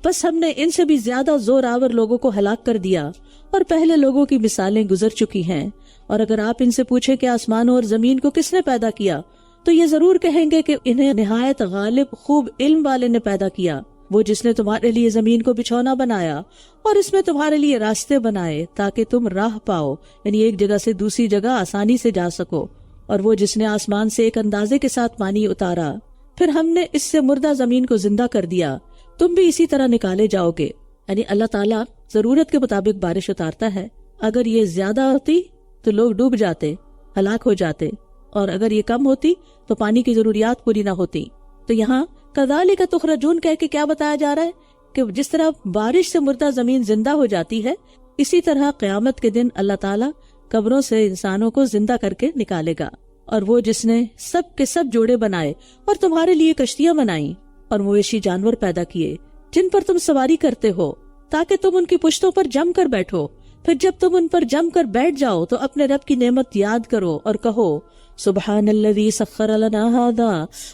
بس ہم نے ان سے بھی زیادہ زور آور لوگوں کو ہلاک کر دیا، اور پہلے لوگوں کی مثالیں گزر چکی ہیں۔ اور اگر آپ ان سے پوچھیں کہ آسمانوں اور زمین کو کس نے پیدا کیا، تو یہ ضرور کہیں گے کہ انہیں نہایت غالب خوب علم والے نے پیدا کیا، وہ جس نے تمہارے لیے زمین کو بچھونا بنایا اور اس میں تمہارے لیے راستے بنائے تاکہ تم راہ پاؤ، یعنی ایک جگہ سے دوسری جگہ آسانی سے جا سکو، اور وہ جس نے آسمان سے ایک اندازے کے ساتھ پانی اتارا، پھر ہم نے اس سے مردہ زمین کو زندہ کر دیا، تم بھی اسی طرح نکالے جاؤ گے۔ یعنی اللہ تعالیٰ ضرورت کے مطابق بارش اتارتا ہے، اگر یہ زیادہ ہوتی تو لوگ ڈوب جاتے، ہلاک ہو جاتے، اور اگر یہ کم ہوتی تو پانی کی ضروریات پوری نہ ہوتی۔ تو یہاں کذالک تخرجون کہہ کے کیا بتایا جا رہا ہے کہ جس طرح بارش سے مردہ زمین زندہ ہو جاتی ہے، اسی طرح قیامت کے دن اللہ تعالیٰ قبروں سے انسانوں کو زندہ کر کے نکالے گا۔ اور وہ جس نے سب کے سب جوڑے بنائے اور تمہارے لیے کشتیاں بنائیں اور مویشی جانور پیدا کیے جن پر تم سواری کرتے ہو تاکہ تم ان کی پشتوں پر جم کر بیٹھو، پھر جب تم ان پر جم کر بیٹھ جاؤ تو اپنے رب کی نعمت یاد کرو اور کہو سبحان الذی سخر لنا ھذا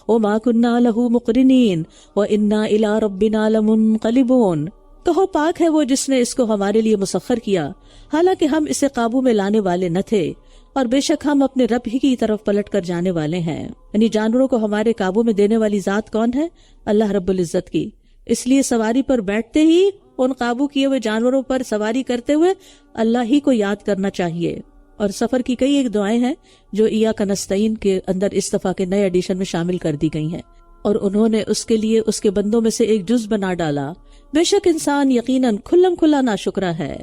وما كنا له مقرنین وانا الی ربنا لمنقلبون۔ کہو پاک ہے وہ جس نے اس کو ہمارے لیے مسخر کیا، حالانکہ ہم اسے قابو میں لانے والے نہ تھے، اور بے شک ہم اپنے رب ہی کی طرف پلٹ کر جانے والے ہیں۔ یعنی جانوروں کو ہمارے قابو میں دینے والی ذات کون ہے؟ اللہ رب العزت کی۔ اس لیے سواری پر بیٹھتے ہی ان قابو کیے ہوئے جانوروں پر سواری کرتے ہوئے اللہ ہی کو یاد کرنا چاہیے۔ اور سفر کی کئی ایک دعائیں ہیں جو ایاک نستعین کے اندر اس دفعہ کے نئے ایڈیشن میں شامل کر دی گئی ہیں، اور انہوں نے اس کے لیے اس کے بندوں میں سے ایک جز بنا ڈالا۔ بے شک انسان یقیناً کھلم کھلا ناشکرا ہے۔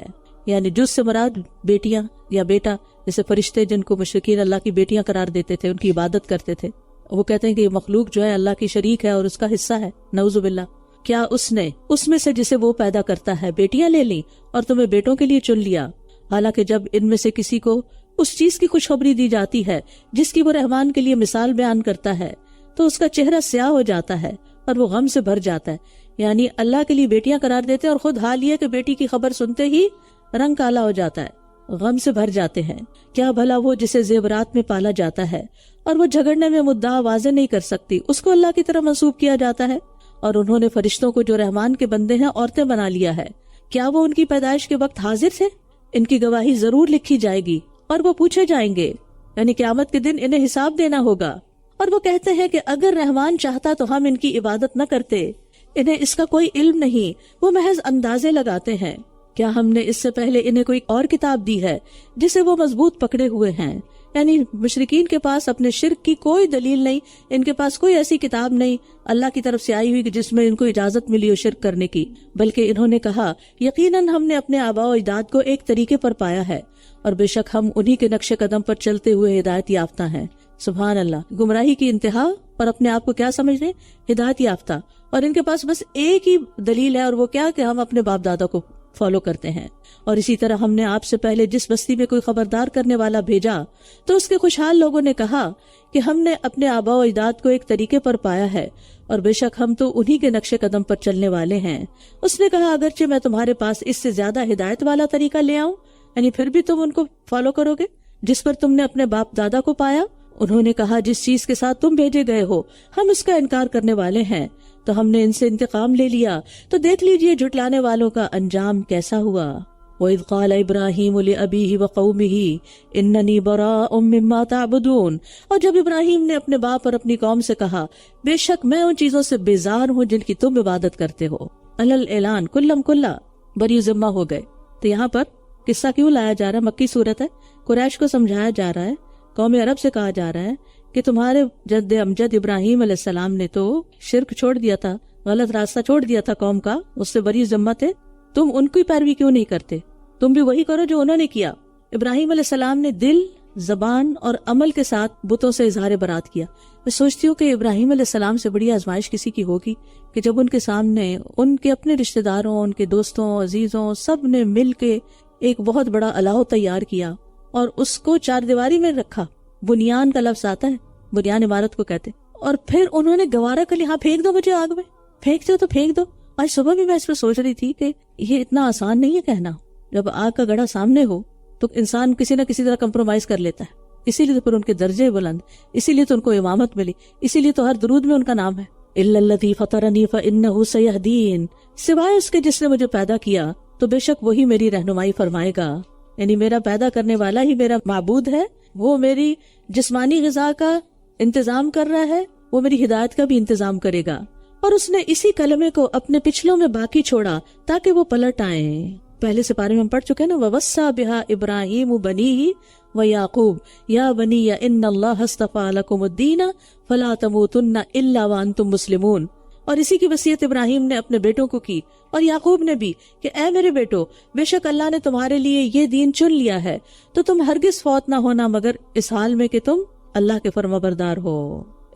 یعنی جز سے مراد بیٹیاں یا بیٹا، جیسے فرشتے جن کو مشرکین اللہ کی بیٹیاں قرار دیتے تھے، ان کی عبادت کرتے تھے، وہ کہتے ہیں کہ یہ مخلوق جو ہے اللہ کی شریک ہے اور اس کا حصہ ہے، نعوذ باللہ۔ کیا اس نے اس میں سے جسے وہ پیدا کرتا ہے بیٹیاں لے لی اور تمہیں بیٹوں کے لیے چن لیا؟ حالانکہ جب ان میں سے کسی کو اس چیز کی خوشخبری دی جاتی ہے جس کی وہ رحمان کے لیے مثال بیان کرتا ہے تو اس کا چہرہ سیاہ ہو جاتا ہے اور وہ غم سے بھر جاتا ہے۔ یعنی اللہ کے لیے بیٹیاں قرار دیتے اور خود حال یہ کہ بیٹی کی خبر سنتے ہی رنگ کالا ہو جاتا ہے، غم سے بھر جاتے ہیں۔ کیا بھلا وہ جسے زیورات میں پالا جاتا ہے اور وہ جھگڑنے میں مدعا واضح نہیں کر سکتی، اس کو اللہ کی طرف منسوب کیا جاتا ہے؟ اور انہوں نے فرشتوں کو جو رحمان کے بندے ہیں عورتیں بنا لیا ہے۔ کیا وہ ان کی پیدائش کے وقت حاضر تھے؟ ان کی گواہی ضرور لکھی جائے گی اور وہ پوچھے جائیں گے، یعنی قیامت کے دن انہیں حساب دینا ہوگا۔ اور وہ کہتے ہیں کہ اگر رحمان چاہتا تو ہم ان کی عبادت نہ کرتے، انہیں اس کا کوئی علم نہیں، وہ محض اندازے لگاتے ہیں۔ کیا ہم نے اس سے پہلے انہیں کوئی اور کتاب دی ہے جسے وہ مضبوط پکڑے ہوئے ہیں؟ یعنی مشرکین کے پاس اپنے شرک کی کوئی دلیل نہیں، ان کے پاس کوئی ایسی کتاب نہیں اللہ کی طرف سے آئی ہوئی کہ جس میں ان کو اجازت ملی ہو شرک کرنے کی، بلکہ انہوں نے کہا یقیناً ہم نے اپنے آباء و اجداد کو ایک طریقے پر پایا ہے اور بے شک ہم انہی کے نقش قدم پر چلتے ہوئے ہدایت یافتہ ہیں۔ سبحان اللہ، گمراہی کی انتہا، اور اپنے آپ کو کیا سمجھ رہے؟ ہدایت یافتہ، اور ان کے پاس بس ایک ہی دلیل ہے، اور وہ کیا کہ ہم اپنے باپ دادا کو فالو کرتے ہیں۔ اور اسی طرح ہم نے آپ سے پہلے جس بستی میں کوئی خبردار کرنے والا بھیجا تو اس کے خوشحال لوگوں نے کہا کہ ہم نے اپنے آباء و اجداد کو ایک طریقے پر پایا ہے اور بے شک ہم تو انہی کے نقش قدم پر چلنے والے ہیں۔ اس نے کہا اگرچہ میں تمہارے پاس اس سے زیادہ ہدایت والا طریقہ لے آؤں، یعنی پھر بھی تم ان کو فالو کرو گے جس پر تم نے اپنے باپ دادا کو پایا؟ انہوں نے کہا جس چیز کے ساتھ تم بھیجے گئے ہو ہم اس کا انکار کرنے والے ہیں، تو ہم نے ان سے انتقام لے لیا، تو دیکھ لیجئے جھٹلانے والوں کا انجام کیسا ہوا۔ وَإِذْ قَالَ إِبْرَاهِيمُ لِأَبِيهِ وَقَوْمِهِ إِنَّنِي بَرَاءٌ مِّمَّا تَعْبُدُونَ، اور جب ابراہیم نے اپنے باپ اور اپنی قوم سے کہا بے شک میں ان چیزوں سے بیزار ہوں جن کی تم عبادت کرتے ہو، الاعلان کلم کلا، بری ذمہ ہو گئے۔ تو یہاں پر قصہ کیوں لایا جا رہا ہے؟ مکی صورت ہے، قریش کو سمجھایا جا رہا ہے، قوم عرب سے کہا جا رہا ہے کہ تمہارے جد امجد ابراہیم علیہ السلام نے تو شرک چھوڑ دیا تھا، غلط راستہ چھوڑ دیا تھا قوم کا، اس سے بری ذمہ تھے، تم ان کی پیروی کیوں نہیں کرتے؟ تم بھی وہی کرو جو انہوں نے کیا۔ ابراہیم علیہ السلام نے دل، زبان اور عمل کے ساتھ بتوں سے اظہار برات کیا۔ میں سوچتی ہوں کہ ابراہیم علیہ السلام سے بڑی آزمائش کسی کی ہوگی کہ جب ان کے سامنے ان کے اپنے رشتہ داروں، ان کے دوستوں، عزیزوں، سب نے مل کے ایک بہت بڑا الہ تیار کیا اور اس کو چار دیواری میں رکھا۔ بنیان کا لفظ آتا ہے، بنیان عمارت کو کہتے، اور پھر انہوں نے گوارا کر لیا، ہاں پھینک دو مجھے آگ میں، پھینکتے ہو تو پھینک دو۔ آج صبح بھی میں اس پہ سوچ رہی تھی کہ یہ اتنا آسان نہیں ہے کہنا، جب آگ کا گڑھا سامنے ہو تو انسان کسی نہ کسی طرح کمپرومائز کر لیتا ہے، اسی لیے تو پھر ان کے درجے بلند، اسی لیے تو ان کو امامت ملی، اسی لیے تو ہر درود میں ان کا نام ہے، الا الذی فطرنی فانہ سیہدین، سوائے اس کے جس نے مجھے پیدا کیا تو بے شک وہی میری رہنمائی فرمائے گا۔ یعنی میرا پیدا کرنے والا ہی میرا معبود ہے، وہ میری جسمانی غذا کا انتظام کر رہا ہے، وہ میری ہدایت کا بھی انتظام کرے گا۔ اور اس نے اسی کلمے کو اپنے پچھلوں میں باقی چھوڑا تاکہ وہ پلٹ آئیں۔ پہلے سپارے میں ہم پڑھ چکے نا، وَوَصَّى بِهَا إِبْرَاهِيمُ بَنِيهِ وَيَعْقُوبُ يَا بَنِيَّ إِنَّ اللَّهَ اصْطَفَىٰ لَكُمُ الدِّينَ فَلَا تَمُوتُنَّ إِلَّا وَأَنْتُمْ مُسْلِمُونَ۔ اور اسی کی وصیت ابراہیم نے اپنے بیٹوں کو کی اور یعقوب نے بھی کہ اے میرے بیٹو، بے شک اللہ نے تمہارے لیے یہ دین چن لیا ہے تو تم ہرگز فوت نہ ہونا مگر اس حال میں کہ تم اللہ کے فرمانبردار ہو،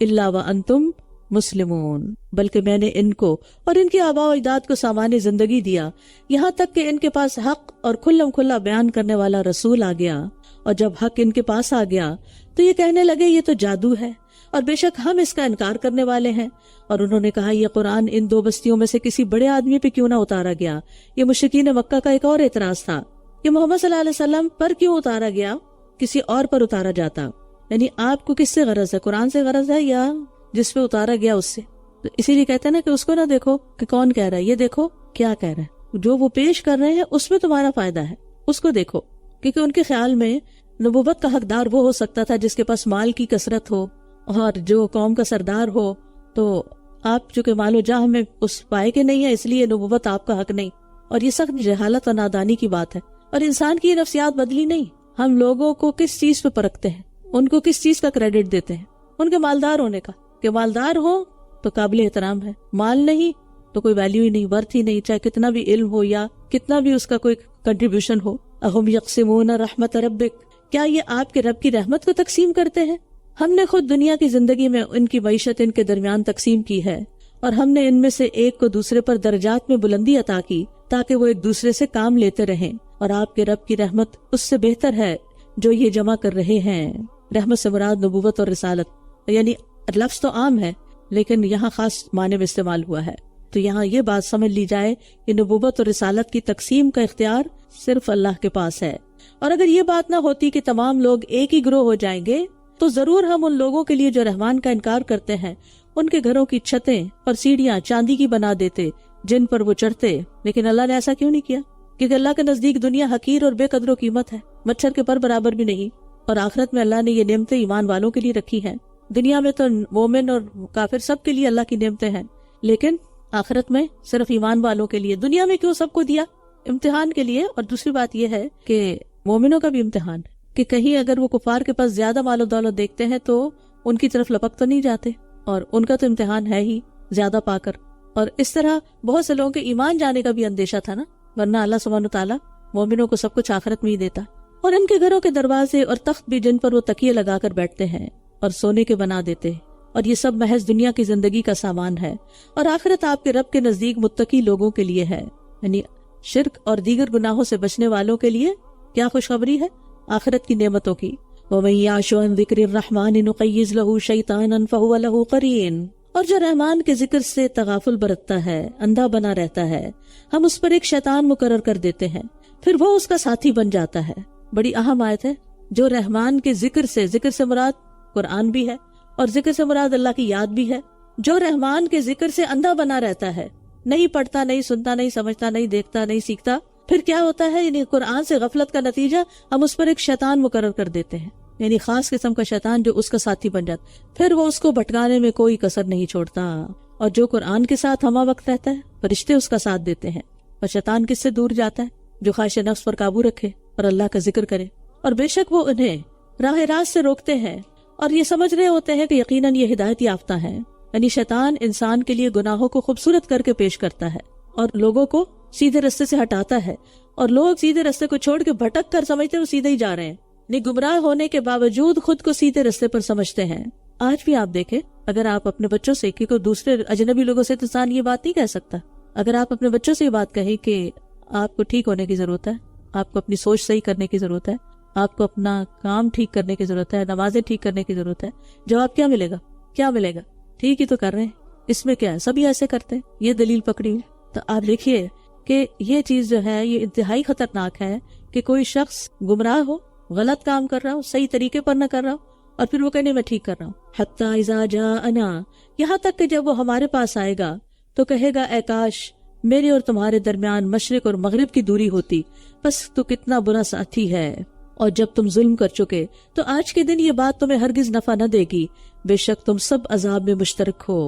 الا وانتم مسلمون، بلکہ میں نے ان کو اور ان کے آباء و اجداد کو سامان زندگی دیا یہاں تک کہ ان کے پاس حق اور کھلم کھلا بیان کرنے والا رسول آ گیا، اور جب حق ان کے پاس آ گیا تو یہ کہنے لگے یہ تو جادو ہے اور بے شک ہم اس کا انکار کرنے والے ہیں۔ اور انہوں نے کہا یہ قرآن ان دو بستیوں میں سے کسی بڑے آدمی پہ کیوں نہ اتارا گیا۔ یہ مشرکین مکہ کا ایک اور اعتراض تھا کہ محمد صلی اللہ علیہ وسلم پر کیوں اتارا گیا، کسی اور پر اتارا جاتا۔ یعنی آپ کو کس سے غرض ہے، قرآن سے غرض ہے یا جس پہ اتارا گیا اس سے؟ تو اسی لیے کہتے ہیں نا کہ اس کو نہ دیکھو کہ کون کہہ رہا ہے، یہ دیکھو کیا کہہ رہا ہے، جو وہ پیش کر رہے ہیں اس میں تمہارا فائدہ ہے، اس کو دیکھو۔ کیونکہ ان کے خیال میں نبوت کا حقدار وہ ہو سکتا تھا جس کے پاس مال کی کثرت ہو اور جو قوم کا سردار ہو، تو آپ چونکہ مال و جاہ میں اس پائے کے نہیں ہے اس لیے نبوت آپ کا حق نہیں۔ اور یہ سخت جہالت اور نادانی کی بات ہے، اور انسان کی یہ نفسیات بدلی نہیں۔ ہم لوگوں کو کس چیز پہ پرکھتے ہیں، ان کو کس چیز کا کریڈٹ دیتے ہیں؟ ان کے مالدار ہونے کا، کہ مالدار ہو تو قابل احترام ہے، مال نہیں تو کوئی ویلیو ہی نہیں، ورتھ ہی نہیں، چاہے کتنا بھی علم ہو یا کتنا بھی اس کا کوئی کنٹریبیوشن ہو۔ اہم یقسمون رحمت ربک، کیا یہ آپ کے رب کی رحمت کو تقسیم کرتے ہیں؟ ہم نے خود دنیا کی زندگی میں ان کی معیشت ان کے درمیان تقسیم کی ہے، اور ہم نے ان میں سے ایک کو دوسرے پر درجات میں بلندی عطا کی تاکہ وہ ایک دوسرے سے کام لیتے رہیں، اور آپ کے رب کی رحمت اس سے بہتر ہے جو یہ جمع کر رہے ہیں۔ رحمت سے مراد نبوت اور رسالت، یعنی لفظ تو عام ہے لیکن یہاں خاص معنی میں استعمال ہوا ہے۔ تو یہاں یہ بات سمجھ لی جائے کہ نبوت اور رسالت کی تقسیم کا اختیار صرف اللہ کے پاس ہے، اور اگر یہ بات نہ ہوتی کہ تمام لوگ ایک ہی گروہ ہو جائیں گے تو ضرور ہم ان لوگوں کے لیے جو رحمان کا انکار کرتے ہیں ان کے گھروں کی چھتیں اور سیڑھیاں چاندی کی بنا دیتے جن پر وہ چڑھتے، لیکن اللہ نے ایسا کیوں نہیں کیا؟ کیونکہ اللہ کے نزدیک دنیا حقیر اور بے قدر و قیمت ہے، مچھر کے پر برابر بھی نہیں، اور آخرت میں اللہ نے یہ نعمتیں ایمان والوں کے لیے رکھی ہیں۔ دنیا میں تو مومن اور کافر سب کے لیے اللہ کی نعمتیں ہیں، لیکن آخرت میں صرف ایمان والوں کے لیے۔ دنیا میں کیوں سب کو دیا؟ امتحان کے لیے، اور دوسری بات یہ ہے کہ مومنوں کا بھی امتحان ہے کہ کہیں اگر وہ کفار کے پاس زیادہ مال و دولت دیکھتے ہیں تو ان کی طرف لپک تو نہیں جاتے، اور ان کا تو امتحان ہے ہی زیادہ پا کر۔ اور اس طرح بہت سے لوگوں کے ایمان جانے کا بھی اندیشہ تھا نا، ورنہ اللہ سبحانہ وتعالیٰ مومنوں کو سب کچھ آخرت میں ہی دیتا۔ اور ان کے گھروں کے دروازے اور تخت بھی جن پر وہ تکیے لگا کر بیٹھتے ہیں اور سونے کے بنا دیتے، اور یہ سب محض دنیا کی زندگی کا سامان ہے، اور آخرت آپ کے رب کے نزدیک متقی لوگوں کے لیے ہے، یعنی شرک اور دیگر گناہوں سے بچنے والوں کے لیے کیا خوشخبری ہے؟ آخرت کی نعمتوں کی۔ وَمَن يَعْشُ عَن ذِكْرِ الرَّحْمَنِ نُقَيِّضْ لَهُ شَيْطَانًا فَهُوَ لَهُ قَرِينٌ، اور جو رحمان کے ذکر سے تغافل برتتا ہے، اندھا بنا رہتا ہے، ہم اس پر ایک شیطان مقرر کر دیتے ہیں، پھر وہ اس کا ساتھی بن جاتا ہے۔ بڑی اہم آیت ہے۔ جو رحمان کے ذکر سے مراد قرآن بھی ہے، اور ذکر سے مراد اللہ کی یاد بھی ہے۔ جو رحمان کے ذکر سے اندھا بنا رہتا ہے، نہیں پڑھتا، نہیں سنتا، نہیں سمجھتا، نہیں دیکھتا، نہیں سیکھتا، پھر کیا ہوتا ہے؟ یعنی قرآن سے غفلت کا نتیجہ ہم اس پر ایک شیطان مقرر کر دیتے ہیں، یعنی خاص قسم کا شیطان جو اس کا ساتھی بن جاتا، پھر وہ اس کو بھٹکانے میں کوئی کسر نہیں چھوڑتا۔ اور جو قرآن کے ساتھ ہمہ وقت رہتا ہے، فرشتے اس کا ساتھ دیتے ہیں، اور شیطان کس سے دور جاتا ہے؟ جو خواہش نفس پر قابو رکھے اور اللہ کا ذکر کرے، اور بے شک وہ انہیں راہ راست سے روکتے ہیں، اور یہ سمجھ رہے ہوتے ہیں کہ یقیناً یہ ہدایت یافتہ ہیں۔ یعنی شیطان انسان کے لیے گناہوں کو خوبصورت کر کے پیش کرتا ہے اور لوگوں کو سیدھے رستے سے ہٹاتا ہے، اور لوگ سیدھے رستے کو چھوڑ کے بھٹک کر سمجھتے ہیں وہ سیدھے ہی جا رہے ہیں، نہیں گمراہ ہونے کے باوجود خود کو سیدھے رستے پر سمجھتے ہیں۔ آج بھی آپ دیکھیں، اگر آپ اپنے بچوں سے، کیونکہ دوسرے اجنبی لوگوں سے انسان یہ بات نہیں کہہ سکتا، اگر آپ اپنے بچوں سے یہ بات کہیں کہ آپ کو ٹھیک ہونے کی ضرورت ہے، آپ کو اپنی سوچ صحیح کرنے کی ضرورت ہے، آپ کو اپنا کام ٹھیک کرنے کی ضرورت ہے، نمازیں ٹھیک کرنے کی ضرورت ہے، جواب کیا ملے گا؟ کیا ملے گا؟ ٹھیک ہی تو کر رہے ہیں، اس میں کیا ہے، سبھی ایسے کرتے ہیں، یہ دلیل پکڑی ہوئی۔ تو آپ دیکھیے کہ یہ چیز جو ہے یہ انتہائی خطرناک ہے کہ کوئی شخص گمراہ ہو، غلط کام کر رہا ہو، صحیح طریقے پر نہ کر رہا ہو، اور پھر وہ کہنے میں ٹھیک کر رہا ہوں۔ حتیٰ اذا جاءنا، یہاں تک کہ جب وہ ہمارے پاس آئے گا تو کہے گا اے کاش میرے اور تمہارے درمیان مشرق اور مغرب کی دوری ہوتی، بس تو کتنا برا ساتھی ہے، اور جب تم ظلم کر چکے تو آج کے دن یہ بات تمہیں ہرگز نفع نہ دے گی، بے شک تم سب عذاب میں مشترک ہو۔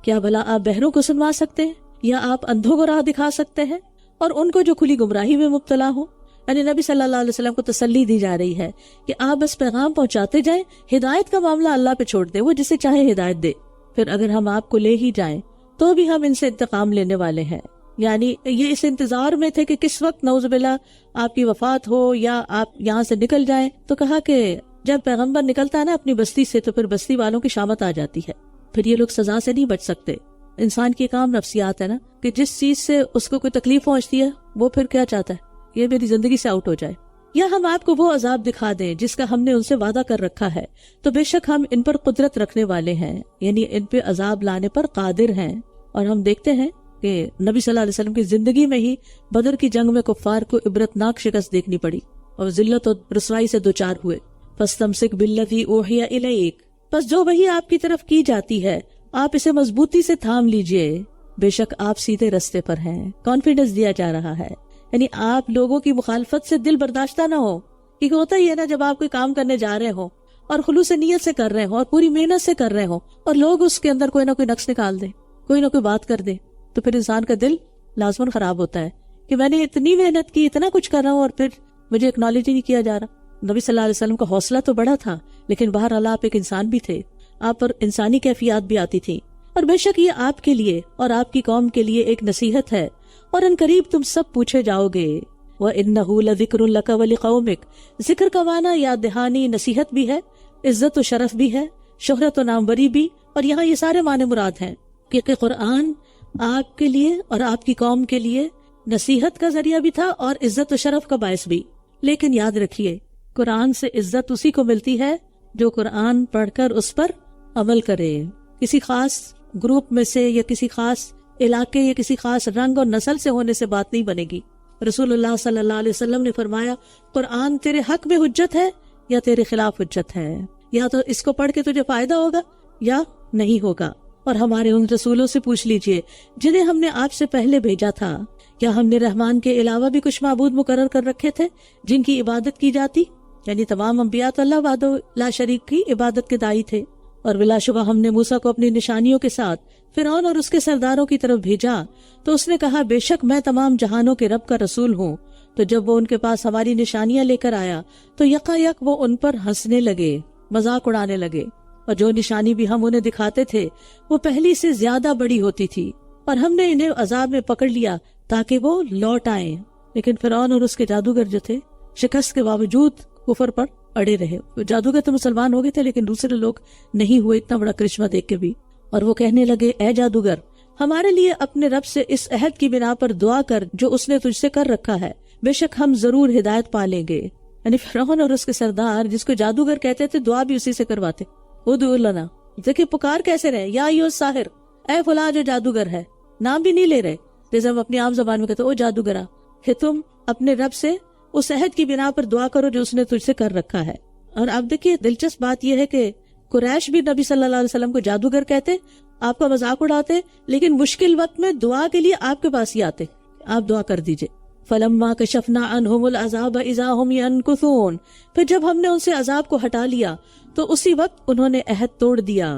کیا بھلا آپ بہروں کو سنوا سکتے ہیں، یا آپ اندھوں کو راہ دکھا سکتے ہیں، اور ان کو جو کھلی گمراہی میں مبتلا ہو؟ یعنی نبی صلی اللہ علیہ وسلم کو تسلی دی جا رہی ہے کہ آپ بس پیغام پہنچاتے جائیں، ہدایت کا معاملہ اللہ پہ چھوڑ دیں، وہ جسے چاہے ہدایت دے، پھر اگر ہم آپ کو لے ہی جائیں تو بھی ہم ان سے انتقام لینے والے ہیں۔ یعنی یہ اس انتظار میں تھے کہ کس وقت نعوذ باللہ آپ کی وفات ہو یا آپ یہاں سے نکل جائیں، تو کہا کہ جب پیغمبر نکلتا ہے نا اپنی بستی سے تو پھر بستی والوں کی شامت آ جاتی ہے، پھر یہ لوگ سزا سے نہیں بچ سکتے۔ انسان کی کام نفسیات ہے نا، کہ جس چیز سے اس کو کوئی تکلیف پہنچتی ہے وہ پھر کیا چاہتا ہے، یہ میری زندگی سے آؤٹ ہو جائے، یا ہم آپ کو وہ عذاب دکھا دیں جس کا ہم نے ان سے وعدہ کر رکھا ہے، تو بے شک ہم ان پر قدرت رکھنے والے ہیں، یعنی ان پہ عذاب لانے پر قادر ہیں۔ اور ہم دیکھتے ہیں کہ نبی صلی اللہ علیہ وسلم کی زندگی میں ہی بدر کی جنگ میں کفار کو عبرتناک شکست دیکھنی پڑی اور ذلت و رسوائی سے دوچار ہوئے۔ فَاسْتَمْسِكْ بِالَّذِي أُوحِيَ إِلَيْكَ، پس جو وحی آپ کی طرف کی جاتی ہے آپ اسے مضبوطی سے تھام لیجئے، بے شک آپ سیدھے رستے پر ہیں۔ کانفیڈنس دیا جا رہا ہے، یعنی آپ لوگوں کی مخالفت سے دل برداشتہ نہ ہو، کیونکہ ہوتا ہی ہے نا جب آپ کوئی کام کرنے جا رہے ہو اور خلوص نیت سے کر رہے ہو اور پوری محنت سے کر رہے ہو، اور لوگ اس کے اندر کوئی نہ کوئی نقص نکال دیں، کوئی نہ کوئی بات کر دیں، تو پھر انسان کا دل لازماً خراب ہوتا ہے کہ میں نے اتنی محنت کی، اتنا کچھ کر رہا ہوں اور پھر مجھے اکنالج ہی نہیں کیا جا رہا۔ نبی صلی اللہ علیہ وسلم کا حوصلہ تو بڑا تھا، لیکن بہرحال آپ ایک انسان بھی تھے، آپ پر انسانی کیفیات بھی آتی تھی، اور بے شک یہ آپ کے لیے اور آپ کی قوم کے لیے ایک نصیحت ہے، اور ان قریب تم سب پوچھے جاؤ گے۔ وَإِنَّهُ لَذِكْرٌ لَكَ وَلِقَوْمِكَ، ذکر کا معنی یاد دہانی، نصیحت بھی ہے، عزت و شرف بھی ہے، شہرت و ناموری بھی، اور یہاں یہ سارے معنی مراد ہیں کہ قرآن آپ کے لیے اور آپ کی قوم کے لیے نصیحت کا ذریعہ بھی تھا اور عزت و شرف کا باعث بھی۔ لیکن یاد رکھیے قرآن سے عزت اسی کو ملتی ہے جو قرآن پڑھ کر اس پر عمل کرے۔ کسی خاص گروپ میں سے یا کسی خاص علاقے یا کسی خاص رنگ اور نسل سے ہونے سے بات نہیں بنے گی۔ رسول اللہ صلی اللہ علیہ وسلم نے فرمایا قرآن تیرے حق میں حجت ہے یا تیرے خلاف حجت ہے، یا تو اس کو پڑھ کے تجھے فائدہ ہوگا یا نہیں ہوگا۔ اور ہمارے ان رسولوں سے پوچھ لیجئے جنہیں ہم نے آپ سے پہلے بھیجا تھا، کیا ہم نے رحمان کے علاوہ بھی کچھ معبود مقرر کر رکھے تھے جن کی عبادت کی جاتی؟ یعنی تمام انبیاء تو اللہ وحدہ لا شریک کی عبادت کے داعی تھے، اور بلا شبہ ہم نے موسیٰ کو اپنی نشانیوں کے ساتھ فرعون اور اس کے سرداروں کی طرف بھیجا تو اس نے کہا بے شک میں تمام جہانوں کے رب کا رسول ہوں۔ تو جب وہ ان کے پاس ہماری نشانیاں لے کر آیا تو یکایک وہ ان پر ہنسنے لگے، مذاق اڑانے لگے، اور جو نشانی بھی ہم انہیں دکھاتے تھے وہ پہلی سے زیادہ بڑی ہوتی تھی، اور ہم نے انہیں عذاب میں پکڑ لیا تاکہ وہ لوٹ آئیں۔ لیکن فرعون اور اس کے جادوگر جو تھے شکست کے باوجود کفر پر اڑے رہے۔ جادوگر تو مسلمان ہو گئے تھے لیکن دوسرے لوگ نہیں ہوئے اتنا بڑا کرشمہ دیکھ کے بھی، اور وہ کہنے لگے اے جادوگر ہمارے لیے اپنے رب سے اس عہد کی بنا پر دعا کر جو اس نے تجھ سے کر رکھا ہے، بے شک ہم ضرور ہدایت پا لیں گے۔ یعنی فرعون اور اس کے سردار جس کو جادوگر کہتے تھے دعا بھی اسی سے کرواتے، ادعو لنا، دیکھیں پکار کیسے رہے، یا ایھا الساحر، اے فلاں جو جادوگر ہے، نام بھی نہیں لے رہے جیسے ہم اپنی عام زبان میں کہتے او جادوگرا، کہ تم اپنے رب سے اس عہد کی بنا پر دعا کرو جو اس نے تجھ سے کر رکھا ہے۔ اور اب دیکھیے دلچسپ بات یہ ہے کہ قریش بھی نبی صلی اللہ علیہ وسلم کو جادوگر کہتے، آپ کا مذاق اڑاتے، لیکن مشکل وقت میں دعا کے لیے آپ کے پاس ہی آتے، آپ دعا کر دیجئے۔ فَلَمَّا كَشَفْنَا عَنْهُمُ الْعَذَابَ إِذَا هُمْ يَنْكُثُونَ، پھر جب ہم نے ان سے عذاب کو ہٹا لیا تو اسی وقت انہوں نے عہد توڑ دیا،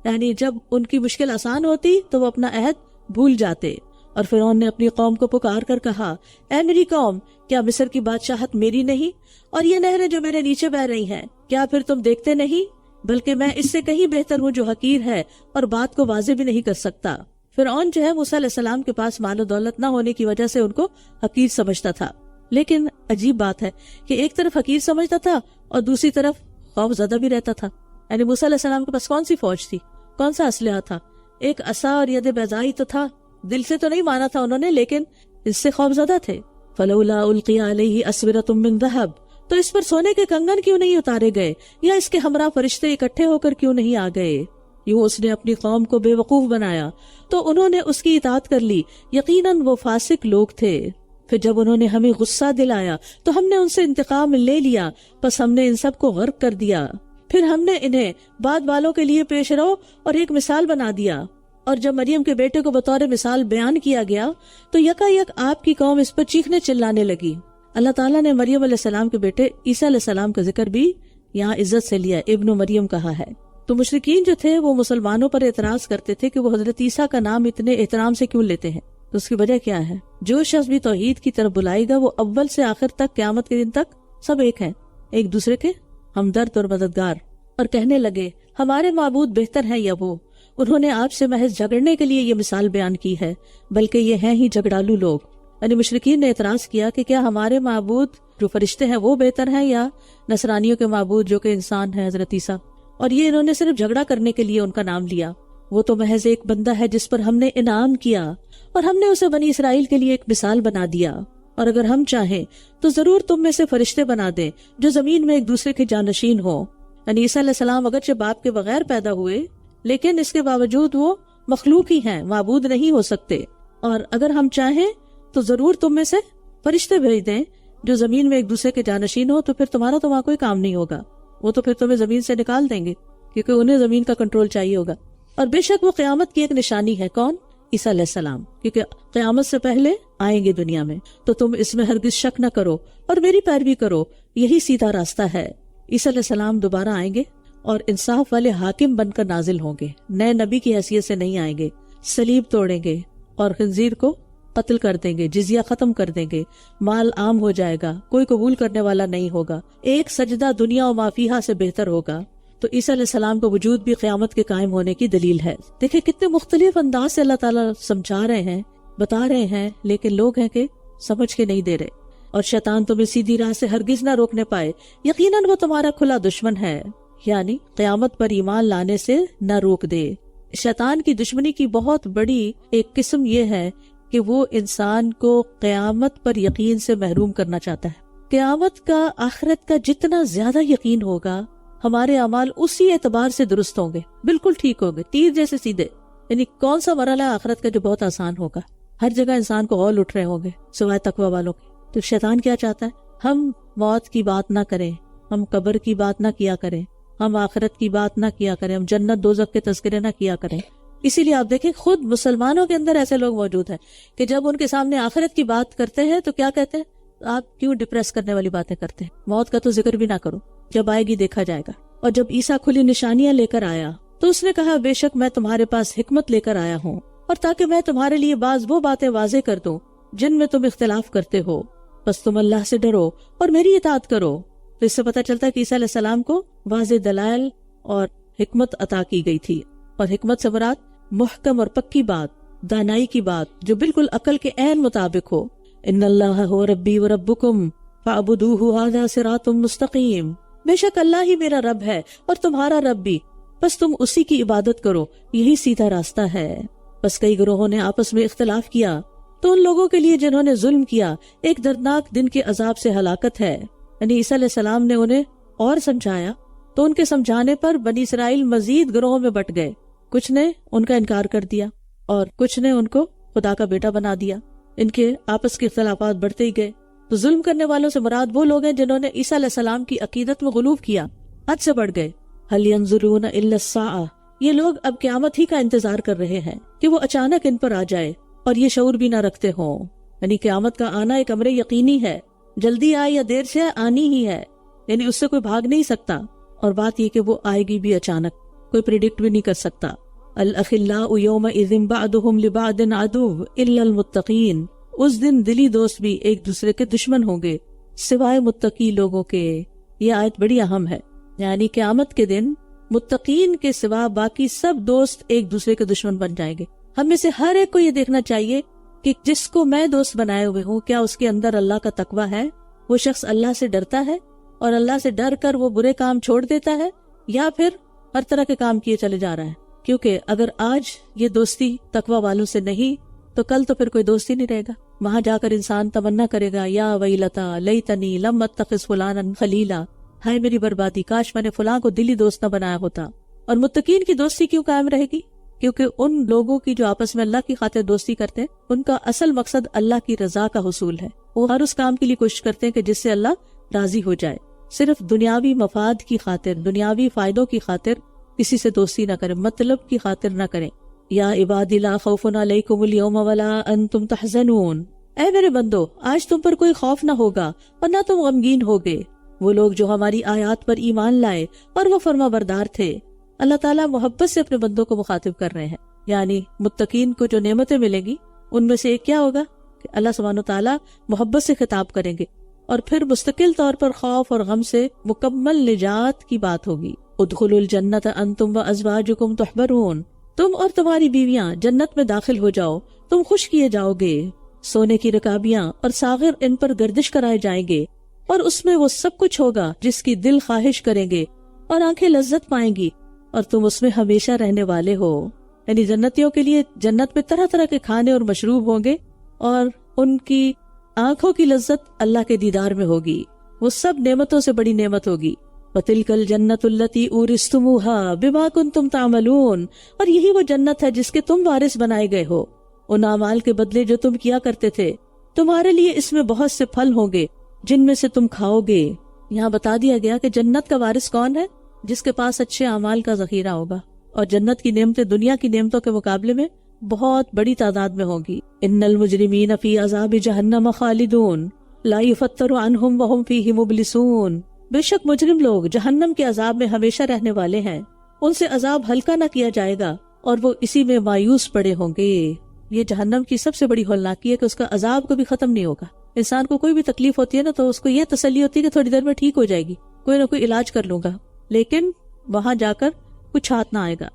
یعنی جب ان کی مشکل آسان ہوتی تو وہ اپنا عہد بھول جاتے۔ اور فرعون نے اپنی قوم کو پکار کر کہا اے میری قوم، کیا مصر کی بادشاہت میری نہیں، اور یہ نہریں جو میرے نیچے بہہ رہی ہیں کیا پھر تم دیکھتے نہیں؟ بلکہ میں اس سے کہیں بہتر ہوں جو حقیر ہے اور بات کو واضح بھی نہیں کر سکتا۔ فرعون جو ہے موسیٰ علیہ السلام کے پاس مال و دولت نہ ہونے کی وجہ سے ان کو حقیر سمجھتا تھا، لیکن عجیب بات ہے کہ ایک طرف حقیر سمجھتا تھا اور دوسری طرف خوف زدہ بھی رہتا تھا۔ یعنی موسیٰ علیہ السلام کے پاس کون سی فوج تھی، کون سا اسلحہ تھا، ایک عصا اور ید بیضاء تو تھا، دل سے تو نہیں مانا تھا انہوں نے لیکن اس سے خوف زدہ تھے۔ فلولا القی علیہ اسورۃ من ذہب، تو اس پر سونے کے کنگن کیوں نہیں اتارے گئے، یا اس کے ہمراہ فرشتے اکٹھے ہو کر کیوں نہیں آ گئے؟ یوں اس نے اپنی قوم کو بے وقوف بنایا تو انہوں نے اس کی اطاعت کر لی، یقیناً وہ فاسق لوگ تھے۔ پھر جب انہوں نے ہمیں غصہ دلایا تو ہم نے ان سے انتقام لے لیا، پس ہم نے ان سب کو غرق کر دیا۔ پھر ہم نے انہیں بعد والوں کے لیے پیش رو اور ایک مثال بنا دیا۔ اور جب مریم کے بیٹے کو بطور مثال بیان کیا گیا تو یکایک آپ کی قوم اس پر چیخنے چلانے لگی۔ اللہ تعالیٰ نے مریم علیہ السلام کے بیٹے عیسیٰ علیہ السلام کا ذکر بھی یہاں عزت سے لیا، ابن مریم کہا ہے۔ تو مشرکین جو تھے وہ مسلمانوں پر اعتراض کرتے تھے کہ وہ حضرت عیسیٰ کا نام اتنے احترام سے کیوں لیتے ہیں، تو اس کی وجہ کیا ہے؟ جو شخص بھی توحید کی طرف بلائے گا وہ اول سے آخر تک قیامت کے دن تک سب ایک ہیں، ایک دوسرے کے ہمدرد اور مددگار۔ اور کہنے لگے ہمارے معبود بہتر ہیں یا وہ؟ انہوں نے آپ سے محض جھگڑنے کے لیے یہ مثال بیان کی ہے، بلکہ یہ ہیں ہی جھگڑالو لوگ۔ یعنی مشرکین نے اعتراض کیا کہ کیا ہمارے معبود جو فرشتے ہیں وہ بہتر ہیں یا نصرانیوں کے معبود جو کہ انسان ہیں حضرت عیسیٰ؟ اور یہ انہوں نے صرف جھگڑا کرنے کے لیے ان کا نام لیا۔ وہ تو محض ایک بندہ ہے جس پر ہم نے انعام کیا اور ہم نے اسے بنی اسرائیل کے لیے ایک مثال بنا دیا، اور اگر ہم چاہیں تو ضرور تم میں سے فرشتے بنا دیں جو زمین میں ایک دوسرے کے جانشین ہوں۔ یعنی عیسیٰ علیہ السلام اگرچہ باپ کے بغیر پیدا ہوئے لیکن اس کے باوجود وہ مخلوق ہی ہیں، معبود نہیں ہو سکتے، اور اگر ہم چاہیں تو ضرور تم میں سے فرشتے بھیج دیں جو زمین میں ایک دوسرے کے جانشین ہو، تو پھر تمہارا تو وہاں کوئی کام نہیں ہوگا، وہ تو پھر تمہیں زمین سے نکال دیں گے کیونکہ انہیں زمین کا کنٹرول چاہیے ہوگا۔ اور بے شک وہ قیامت کی ایک نشانی ہے، کون؟ عیسیٰ علیہ السلام، کیونکہ قیامت سے پہلے آئیں گے دنیا میں، تو تم اس میں ہرگز شک نہ کرو اور میری پیروی کرو، یہی سیدھا راستہ ہے۔ عیسیٰ علیہ السلام دوبارہ آئیں گے اور انصاف والے حاکم بن کر نازل ہوں گے، نئے نبی کی حیثیت سے نہیں آئیں گے، صلیب توڑیں گے اور خنزیر کو قتل کر دیں گے، جزیہ ختم کر دیں گے، مال عام ہو جائے گا، کوئی قبول کرنے والا نہیں ہوگا، ایک سجدہ دنیا و ما فیہا سے بہتر ہوگا۔ تو عیسیٰ علیہ السلام کا وجود بھی قیامت کے قائم ہونے کی دلیل ہے۔ دیکھیں کتنے مختلف انداز سے اللہ تعالیٰ سمجھا رہے ہیں، بتا رہے ہیں، لیکن لوگ ہیں کہ سمجھ کے نہیں دے رہے۔ اور شیطان تمہیں سیدھی راہ سے ہرگز نہ روکنے پائے، یقیناً وہ تمہارا کھلا دشمن ہے، یعنی قیامت پر ایمان لانے سے نہ روک دے۔ شیطان کی دشمنی کی بہت بڑی ایک قسم یہ ہے کہ وہ انسان کو قیامت پر یقین سے محروم کرنا چاہتا ہے۔ قیامت کا، آخرت کا جتنا زیادہ یقین ہوگا ہمارے اعمال اسی اعتبار سے درست ہوں گے، بالکل ٹھیک ہوں گے، تیر جیسے سیدھے۔ یعنی کون سا مرحلہ ہے آخرت کا جو بہت آسان ہوگا؟ ہر جگہ انسان کو غول اٹھ رہے ہوں گے سوائے تقوی والوں کے، تو شیطان کیا چاہتا ہے؟ ہم موت کی بات نہ کریں، ہم قبر کی بات نہ کیا کریں، ہم آخرت کی بات نہ کیا کریں، ہم جنت دوزخ کے تذکرے نہ کیا کریں۔ اسی لیے آپ دیکھیں خود مسلمانوں کے اندر ایسے لوگ موجود ہیں کہ جب ان کے سامنے آخرت کی بات کرتے ہیں تو کیا کہتے ہیں؟ آپ کیوں ڈپریس کرنے والی باتیں کرتے ہیں؟ موت کا تو ذکر بھی نہ کرو، جب آئے گی دیکھا جائے گا۔ اور جب عیسیٰ کھلی نشانیاں لے کر آیا تو اس نے کہا بے شک میں تمہارے پاس حکمت لے کر آیا ہوں، اور تاکہ میں تمہارے لیے بعض وہ باتیں واضح کر دوں جن میں تم اختلاف کرتے ہو، بس تم اللہ سے ڈرو اور میری اطاعت کرو۔ تو اس سے پتہ چلتا ہے کہ عیسیٰ علیہ السلام کو واضح دلائل اور حکمت عطا کی گئی تھی، اور حکمت سے مراد محکم اور پکی بات، دانائی کی بات جو بالکل عقل کے عین مطابق ہو۔ ان اللہ هو ربی و ربکم فاعبدوہ ھذا صراط مستقیم، بے شک اللہ ہی میرا رب ہے اور تمہارا رب بھی، بس تم اسی کی عبادت کرو، یہی سیدھا راستہ ہے۔ بس کئی گروہوں نے آپس میں اختلاف کیا تو ان لوگوں کے لیے جنہوں نے ظلم کیا ایک دردناک دن کے عذاب سے ہلاکت ہے۔ یعنی عیسیٰ علیہ السلام نے انہیں اور سمجھایا تو ان کے سمجھانے پر بنی اسرائیل مزید گروہوں میں بٹ گئے، کچھ نے ان کا انکار کر دیا اور کچھ نے ان کو خدا کا بیٹا بنا دیا۔ ان کے آپس کے اختلافات بڑھتے ہی گئے۔ تو ظلم کرنے والوں سے مراد وہ لوگ ہیں جنہوں نے عیسیٰ علیہ السلام کی عقیدت میں غلو کیا، حد سے بڑھ گئے۔ هل ينظرون الا الساعة، یہ لوگ اب قیامت ہی کا انتظار کر رہے ہیں کہ وہ اچانک ان پر آ جائے اور یہ شعور بھی نہ رکھتے ہوں۔ یعنی قیامت کا آنا ایک امر یقینی ہے، جلدی آئے یا دیر سے آنی ہی ہے، یعنی اس سے کوئی بھاگ نہیں سکتا۔ اور بات یہ کہ وہ آئے گی بھی اچانک، کوئی پریڈکٹ بھی نہیں کر سکتا۔ الاخلاء یومئذ بعضهم لبعض عدو الا المتقین، اس دن دلی دوست بھی ایک دوسرے کے دشمن ہوں گے سوائے متقی لوگوں کے۔ یہ آیت بڑی اہم ہے، یعنی قیامت کے دن متقین کے سوا باقی سب دوست ایک دوسرے کے دشمن بن جائیں گے۔ ہم میں سے ہر ایک کو یہ دیکھنا چاہیے کہ جس کو میں دوست بنائے ہوئے ہوں کیا اس کے اندر اللہ کا تقویٰ ہے، وہ شخص اللہ سے ڈرتا ہے اور اللہ سے ڈر کر وہ برے کام چھوڑ دیتا ہے، یا پھر ہر طرح کے کام کیے چلے جا رہا ہے۔ کیونکہ اگر آج یہ دوستی تقویٰ والوں سے نہیں تو کل تو پھر کوئی دوست ہی نہیں رہے گا۔ وہاں جا کر انسان تمنا کرے گا یا ویلتا لیتنی لم اتخذ فلانا خلیلا، ہائے میری بربادی، کاش میں نے فلاں کو دلی دوست نہ بنایا ہوتا۔ اور متقین کی دوستی کیوں قائم رہے گی؟ کیونکہ ان لوگوں کی جو آپس میں اللہ کی خاطر دوستی کرتے ہیں ان کا اصل مقصد اللہ کی رضا کا حصول ہے۔ وہ ہر اس کام کے لیے کوشش کرتے ہیں کہ جس سے اللہ راضی ہو جائے، صرف دنیاوی مفاد کی خاطر، دنیاوی فائدوں کی خاطر کسی سے دوستی نہ کریں، مطلب کی خاطر نہ کریں۔ یا عبادی لا خوف علیکم اليوم ولا انتم تحزنون، اے میرے بندو آج تم پر کوئی خوف نہ ہوگا اور نہ تم غمگین ہوگے۔ وہ لوگ جو ہماری آیات پر ایمان لائے اور وہ فرما بردار تھے۔ اللہ تعالیٰ محبت سے اپنے بندوں کو مخاطب کر رہے ہیں، یعنی متقین کو جو نعمتیں ملیں گی ان میں سے ایک کیا ہوگا کہ اللہ سبحانہ تعالیٰ محبت سے خطاب کریں گے، اور پھر مستقل طور پر خوف اور غم سے مکمل نجات کی بات ہوگی۔ ادخلوا الجنت انتم وازواجکم تحبرون، تم اور تمہاری بیویاں جنت میں داخل ہو جاؤ، تم خوش کیے جاؤ گے۔ سونے کی رکابیاں اور ساغر ان پر گردش کرائے جائیں گے، اور اس میں وہ سب کچھ ہوگا جس کی دل خواہش کریں گے، اور آنکھیں لذت پائیں گی، اور تم اس میں ہمیشہ رہنے والے ہو۔ یعنی جنتیوں کے لیے جنت میں طرح طرح کے کھانے اور مشروب ہوں گے، اور ان کی آنکھوں کی لذت اللہ کے دیدار میں ہوگی۔ وہ سب نعمتوں سے بڑی نعمت ہوگی۔ وَتِلْكَ الْجَنَّةُ الَّتِي أُورِثْتُمُوهَا بِمَا كُنْتُمْ تَعْمَلُونَ، اور یہی وہ جنت ہے جس کے تم وارث بنائے گئے ہو، ان اعمال کے بدلے جو تم کیا کرتے تھے۔ تمہارے لیے اس میں بہت سے پھل ہوں گے جن میں سے تم کھاؤ گے۔ یہاں بتا دیا گیا کہ جنت کا وارث کون ہے؟ جس کے پاس اچھے اعمال کا ذخیرہ ہوگا، اور جنت کی نعمتیں دنیا کی نعمتوں کے مقابلے میں بہت بڑی تعداد میں ہوگی۔ ان المجرمین فی عذاب جہنم خالدون لا یفتر عنہم وہم فیہ مبلسون، بے شک مجرم لوگ جہنم کے عذاب میں ہمیشہ رہنے والے ہیں، ان سے عذاب ہلکا نہ کیا جائے گا اور وہ اسی میں مایوس پڑے ہوں گے۔ یہ جہنم کی سب سے بڑی ہولناکی ہے کہ اس کا عذاب کبھی ختم نہیں ہوگا۔ انسان کو کوئی بھی تکلیف ہوتی ہے نا تو اس کو یہ تسلی ہوتی ہے کہ تھوڑی دیر میں ٹھیک ہو جائے گی، کوئی نہ کوئی علاج کر لوں گا، لیکن وہاں جا کر کچھ ہاتھ نہ آئے گا۔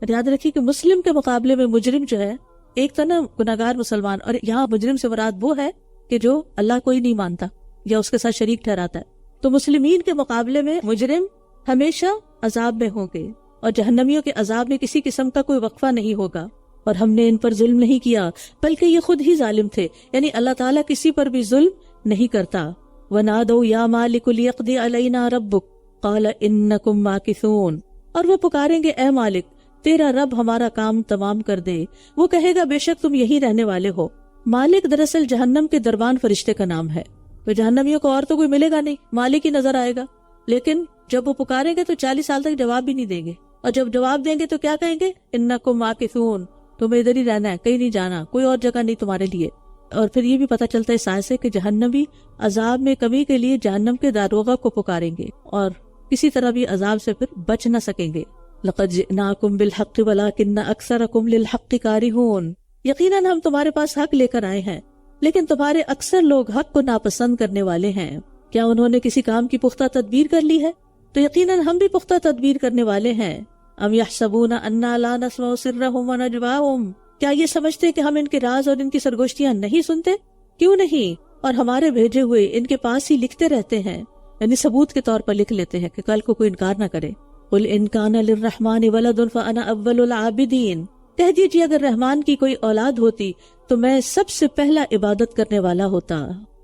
یاد رکھیے کہ مسلم کے مقابلے میں مجرم جو ہے، ایک تو نا گناہگار مسلمان، اور یہاں مجرم سے مراد وہ ہے کہ جو اللہ کوئی نہیں مانتا یا اس کے ساتھ شریک ٹھہراتا ہے۔ تو مسلمین کے مقابلے میں مجرم ہمیشہ عذاب میں ہوں گے، اور جہنمیوں کے عذاب میں کسی قسم کا کوئی وقفہ نہیں ہوگا۔ اور ہم نے ان پر ظلم نہیں کیا بلکہ یہ خود ہی ظالم تھے، یعنی اللہ تعالیٰ کسی پر بھی ظلم نہیں کرتا۔ وَنَادَوْا يَا مَالِكُ لِيَقْضِ عَلَيْنَا رَبُّكَ قَالَ إِنَّكُمْ مَاكِثُونَ، اور وہ پکاریں گے اے مالک تیرا رب ہمارا کام تمام کر دے، وہ کہے گا بے شک تم یہی رہنے والے ہو۔ مالک دراصل جہنم کے دربان فرشتے کا نام ہے، تو جہنمیوں کو اور تو کوئی ملے گا نہیں، مالک ہی نظر آئے گا. لیکن جب وہ پکاریں گے تو 40 سال تک جواب بھی نہیں دیں گے، اور جب جواب دیں گے تو کیا کہیں گے؟ انکم عاکفون، تمہیں ادھر ہی رہنا ہے، کہیں نہیں جانا، کوئی اور جگہ نہیں تمہارے لیے. اور پھر یہ بھی پتہ چلتا ہے اس آیت سے کہ جہنمی عذاب میں کمی کے لیے جہنم کے داروغہ کو پکاریں گے اور کسی طرح بھی عذاب سے پھر بچ نہ سکیں گے. لقد جئناکم بالحق ولکن اکثرکم للحق کارہون، یقیناً ہم تمہارے پاس حق لے کر آئے ہیں لیکن تمہارے اکثر لوگ حق کو ناپسند کرنے والے ہیں. کیا انہوں نے کسی کام کی پختہ تدبیر کر لی ہے؟ تو یقیناً ہم بھی پختہ تدبیر کرنے والے ہیں. ام یحسبون انا لا نسمع سرهم ونجواهم، کیا یہ سمجھتے کہ ہم ان کے راز اور ان کی سرگوشتیاں نہیں سنتے؟ کیوں نہیں، اور ہمارے بھیجے ہوئے ان کے پاس ہی لکھتے رہتے ہیں، یعنی ثبوت کے طور پر لکھ لیتے ہیں کہ کل کو کوئی انکار نہ کرے. قل ان کان للرحمن ولد فانا اول العابدین، کہہ دیجیے اگر رحمان کی کوئی اولاد ہوتی تو میں سب سے پہلا عبادت کرنے والا ہوتا.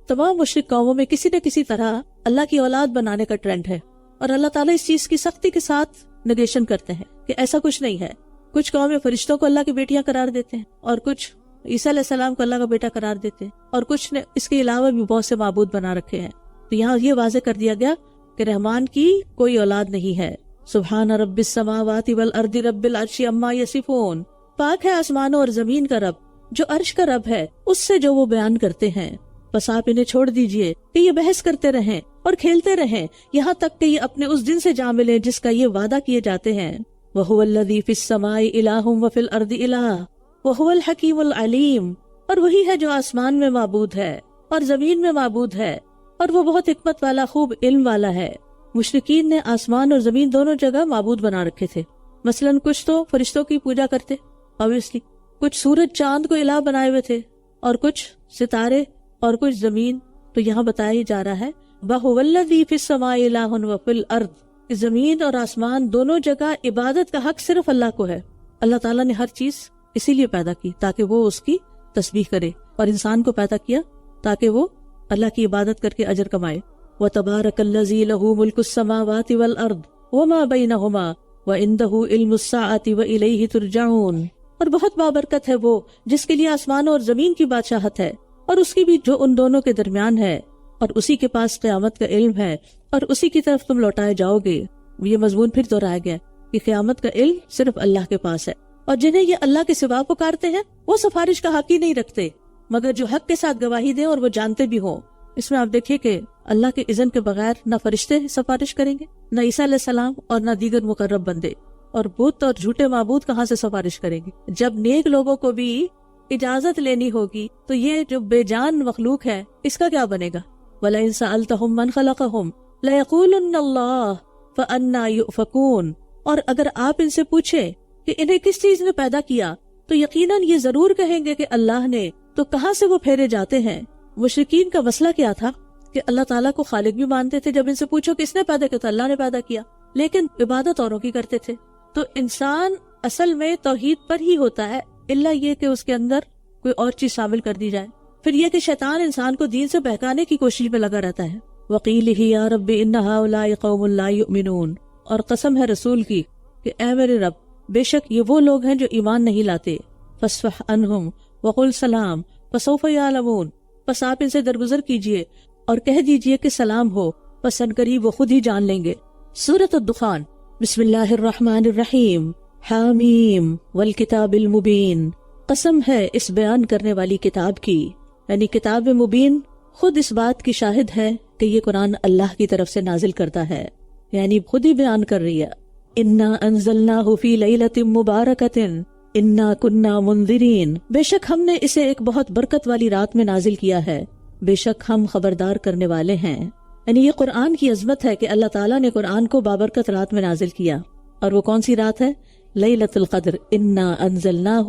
تمام مشرک قوموں میں کسی نہ کسی طرح اللہ کی اولاد بنانے کا ٹرینڈ ہے، اور اللہ تعالیٰ اس چیز کی سختی کے ساتھ نگیشن کرتے ہیں کہ ایسا کچھ نہیں ہے. کچھ قومیں فرشتوں کو اللہ کی بیٹیاں قرار دیتے ہیں، اور کچھ عیسیٰ علیہ السلام کو اللہ کا بیٹا قرار دیتے ہیں، اور کچھ نے اس کے علاوہ بھی بہت سے معبود بنا رکھے ہیں. تو یہاں یہ واضح کر دیا گیا کہ رحمان کی کوئی اولاد نہیں ہے. سبحان رب السماوات والارض رب العرش عما یصفون، پاک ہے آسمانوں اور زمین کا رب جو عرش کا رب ہے اس سے جو وہ بیان کرتے ہیں. بس آپ انہیں چھوڑ دیجئے کہ یہ بحث کرتے رہیں اور کھیلتے رہیں یہاں تک کہ یہ اپنے اس دن سے جا ملیں جس کا یہ وعدہ کیے جاتے ہیں. وَهُوَ الَّذِي فِي السَّمَاءِ إِلَٰهٌ وَفِي الْأَرْضِ إِلَٰهٌ وَهُوَ الْحَكِيمُ الْعَلِيمُ، اور وہی ہے جو آسمان میں معبود ہے اور زمین میں معبود ہے، اور وہ بہت حکمت والا خوب علم والا ہے. مشرکین نے آسمان اور زمین دونوں جگہ معبود بنا رکھے تھے. مثلاً کچھ تو فرشتوں کی پوجا کرتے، obviously کچھ سورج چاند کو الہ بنائے ہوئے تھے، اور کچھ ستارے اور کچھ زمین. تو یہاں بتایا جا رہا ہے وَهُوَ الَّذِي فِي السَّمَاءِ إِلَٰهٌ وَفِي الْأَرْضِ، زمین اور آسمان دونوں جگہ عبادت کا حق صرف اللہ کو ہے. اللہ تعالیٰ نے ہر چیز اسی لیے پیدا کی تاکہ وہ اس کی تسبیح کرے، اور انسان کو پیدا کیا تاکہ وہ اللہ کی عبادت کر کے اجر کمائے. وَتَبَارَكَ الَّذِي لَهُ مُلْكُ السَّمَاوَاتِ وَالْأَرْضِ وَمَا بَيْنَهُمَا وَعِندَهُ عِلْمُ السَّاعَةِ وَإِلَيْهِ تُرْجَعُونَ، اور بہت بابرکت ہے وہ جس کے لیے آسمان اور زمین کی بادشاہت ہے، اور اس کی بھی جو ان دونوں کے درمیان ہے، اور اسی کے پاس قیامت کا علم ہے، اور اسی کی طرف تم لوٹائے جاؤ گے. یہ مضمون پھر دہرایا گیا کہ قیامت کا علم صرف اللہ کے پاس ہے، اور جنہیں یہ اللہ کے سوا پکارتے ہیں وہ سفارش کا حق ہی نہیں رکھتے مگر جو حق کے ساتھ گواہی دیں اور وہ جانتے بھی ہوں. اس میں آپ دیکھیے کہ اللہ کے اذن کے بغیر نہ فرشتے سفارش کریں گے، نہ عیسیٰ علیہ السلام، اور نہ دیگر مقرب بندے. اور بت اور جھوٹے معبود کہاں سے سفارش کریں گے؟ جب نیک لوگوں کو بھی اجازت لینی ہوگی تو یہ جو بے جان مخلوق ہے اس کا کیا بنے گا؟ وَلَئِن سَأَلْتَهُم مَّن خَلَقَهُم لَيَقُولُنَّ اللَّهُ فَأَنَّىٰ يُؤْفَكُونَ، اور اگر آپ ان سے پوچھیں کہ انہیں کس چیز نے پیدا کیا تو یقیناً یہ ضرور کہیں گے کہ اللہ نے، تو کہاں سے وہ پھیرے جاتے ہیں. مشرکین کا مسئلہ کیا تھا کہ اللہ تعالیٰ کو خالق بھی مانتے تھے. جب ان سے پوچھو کس نے پیدا کیا تو اللہ نے پیدا کیا، لیکن عبادت اوروں کی کرتے تھے. تو انسان اصل میں توحید پر ہی ہوتا ہے، الا یہ کہ اس کے اندر کوئی اور چیز شامل کر دی جائے. پھر یہ کہ شیطان انسان کو دین سے بہکانے کی کوشش میں لگا رہتا ہے. وَقِيلِهِ يَا رَبِّ إِنَّ هَؤُلَاءِ قَوْمٌ لَا يُؤْمِنُونَ، اور قسم ہے رسول کی کہ اے میرے رب بے شک یہ وہ لوگ ہیں جو ایمان نہیں لاتے. فَاصْفَحْ عَنْهُمْ وَقُلْ سَلَامٌ فَسَوْفَ يَعْلَمُونَ، پس آپ ان سے درگزر کیجئے اور کہہ دیجئے کہ سلام ہو، پس ان قریب وہ خود ہی جان لیں گے. سورۃ الدخان. بسم اللہ الرحمن الرحیم. حامیم والکتاب المبین، قسم ہے اس بیان کرنے والی کتاب کی، یعنی کتاب مبین خود اس بات کی شاہد ہے کہ یہ قرآن اللہ کی طرف سے نازل کرتا ہے، یعنی خود ہی بیان کر رہی ہے. انا انزلناہ فی لیلۃ مبارکۃ انا کننا منذرین، بے شک ہم نے اسے ایک بہت برکت والی رات میں نازل کیا ہے، بے شک ہم خبردار کرنے والے ہیں. یعنی یہ قرآن کی عظمت ہے کہ اللہ تعالیٰ نے قرآن کو بابرکت رات میں نازل کیا. اور وہ کون سی رات ہے؟ لیلۃ القدر. انا انزلناہ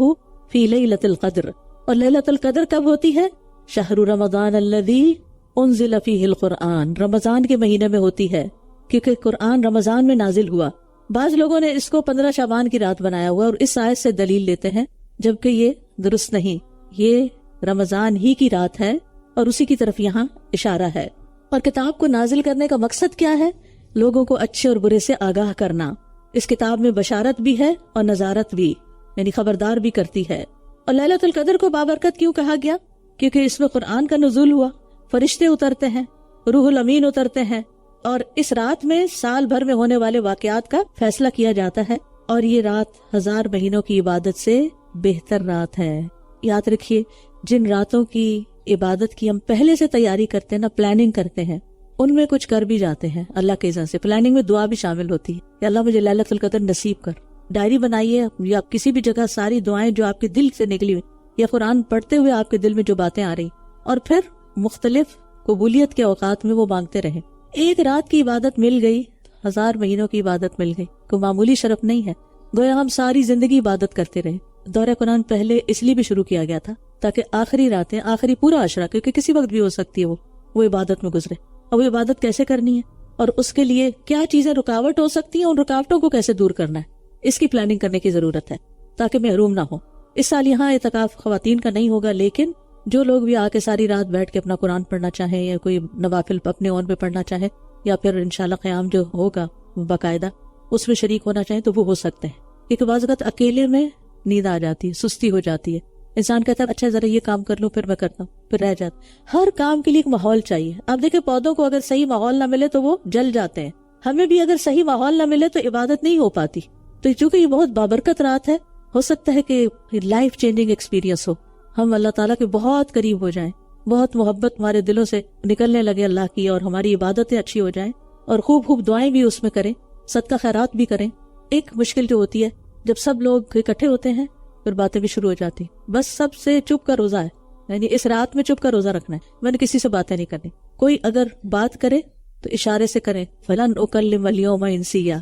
فی لیلۃ القدر. اور لیلۃ القدر کب ہوتی ہے؟ شہر رمضان الذی انزل فیہ القرآن، رمضان کے مہینے میں ہوتی ہے کیونکہ قرآن رمضان میں نازل ہوا. بعض لوگوں نے اس کو 15 شعبان کی رات بنایا ہوا اور اس آیت سے دلیل لیتے ہیں، جبکہ یہ درست نہیں، یہ رمضان ہی کی رات ہے اور اسی کی طرف یہاں اشارہ ہے. اور کتاب کو نازل کرنے کا مقصد کیا ہے؟ لوگوں کو اچھے اور برے سے آگاہ کرنا. اس کتاب میں بشارت بھی ہے اور نذارت بھی، یعنی خبردار بھی کرتی ہے. اور لیلۃ القدر کو بابرکت کیوں کہا گیا؟ کیونکہ اس میں قرآن کا نزول ہوا. فرشتے اترتے ہیں، روح الامین اترتے ہیں، اور اس رات میں سال بھر میں ہونے والے واقعات کا فیصلہ کیا جاتا ہے، اور یہ رات 1000 مہینوں کی عبادت سے بہتر رات ہے۔ یاد رکھیے، جن راتوں کی عبادت کی ہم پہلے سے تیاری کرتے ہیں نا، پلاننگ کرتے ہیں، ان میں کچھ کر بھی جاتے ہیں اللہ کے اذن سے۔ پلاننگ میں دعا بھی شامل ہوتی ہے کہ اللہ مجھے لیلۃ القدر نصیب کر۔ ڈائری بنائیے یا کسی بھی جگہ ساری دعائیں جو آپ کے دل سے نکلی ہوئی، یا قرآن پڑھتے ہوئے آپ کے دل میں جو باتیں آ رہی، اور پھر مختلف قبولیت کے اوقات میں وہ مانگتے رہیں۔ ایک رات کی عبادت مل گئی، 1000 مہینوں کی عبادت مل گئی، کوئی معمولی شرف نہیں ہے۔ گویا ہم ساری زندگی عبادت کرتے رہے۔ دورہ قرآن پہلے اس لیے بھی شروع کیا گیا تھا تاکہ آخری راتیں، آخری پورا عشرہ، کیونکہ کسی وقت بھی ہو سکتی ہے وہ عبادت میں گزرے، اور وہ عبادت کیسے کرنی ہے، اور اس کے لیے کیا چیزیں رکاوٹ ہو سکتی ہیں، ان رکاوٹوں کو کیسے دور کرنا ہے، اس کی پلاننگ کرنے کی ضرورت ہے تاکہ محروم نہ ہو۔ اس سال یہاں اعتکاف خواتین کا نہیں ہوگا، لیکن جو لوگ بھی آ کے ساری رات بیٹھ کے اپنا قرآن پڑھنا چاہیں، یا کوئی نوافل اپنے اون پہ پڑھنا چاہیں، یا پھر انشاءاللہ قیام جو ہوگا باقاعدہ اس میں شریک ہونا چاہیں، تو وہ ہو سکتے ہیں۔ کیونکہ بعض اوقات اکیلے میں نیند آ جاتی ہے، سستی ہو جاتی ہے، انسان کہتا ہے اچھا ذرا یہ کام کر لوں پھر میں کرتا ہوں، پھر رہ جاتا۔ ہر کام کے لیے ایک ماحول چاہیے۔ آپ دیکھیں پودوں کو اگر صحیح ماحول نہ ملے تو وہ جل جاتے ہیں، ہمیں بھی اگر صحیح ماحول نہ ملے تو عبادت نہیں ہو پاتی۔ تو چونکہ یہ بہت بابرکت رات ہے، ہو سکتا ہے کہ لائف چینجنگ ایکسپیرینس ہو، ہم اللہ تعالیٰ کے بہت قریب ہو جائیں، بہت محبت ہمارے دلوں سے نکلنے لگے اللہ کی، اور ہماری عبادتیں اچھی ہو جائیں، اور خوب خوب دعائیں بھی اس میں کریں، صدقہ خیرات بھی کریں۔ ایک مشکل جو ہوتی ہے جب سب لوگ اکٹھے ہوتے ہیں پھر باتیں بھی شروع ہو جاتی، بس سب سے چپ کا روزہ ہے، یعنی اس رات میں چپ کا روزہ رکھنا ہے، میں نے کسی سے باتیں نہیں کرنی۔ کوئی اگر بات کرے تو اشارے سے کریں، فلن اکلم اليوم انسیا،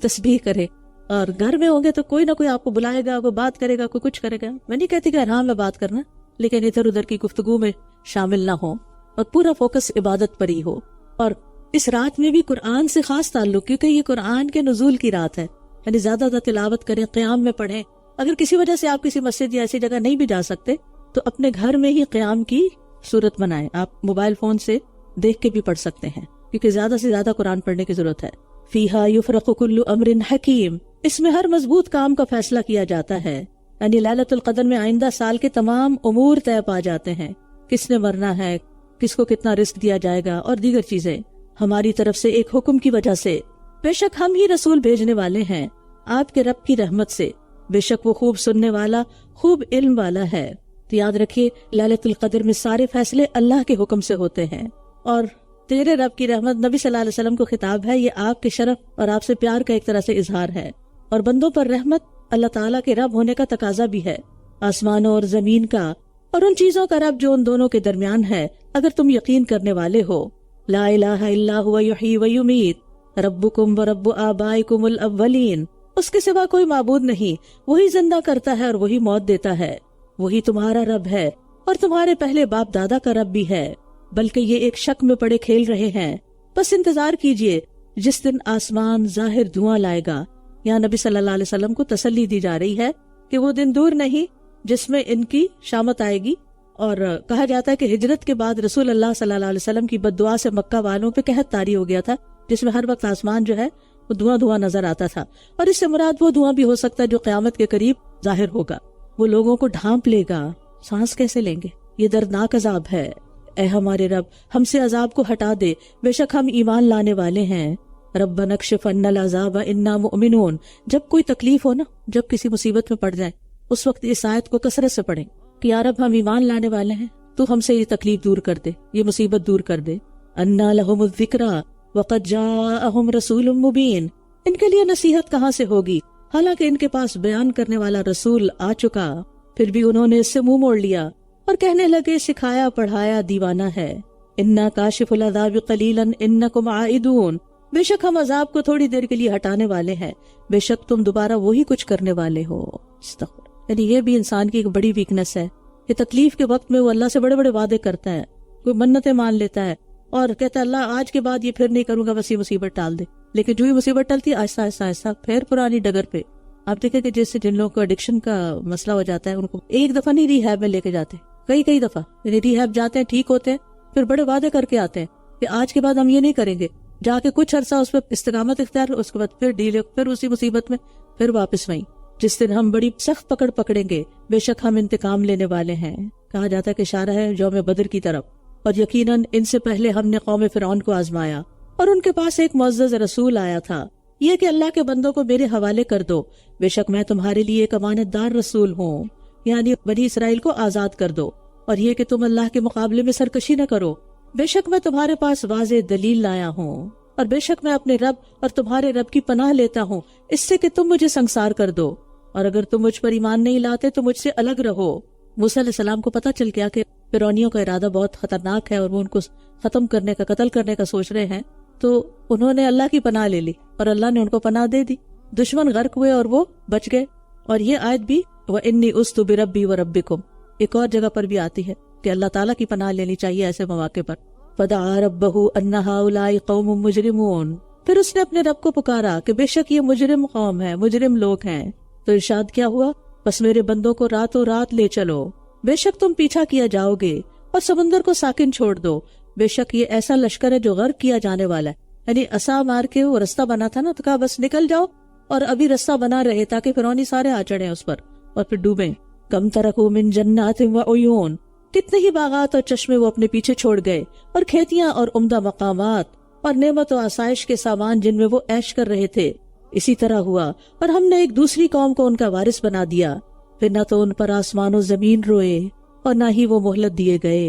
تسبیح کرے۔ اور گھر میں ہوں گے تو کوئی نہ کوئی آپ کو بلائے گا، کوئی بات کرے گا، کوئی کچھ کرے گا۔ میں نہیں کہتی کہ حرام ہے بات کرنا، لیکن ادھر ادھر کی گفتگو میں شامل نہ ہو، اور پورا فوکس عبادت پر ہی ہو۔ اور اس رات میں بھی قرآن سے خاص تعلق، کیونکہ یہ قرآن کے نزول کی رات ہے، یعنی زیادہ زیادہ تلاوت کریں، قیام میں پڑھیں۔ اگر کسی وجہ سے آپ کسی مسجد یا ایسی جگہ نہیں بھی جا سکتے تو اپنے گھر میں ہی قیام کی صورت بنائیں۔ آپ موبائل فون سے دیکھ کے بھی پڑھ سکتے ہیں، کیونکہ زیادہ سے زیادہ قرآن پڑھنے کی ضرورت ہے۔ فیہا یفرق کل امر حکیم، اس میں ہر مضبوط کام کا فیصلہ کیا جاتا ہے، یعنی لیلۃ القدر میں آئندہ سال کے تمام امور طے پا جاتے ہیں، کس نے مرنا ہے، کس کو کتنا رزق دیا جائے گا، اور دیگر چیزیں ہماری طرف سے ایک حکم کی وجہ سے۔ بے شک ہم ہی رسول بھیجنے والے ہیں آپ کے رب کی رحمت سے، بے شک وہ خوب سننے والا، خوب علم والا ہے۔ تو یاد رکھیے لیلۃ القدر میں سارے فیصلے اللہ کے حکم سے ہوتے ہیں، اور تیرے رب کی رحمت نبی صلی اللہ علیہ وسلم کو خطاب ہے، یہ آپ کے شرف اور آپ سے پیار کا ایک طرح سے اظہار ہے۔ اور بندوں پر رحمت اللہ تعالیٰ کے رب ہونے کا تقاضا بھی ہے، آسمانوں اور زمین کا، اور ان چیزوں کا رب جو ان دونوں کے درمیان ہے، اگر تم یقین کرنے والے ہو۔ لا الہ الا هو یحیی و یمیت ربکم و رب آبائکم الاولین، اس کے سوا کوئی معبود نہیں، وہی زندہ کرتا ہے اور وہی موت دیتا ہے، وہی تمہارا رب ہے اور تمہارے پہلے باپ دادا کا رب بھی ہے، بلکہ یہ ایک شک میں پڑے کھیل رہے ہیں، بس انتظار کیجئے جس دن آسمان ظاہر دھواں لائے گا۔ یہاں نبی صلی اللہ علیہ وسلم کو تسلی دی جا رہی ہے کہ وہ دن دور نہیں جس میں ان کی شامت آئے گی۔ اور کہا جاتا ہے کہ ہجرت کے بعد رسول اللہ صلی اللہ علیہ وسلم کی بد دعا سے مکہ والوں پہ قحط طاری ہو گیا تھا، جس میں ہر وقت آسمان جو ہے وہ دھواں دھواں نظر آتا تھا، اور اس سے مراد وہ دھواں بھی ہو سکتا ہے جو قیامت کے قریب ظاہر ہوگا، وہ لوگوں کو ڈھانپ لے گا، سانس کیسے لیں گے، یہ دردناک عذاب ہے۔ اے ہمارے رب ہم سے عذاب کو ہٹا دے، بے شک ہم ایمان لانے والے ہیں۔ ربنا اکشف عنا العذاب انا مؤمنون، جب کوئی تکلیف ہو نا، جب کسی مصیبت میں پڑ جائیں، اس وقت اس آیت کو کثرت سے پڑھیں کہ یا رب ہم ایمان لانے والے ہیں، تو ہم سے یہ تکلیف دور کر دے، یہ مصیبت دور کر دے۔ انا لہم الذکری وقد جاءہم رسول مبین، ان کے لیے نصیحت کہاں سے ہوگی حالانکہ ان کے پاس بیان کرنے والا رسول آ چکا، پھر بھی انہوں نے اس سے منہ موڑ لیا اور کہنے لگے سکھایا پڑھایا دیوانہ ہے۔ انا کاشف العذاب قلیلا انکم عائدون، بے شک ہم عذاب کو تھوڑی دیر کے لیے ہٹانے والے ہیں، بے شک تم دوبارہ وہی کچھ کرنے والے ہو۔ استغفر، یعنی یہ بھی انسان کی ایک بڑی ویکنس ہے کہ تکلیف کے وقت میں وہ اللہ سے بڑے بڑے وعدے کرتا ہے، کوئی منتیں مان لیتا ہے اور کہتا ہے اللہ آج کے بعد یہ پھر نہیں کروں گا، بس یہ مصیبت ٹال دے، لیکن جو ہی مصیبت ٹلتی آہستہ آہستہ آہستہ پھر پرانی ڈگر پہ۔ آپ دیکھیں کہ جیسے جن لوگوں کو ایڈکشن کا مسئلہ ہو جاتا ہے، ان کو ایک دفعہ نہیں ریہیب میں لے کے جاتے، کئی دفعہ ریہیب جاتے ہیں، ٹھیک ہوتے ہیں، پھر بڑے وعدے کر کے آتے ہیں کہ آج کے بعد ہم یہ نہیں کریں گے، جا کے کچھ عرصہ اس پہ استقامت اختیار، اس کے بعد پھر ڈیل، پھر اسی مصیبت میں پھر واپس وہیں۔ جس دن ہم بڑی سخت پکڑ پکڑیں گے، بے شک ہم انتقام لینے والے ہیں۔ کہا جاتا ہے کہ اشارہ ہے یوم بدر کی طرف، اور یقیناً ان سے پہلے ہم نے قوم فرعون کو آزمایا اور ان کے پاس ایک معزز رسول آیا تھا، یہ کہ اللہ کے بندوں کو میرے حوالے کر دو، بے شک میں تمہارے لیے ایک امانت دار رسول ہوں، یعنی بنی اسرائیل کو آزاد کر دو، اور یہ کہ تم اللہ کے مقابلے میں سرکشی نہ کرو، بے شک میں تمہارے پاس واضح دلیل لایا ہوں، اور بے شک میں اپنے رب اور تمہارے رب کی پناہ لیتا ہوں اس سے کہ تم مجھے سنگسار کر دو، اور اگر تم مجھ پر ایمان نہیں لاتے تو مجھ سے الگ رہو۔ موسیٰ علیہ السلام کو پتہ چل گیا کہ فرعونیوں کا ارادہ بہت خطرناک ہے اور وہ ان کو ختم کرنے کا، قتل کرنے کا سوچ رہے ہیں، تو انہوں نے اللہ کی پناہ لے لی اور اللہ نے ان کو پناہ دے دی، دشمن غرق ہوئے اور وہ بچ گئے۔ اور یہ آیت بھی وَإِنِّي عُذْتُ بِرَبِّي وَرَبِّكُمْ ایک اور جگہ پر بھی آتی ہے کہ اللہ تعالیٰ کی پناہ لینی چاہیے ایسے مواقع پر۔ فَدَعَا رَبَّهُ أَنَّ هَؤُلَاءِ قَوْمٌ مُجْرِمُونَ پھر اس نے اپنے رب کو پکارا کہ بے شک یہ مجرم قوم ہے، مجرم لوگ ہیں۔ تو ارشاد کیا ہوا، بس میرے بندوں کو راتوں رات لے چلو، بے شک تم پیچھا کیا جاؤ گے، اور سمندر کو ساکن چھوڑ دو، بے شک یہ ایسا لشکر ہے جو غرق کیا جانے والا ہے۔ یعنی عصا مار کے وہ رستہ بنا تھا نا، تو کہا بس نکل جاؤ، اور ابھی رستہ بنا رہے تاکہ فرعونی سارے آ چڑھیں اس پر اور پھر ڈوبیں۔ کم ترکوا من جنات وعیون کتنے ہی باغات اور چشمے وہ اپنے پیچھے چھوڑ گئے، اور کھیتیاں اور عمدہ مقامات اور نعمت و آسائش کے سامان جن میں وہ عیش کر رہے تھے۔ اسی طرح ہوا، اور ہم نے ایک دوسری قوم کو ان کا وارث بنا دیا، پھر نہ تو ان پر آسمان و زمین روئے اور نہ ہی وہ مہلت دیے گئے۔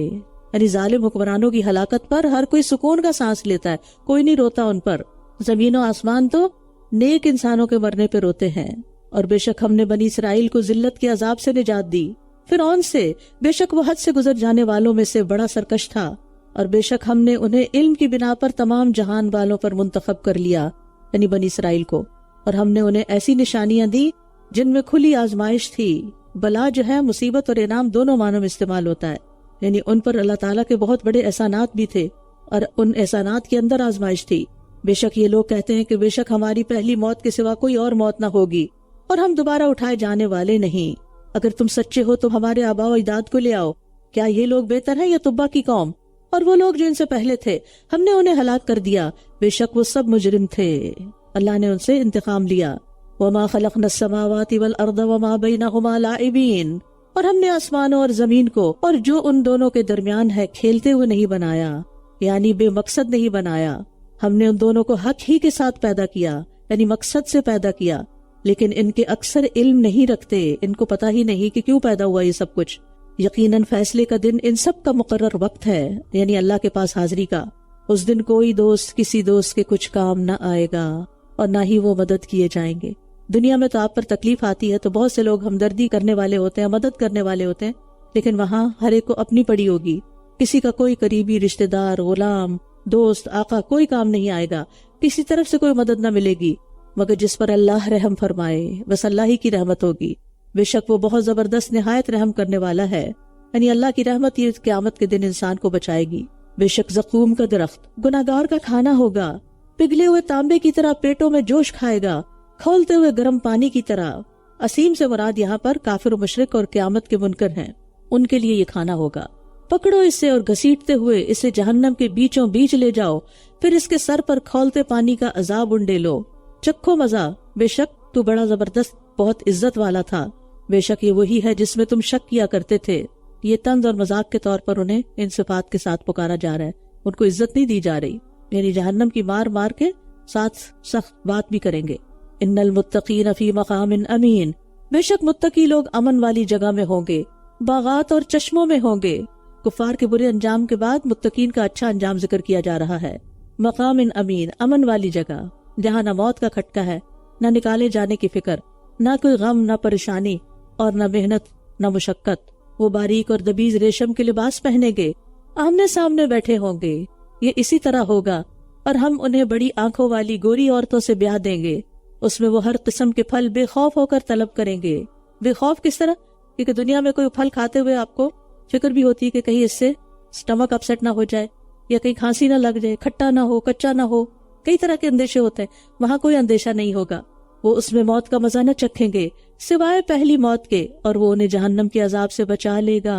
یعنی ظالم حکمرانوں کی ہلاکت پر ہر کوئی سکون کا سانس لیتا ہے، کوئی نہیں روتا ان پر۔ زمین و آسمان تو نیک انسانوں کے مرنے پہ روتے ہیں۔ اور بے شک ہم نے بنی اسرائیل کو ذلت کے عذاب سے نجات دی فرعون سے، بے شک وہ حد سے گزر جانے والوں میں سے بڑا سرکش تھا، اور بے شک ہم نے انہیں علم کی بنا پر تمام جہان والوں پر منتخب کر لیا، یعنی بنی اسرائیل کو، اور ہم نے انہیں ایسی نشانیاں دی جن میں کھلی آزمائش تھی۔ بلا جو ہے مصیبت اور انعام دونوں معنوں میں استعمال ہوتا ہے، یعنی ان پر اللہ تعالیٰ کے بہت بڑے احسانات بھی تھے، اور ان احسانات کے اندر آزمائش تھی۔ بے شک یہ لوگ کہتے ہیں کہ بے شک ہماری پہلی موت کے سوا کوئی اور موت نہ ہوگی، اور ہم دوبارہ اٹھائے جانے والے نہیں۔ اگر تم سچے ہو تو ہمارے آباء و اجداد کو لے آؤ، کیا یہ لوگ بہتر ہیں یا تبا کی قوم؟ اور وہ لوگ جو ان سے پہلے تھے ہم نے انہیں ہلاک کر دیا، بے شک وہ سب مجرم تھے، اللہ نے ان سے انتقام لیا۔ وما خلقنا السماوات والارض وما بینہما لاعبین اور ہم نے آسمانوں اور زمین کو اور جو ان دونوں کے درمیان ہے کھیلتے ہوئے نہیں بنایا، یعنی بے مقصد نہیں بنایا۔ ہم نے ان دونوں کو حق ہی کے ساتھ پیدا کیا، یعنی مقصد سے پیدا کیا، لیکن ان کے اکثر علم نہیں رکھتے، ان کو پتہ ہی نہیں کہ کیوں پیدا ہوا یہ سب کچھ۔ یقیناً فیصلے کا دن ان سب کا مقرر وقت ہے، یعنی اللہ کے پاس حاضری کا۔ اس دن کوئی دوست کسی دوست کے کچھ کام نہ آئے گا اور نہ ہی وہ مدد کیے جائیں گے۔ دنیا میں تو آپ پر تکلیف آتی ہے تو بہت سے لوگ ہمدردی کرنے والے ہوتے ہیں، مدد کرنے والے ہوتے ہیں، لیکن وہاں ہر ایک کو اپنی پڑی ہوگی، کسی کا کوئی قریبی رشتہ دار، غلام، دوست، آقا کوئی کام نہیں آئے گا، کسی طرف سے کوئی مدد نہ ملے گی مگر جس پر اللہ رحم فرمائے، بس اللہ ہی کی رحمت ہوگی۔ بے شک وہ بہت زبردست نہایت رحم کرنے والا ہے، یعنی اللہ کی رحمت یہ قیامت کے دن انسان کو بچائے گی۔ بے شک زقوم کا درخت گناہگار کا کھانا ہوگا، پگھلے ہوئے تانبے کی طرح پیٹوں میں جوش کھائے گا، کھولتے ہوئے گرم پانی کی طرح۔ اسیم سے مراد یہاں پر کافر و مشرک اور قیامت کے منکر ہیں، ان کے لیے یہ کھانا ہوگا۔ پکڑو اسے اور گھسیٹتے ہوئے اسے جہنم کے بیچوں بیچ لے جاؤ، پھر اس کے سر پر کھولتے پانی کا عذاب انڈے لو، چکھو مزہ، بے شک تو بڑا زبردست بہت عزت والا تھا۔ بے شک یہ وہی ہے جس میں تم شک کیا کرتے تھے۔ یہ طنز اور مذاق کے طور پر انہیں ان صفات کے ساتھ پکارا جا رہا ہے، ان کو عزت نہیں دی جا رہی، یعنی جہنم کی مار مار کے ساتھ سخت بات بھی کریں گے۔ ان المتقین فی مقام امین بے شک متقی لوگ امن والی جگہ میں ہوں گے، باغات اور چشموں میں ہوں گے۔ کفار کے برے انجام کے بعد متقین کا اچھا انجام ذکر کیا جا رہا ہے۔ مقام امین، امن والی جگہ جہاں نہ موت کا کھٹکا ہے، نہ نکالے جانے کی فکر، نہ کوئی غم، نہ پریشانی اور نہ محنت، نہ مشقت۔ وہ باریک اور دبیز ریشم کے لباس پہنیں گے، آمنے سامنے بیٹھے ہوں گے۔ یہ اسی طرح ہوگا، اور ہم انہیں بڑی آنکھوں والی گوری عورتوں سے بیاہ دیں گے، اس میں وہ ہر قسم کے پھل بے خوف ہو کر طلب کریں گے۔ بے خوف کس طرح؟ کیونکہ دنیا میں کوئی پھل کھاتے ہوئے آپ کو فکر بھی ہوتی ہے کہ کہیں اس سے سٹمک اپسیٹ نہ ہو جائے، یا کہیں کھانسی نہ لگ جائے، کھٹا نہ ہو، کچا نہ ہو، کئی طرح کے اندیشے ہوتے ہیں۔ وہاں کوئی اندیشہ نہیں ہوگا، وہ اس میں موت کا مزہ نہ چکھیں گے سوائے پہلی موت کے، اور وہ انہیں جہنم کے عذاب سے بچا لے گا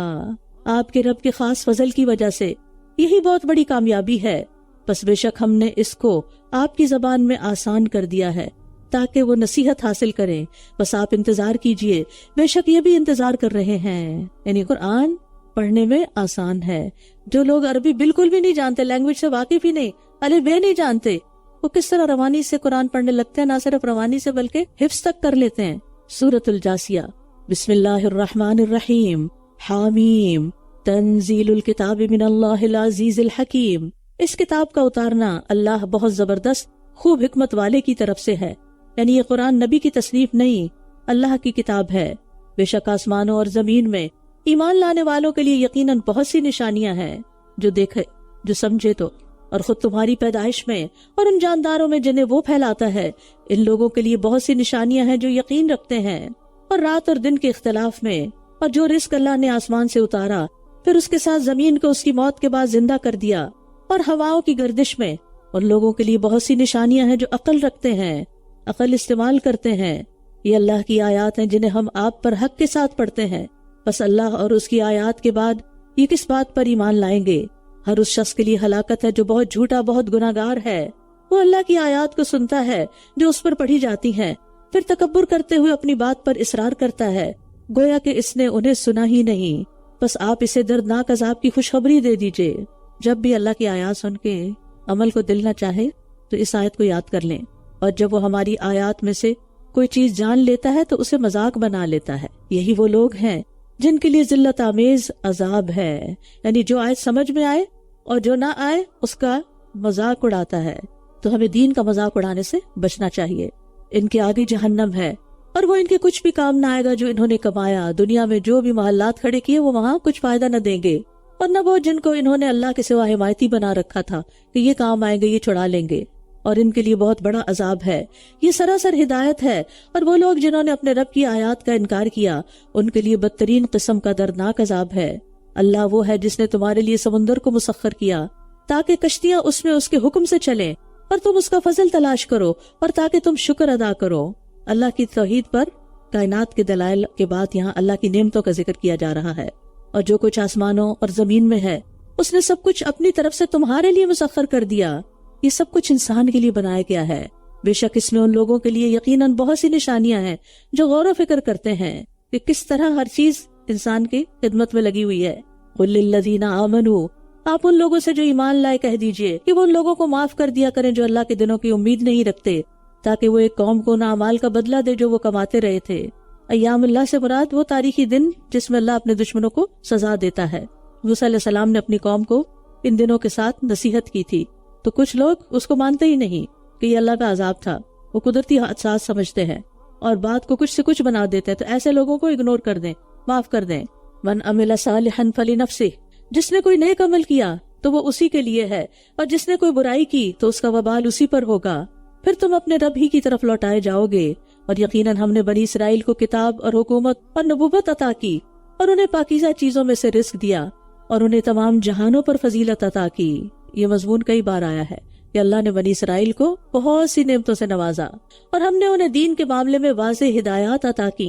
آپ کے رب کے خاص فضل کی وجہ سے۔ یہی بہت بڑی کامیابی ہے۔ بس بے شک ہم نے اس کو آپ کی زبان میں آسان کر دیا ہے تاکہ وہ نصیحت حاصل کریں۔ بس آپ انتظار کیجئے، بے شک یہ بھی انتظار کر رہے ہیں، یعنی قرآن پڑھنے میں آسان ہے۔ جو لوگ عربی بالکل بھی نہیں جانتے، لینگویج سے واقف ہی نہیں، الف بے نہیں جانتے، وہ کس طرح روانی سے قرآن پڑھنے لگتے ہیں؟ نہ صرف روانی سے بلکہ حفظ تک کر لیتے ہیں۔ سورۃ الجاسیہ، بسم اللہ الرحمن الرحیم، حامیم، تنزیل الکتاب من اللہ العزیز الحکیم۔ اس کتاب کا اتارنا اللہ بہت زبردست خوب حکمت والے کی طرف سے ہے، یعنی یہ قرآن نبی کی تصنیف نہیں، اللہ کی کتاب ہے۔ بے شک آسمانوں اور زمین میں ایمان لانے والوں کے لیے یقیناً بہت سی نشانیاں ہیں، جو دیکھے، جو سمجھے تو، اور خود تمہاری پیدائش میں اور ان جانداروں میں جنہیں وہ پھیلاتا ہے، ان لوگوں کے لیے بہت سی نشانیاں ہیں جو یقین رکھتے ہیں، اور رات اور دن کے اختلاف میں، اور جو رزق اللہ نے آسمان سے اتارا، پھر اس کے ساتھ زمین کو اس کی موت کے بعد زندہ کر دیا، اور ہواؤں کی گردش میں ان لوگوں کے لیے بہت سی نشانیاں ہیں جو عقل رکھتے ہیں، عقل استعمال کرتے ہیں۔ یہ اللہ کی آیات ہیں جنہیں ہم آپ پر حق کے ساتھ پڑھتے ہیں، بس اللہ اور اس کی آیات کے بعد یہ کس بات پر ایمان لائیں گے؟ ہر اس شخص کے لیے ہلاکت ہے جو بہت جھوٹا، بہت گناہگار ہے۔ وہ اللہ کی آیات کو سنتا ہے جو اس پر پڑھی جاتی ہیں، پھر تکبر کرتے ہوئے اپنی بات پر اصرار کرتا ہے، گویا کہ اس نے انہیں سنا ہی نہیں۔ بس آپ اسے دردناک عذاب کی خوشخبری دے دیجئے۔ جب بھی اللہ کی آیات سن کے عمل کو دل نہ چاہے تو اس آیت کو یاد کر لیں، اور جب وہ ہماری آیات میں سے کوئی چیز جان لیتا ہے تو اسے مذاق بنا لیتا ہے۔ یہی وہ لوگ ہیں جن کے لیے ذلت آمیز عذاب ہے، یعنی جو آیت سمجھ میں آئے اور جو نہ آئے اس کا مذاق اڑاتا ہے۔ تو ہمیں دین کا مذاق اڑانے سے بچنا چاہیے۔ ان کے آگے جہنم ہے، اور وہ ان کے کچھ بھی کام نہ آئے گا جو انہوں نے کمایا۔ دنیا میں جو بھی محلات کھڑے کیے وہ وہاں کچھ فائدہ نہ دیں گے، اور نہ وہ جن کو انہوں نے اللہ کے سوا حمایتی بنا رکھا تھا کہ یہ کام آئیں گے، یہ چھڑا لیں گے، اور ان کے لیے بہت بڑا عذاب ہے۔ یہ سراسر ہدایت ہے، اور وہ لوگ جنہوں نے اپنے رب کی آیات کا انکار کیا ان کے لیے بدترین قسم کا دردناک عذاب ہے۔ اللہ وہ ہے جس نے تمہارے لیے سمندر کو مسخر کیا تاکہ کشتیاں اس میں اس کے حکم سے چلیں، اور تم اس کا فضل تلاش کرو، اور تاکہ تم شکر ادا کرو۔ اللہ کی توحید پر کائنات کے دلائل کے بعد یہاں اللہ کی نعمتوں کا ذکر کیا جا رہا ہے، اور جو کچھ آسمانوں اور زمین میں ہے اس نے سب کچھ اپنی طرف سے تمہارے لیے مسخر کر دیا۔ یہ سب کچھ انسان کے لیے بنایا گیا ہے۔ بے شک اس میں ان لوگوں کے لیے یقیناً بہت سی نشانیاں ہیں جو غور و فکر کرتے ہیں کہ کس طرح ہر چیز انسان کی خدمت میں لگی ہوئی ہے۔ قُل لِّلَّذِينَ آمَنُوا، آپ ان لوگوں سے جو ایمان لائے کہہ دیجئے کہ وہ ان لوگوں کو معاف کر دیا کریں جو اللہ کے دنوں کی امید نہیں رکھتے، تاکہ وہ ایک قوم کو اعمال کا بدلہ دے جو وہ کماتے رہے تھے۔ ایام اللہ سے مراد وہ تاریخی دن جس میں اللہ اپنے دشمنوں کو سزا دیتا ہے۔ موسیٰ علیہ السلام نے اپنی قوم کو ان دنوں کے ساتھ نصیحت کی تھی، تو کچھ لوگ اس کو مانتے ہی نہیں کہ یہ اللہ کا عذاب تھا، وہ قدرتی حادثات سمجھتے ہیں اور بات کو کچھ سے کچھ بنا دیتے ہیں۔ تو ایسے لوگوں کو اگنور کر دیں، معاف کر دیں۔ من عمل صالحا فلنفسہ، جس نے کوئی نیک عمل کیا تو وہ اسی کے لیے ہے، اور جس نے کوئی برائی کی تو اس کا وبال اسی پر ہوگا، پھر تم اپنے رب ہی کی طرف لوٹائے جاؤ گے۔ اور یقیناً ہم نے بنی اسرائیل کو کتاب اور حکومت اور نبوت عطا کی، اور انہیں پاکیزہ چیزوں میں سے رزق دیا، اور انہیں تمام جہانوں پر فضیلت عطا کی۔ یہ مضمون کئی بار آیا ہے کہ اللہ نے بنی اسرائیل کو بہت سی نعمتوں سے نوازا، اور ہم نے انہیں دین کے معاملے میں واضح ہدایات عطا کی،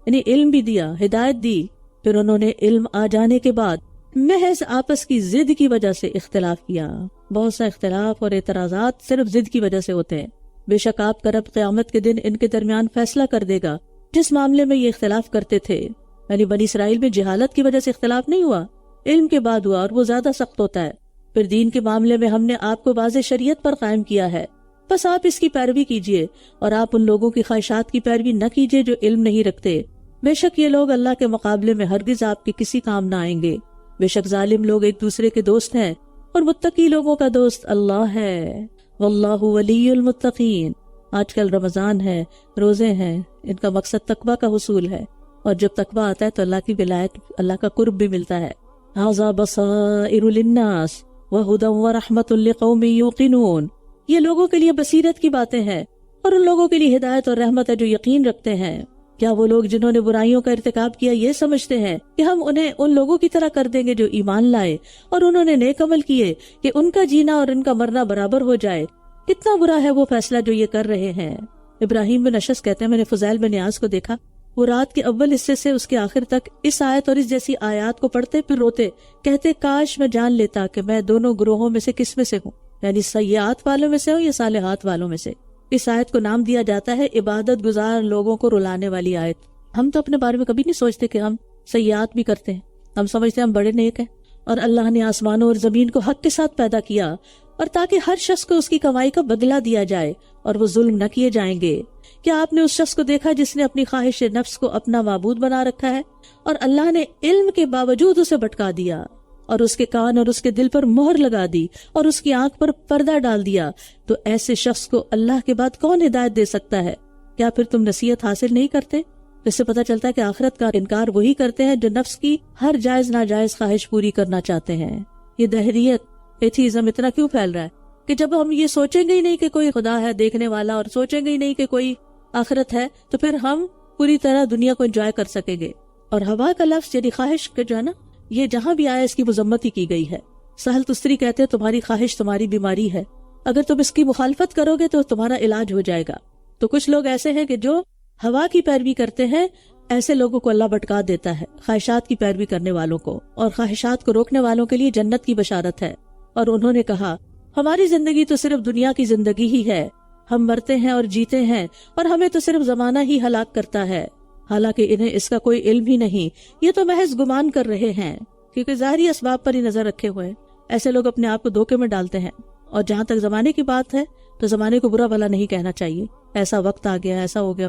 یعنی علم بھی دیا، ہدایت دی۔ پھر انہوں نے علم آ جانے کے بعد محض آپس کی ضد کی وجہ سے اختلاف کیا۔ بہت سا اختلاف اور اعتراضات صرف ضد کی وجہ سے ہوتے ہیں۔ بے شک آپ کا رب قیامت کے دن ان کے درمیان فیصلہ کر دے گا جس معاملے میں یہ اختلاف کرتے تھے۔ یعنی بنی اسرائیل میں جہالت کی وجہ سے اختلاف نہیں ہوا، علم کے بعد ہوا، اور وہ زیادہ سخت ہوتا ہے۔ پھر دین کے معاملے میں ہم نے آپ کو واضح شریعت پر قائم کیا ہے، بس آپ اس کی پیروی کیجئے، اور آپ ان لوگوں کی خواہشات کی پیروی نہ کیجئے جو علم نہیں رکھتے۔ بے شک یہ لوگ اللہ کے مقابلے میں ہرگز آپ کے کسی کام نہ آئیں گے۔ بے شک ظالم لوگ ایک دوسرے کے دوست ہیں، اور متقی لوگوں کا دوست اللہ ہے۔ واللہ ولی المتقین۔ آج کل رمضان ہے، روزے ہیں، ان کا مقصد تقوی کا حصول ہے، اور جب تقوی آتا ہے تو اللہ کی ولایت، اللہ کا قرب بھی ملتا ہے۔ ھذا بصائر للناس وہدی ورحمۃ لقوم یوقنون۔ یہ لوگوں کے لیے بصیرت کی باتیں ہیں، اور ان لوگوں کے لیے ہدایت اور رحمت ہے جو یقین رکھتے ہیں۔ کیا وہ لوگ جنہوں نے برائیوں کا ارتکاب کیا یہ سمجھتے ہیں کہ ہم انہیں ان لوگوں کی طرح کر دیں گے جو ایمان لائے اور انہوں نے نیک عمل کیے، کہ ان کا جینا اور ان کا مرنا برابر ہو جائے؟ کتنا برا ہے وہ فیصلہ جو یہ کر رہے ہیں۔ ابراہیم بن اشعث کہتے ہیں میں نے فضیل بن نیاز کو دیکھا، وہ رات کے اول حصے سے اس کے آخر تک اس آیت اور اس جیسی آیات کو پڑھتے پھر روتے، کہتے کاش میں جان لیتا کہ میں دونوں گروہوں میں سے کس میں سے ہوں، یعنی سیئات والوں میں سے ہوں یا صالحات والوں میں سے۔ اس آیت کو نام دیا جاتا ہے عبادت گزار لوگوں کو رلانے والی آیت۔ ہم تو اپنے بارے میں کبھی نہیں سوچتے کہ ہم سیئات بھی کرتے ہیں، ہم سمجھتے ہیں ہم بڑے نیک ہیں، اور اللہ نے آسمانوں اور زمین کو حق کے ساتھ پیدا کیا، اور تاکہ ہر شخص کو اس کی کمائی کا بدلہ دیا جائے اور وہ ظلم نہ کیے جائیں گے۔ کیا آپ نے اس شخص کو دیکھا جس نے اپنی خواہش نفس کو اپنا معبود بنا رکھا ہے، اور اللہ نے علم کے باوجود اسے بھٹکا دیا، اور اس کے کان اور اس کے دل پر مہر لگا دی، اور اس کی آنکھ پر پردہ ڈال دیا؟ تو ایسے شخص کو اللہ کے بعد کون ہدایت دے سکتا ہے؟ کیا پھر تم نصیحت حاصل نہیں کرتے؟ اس سے پتہ چلتا ہے کہ آخرت کا انکار وہی کرتے ہیں جو نفس کی ہر جائز ناجائز خواہش پوری کرنا چاہتے ہیں۔ یہ دہریت، ایتھیزم اتنا کیوں پھیل رہا ہے کہ جب ہم یہ سوچیں گے ہی نہیں کہ کوئی خدا ہے دیکھنے والا، اور سوچیں گے ہی نہیں کہ کوئی آخرت ہے، تو پھر ہم پوری طرح دنیا کو انجوائے کر سکیں گے۔ اور ہوا کا لفظ یعنی خواہش کا جو ہے نا، یہ جہاں بھی آیا اس کی مذمت ہی کی گئی ہے۔ سہل تستری کہتے ہیں تمہاری خواہش تمہاری بیماری ہے، اگر تم اس کی مخالفت کرو گے تو تمہارا علاج ہو جائے گا۔ تو کچھ لوگ ایسے ہیں کہ جو ہوا کی پیروی کرتے ہیں، ایسے لوگوں کو اللہ بھٹکا دیتا ہے، خواہشات کی پیروی کرنے والوں کو، اور خواہشات کو روکنے والوں کے لیے جنت کی بشارت ہے۔ اور انہوں نے کہا ہماری زندگی تو صرف دنیا کی زندگی ہی ہے، ہم مرتے ہیں اور جیتے ہیں، اور ہمیں تو صرف زمانہ ہی ہلاک کرتا ہے، حالانکہ انہیں اس کا کوئی علم ہی نہیں، یہ تو محض گمان کر رہے ہیں، کیونکہ ظاہری اسباب پر ہی نظر رکھے ہوئے ہیں۔ ایسے لوگ اپنے آپ کو دھوکے میں ڈالتے ہیں۔ اور جہاں تک زمانے کی بات ہے تو زمانے کو برا بھلا نہیں کہنا چاہیے، ایسا وقت آ گیا، ایسا ہو گیا،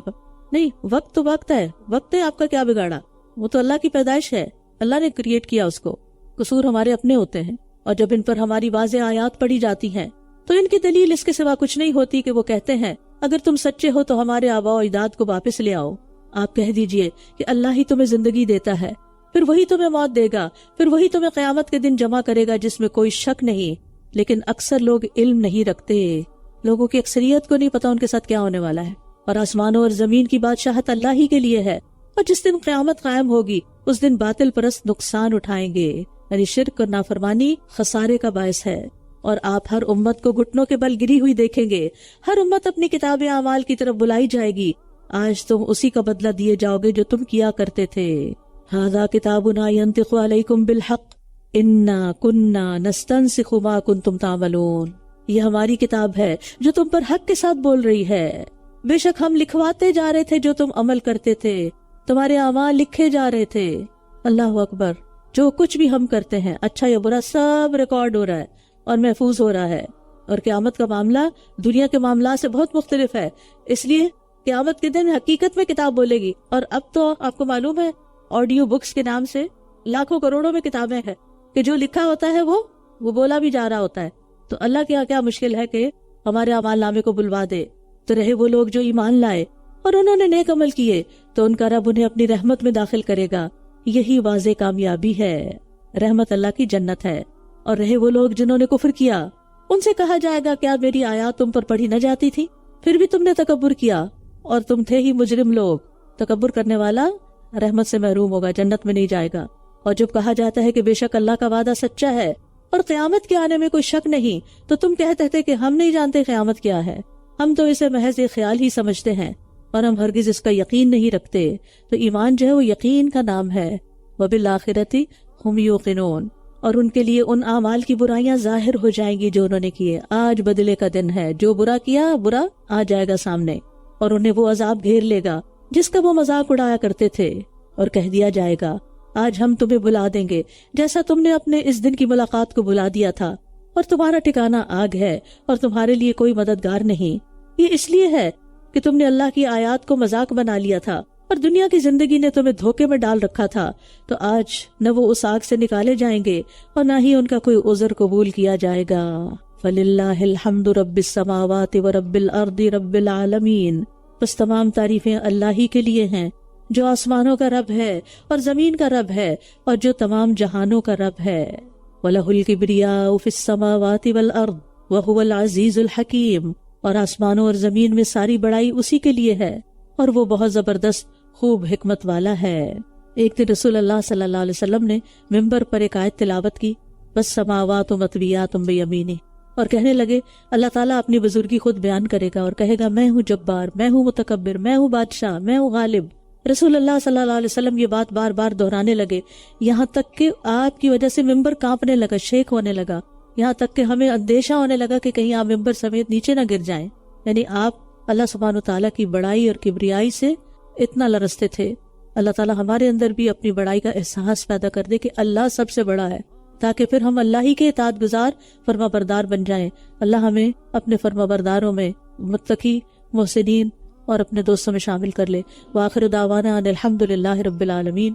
نہیں، وقت تو وقت ہے، وقت ہے، آپ کا کیا بگاڑا؟ وہ تو اللہ کی پیدائش ہے، اللہ نے کریٹ کیا اس کو، قصور ہمارے اپنے ہوتے ہیں۔ اور جب ان پر ہماری واضح آیات پڑھی جاتی ہیں تو ان کی دلیل اس کے سوا کچھ نہیں ہوتی کہ وہ کہتے ہیں اگر تم سچے ہو تو ہمارے آباء و اجداد کو واپس لے آؤ۔ آپ کہہ دیجئے کہ اللہ ہی تمہیں زندگی دیتا ہے، پھر وہی تمہیں موت دے گا، پھر وہی تمہیں قیامت کے دن جمع کرے گا جس میں کوئی شک نہیں۔ لیکن اکثر لوگ علم نہیں رکھتے، لوگوں کی اکثریت کو نہیں پتا ان کے ساتھ کیا ہونے والا ہے۔ اور آسمانوں اور زمین کی بادشاہت اللہ ہی کے لیے ہے، اور جس دن قیامت قائم ہوگی اس دن باطل پرست نقصان اٹھائیں گے، یعنی شرک اور نافرمانی خسارے کا باعث ہے۔ اور آپ ہر امت کو گھٹنوں کے بل گری ہوئی دیکھیں گے، ہر امت اپنی کتاب اعمال کی طرف بلائی جائے گی، آج تم اسی کا بدلہ دیے جاؤ گے جو تم کیا کرتے تھے۔ ھذا کتابنا ینطق علیکم بالحق انا کننا نستنسخ ما کنتم تعملون، یہ ہماری کتاب ہے جو تم پر حق کے ساتھ بول رہی ہے، بے شک ہم لکھواتے جا رہے تھے جو تم عمل کرتے تھے، تمہارے اعمال لکھے جا رہے تھے۔ اللہ اکبر، جو کچھ بھی ہم کرتے ہیں اچھا یا برا سب ریکارڈ ہو رہا ہے اور محفوظ ہو رہا ہے۔ اور قیامت کا معاملہ دنیا کے معاملات سے بہت مختلف ہے، اس لیے قیامت کے دن حقیقت میں کتاب بولے گی۔ اور اب تو آپ کو معلوم ہے آڈیو بکس کے نام سے لاکھوں کروڑوں میں کتابیں ہیں کہ جو لکھا ہوتا ہے وہ بولا بھی جا رہا ہوتا ہے۔ تو اللہ کی کیا مشکل ہے کہ ہمارے اعمال نامے کو بلوا دے۔ تو رہے وہ لوگ جو ایمان لائے اور انہوں نے نیک عمل کیے تو ان کا رب انہیں اپنی رحمت میں داخل کرے گا، یہی واضح کامیابی ہے، رحمت اللہ کی جنت ہے۔ اور رہے وہ لوگ جنہوں نے کفر کیا، ان سے کہا جائے گا کیا میری آیات تم پر پڑھی نہ جاتی تھی، پھر بھی تم نے تکبر کیا اور تم تھے ہی مجرم لوگ۔ تکبر کرنے والا رحمت سے محروم ہوگا، جنت میں نہیں جائے گا۔ اور جب کہا جاتا ہے کہ بے شک اللہ کا وعدہ سچا ہے اور قیامت کے آنے میں کوئی شک نہیں، تو تم کہتے تھے کہ ہم نہیں جانتے قیامت کیا ہے، ہم تو اسے محض ایک خیال ہی سمجھتے ہیں اور ہم ہرگز اس کا یقین نہیں رکھتے۔ تو ایمان جو ہے وہ یقین کا نام ہے۔ وبالآخرۃ ھم یوقنون، اور ان کے لیے ان اعمال کی برائیاں ظاہر ہو جائیں گی جو انہوں نے کیے۔ آج بدلے کا دن ہے، جو برا کیا برا آ جائے گا سامنے، اور انہیں وہ عذاب گھیر لے گا جس کا وہ مذاق اڑایا کرتے تھے، اور کہہ دیا جائے گا آج ہم تمہیں بلا دیں گے جیسا تم نے اپنے اس دن کی ملاقات کو بلا دیا تھا، اور تمہارا ٹھکانہ آگ ہے اور تمہارے لیے کوئی مددگار نہیں۔ یہ اس لیے ہے کہ تم نے اللہ کی آیات کو مذاق بنا لیا تھا اور دنیا کی زندگی نے تمہیں دھوکے میں ڈال رکھا تھا۔ تو آج نہ وہ اس آگ سے نکالے جائیں گے اور نہ ہی ان کا کوئی عذر قبول کیا جائے گا۔ فَلِلَّهِ الْحَمْدُ رَبِّ السَّمَاوَاتِ وَرَبِّ الْأَرْضِ رَبِّ الْعَالَمِينَ، بس تمام تعریفیں اللہ ہی کے لیے ہیں جو آسمانوں کا رب ہے اور زمین کا رب ہے اور جو تمام جہانوں کا رب ہے۔ وَلَهُ الْكِبْرِيَاءُ فِي السَّمَاوَاتِ وَالْأَرْضِ وَهُوَ الْعَزِيزُ الْحَكِيمُ، اور آسمانوں اور زمین میں ساری بڑائی اسی کے لیے ہے اور وہ بہت زبردست خوب حکمت والا ہے۔ ایک دن رسول اللہ صلی اللہ علیہ وسلم نے ممبر پر ایک آیت تلاوت کی، بس سماوات مطویات بیمینہ، اور کہنے لگے اللہ تعالیٰ اپنی بزرگی خود بیان کرے گا اور کہے گا میں ہوں جبار، میں ہوں متکبر، میں ہوں بادشاہ، میں ہوں غالب۔ رسول اللہ صلی اللہ علیہ وسلم یہ بات بار بار دہرانے لگے، یہاں تک کہ آپ کی وجہ سے ممبر کانپنے لگا، شیک ہونے لگا، یہاں تک کہ ہمیں اندیشہ ہونے لگا کہ کہیں آپ ممبر سمیت نیچے نہ گر جائیں۔ یعنی آپ اللہ سبحانہ و تعالیٰ کی بڑائی اور کبریائی سے اتنا لرزتے تھے اللہ تعالیٰ ہمارے اندر بھی اپنی بڑائی کا احساس پیدا کر دے کہ اللہ سب سے بڑا ہے، تاکہ پھر ہم اللہ ہی کے اطاعت گزار فرما بردار بن جائیں۔ اللہ ہمیں اپنے فرما برداروں میں، متقی، محسنین اور اپنے دوستوں میں شامل کر لے۔ وآخر دعوانا ان الحمد للہ رب العالمین۔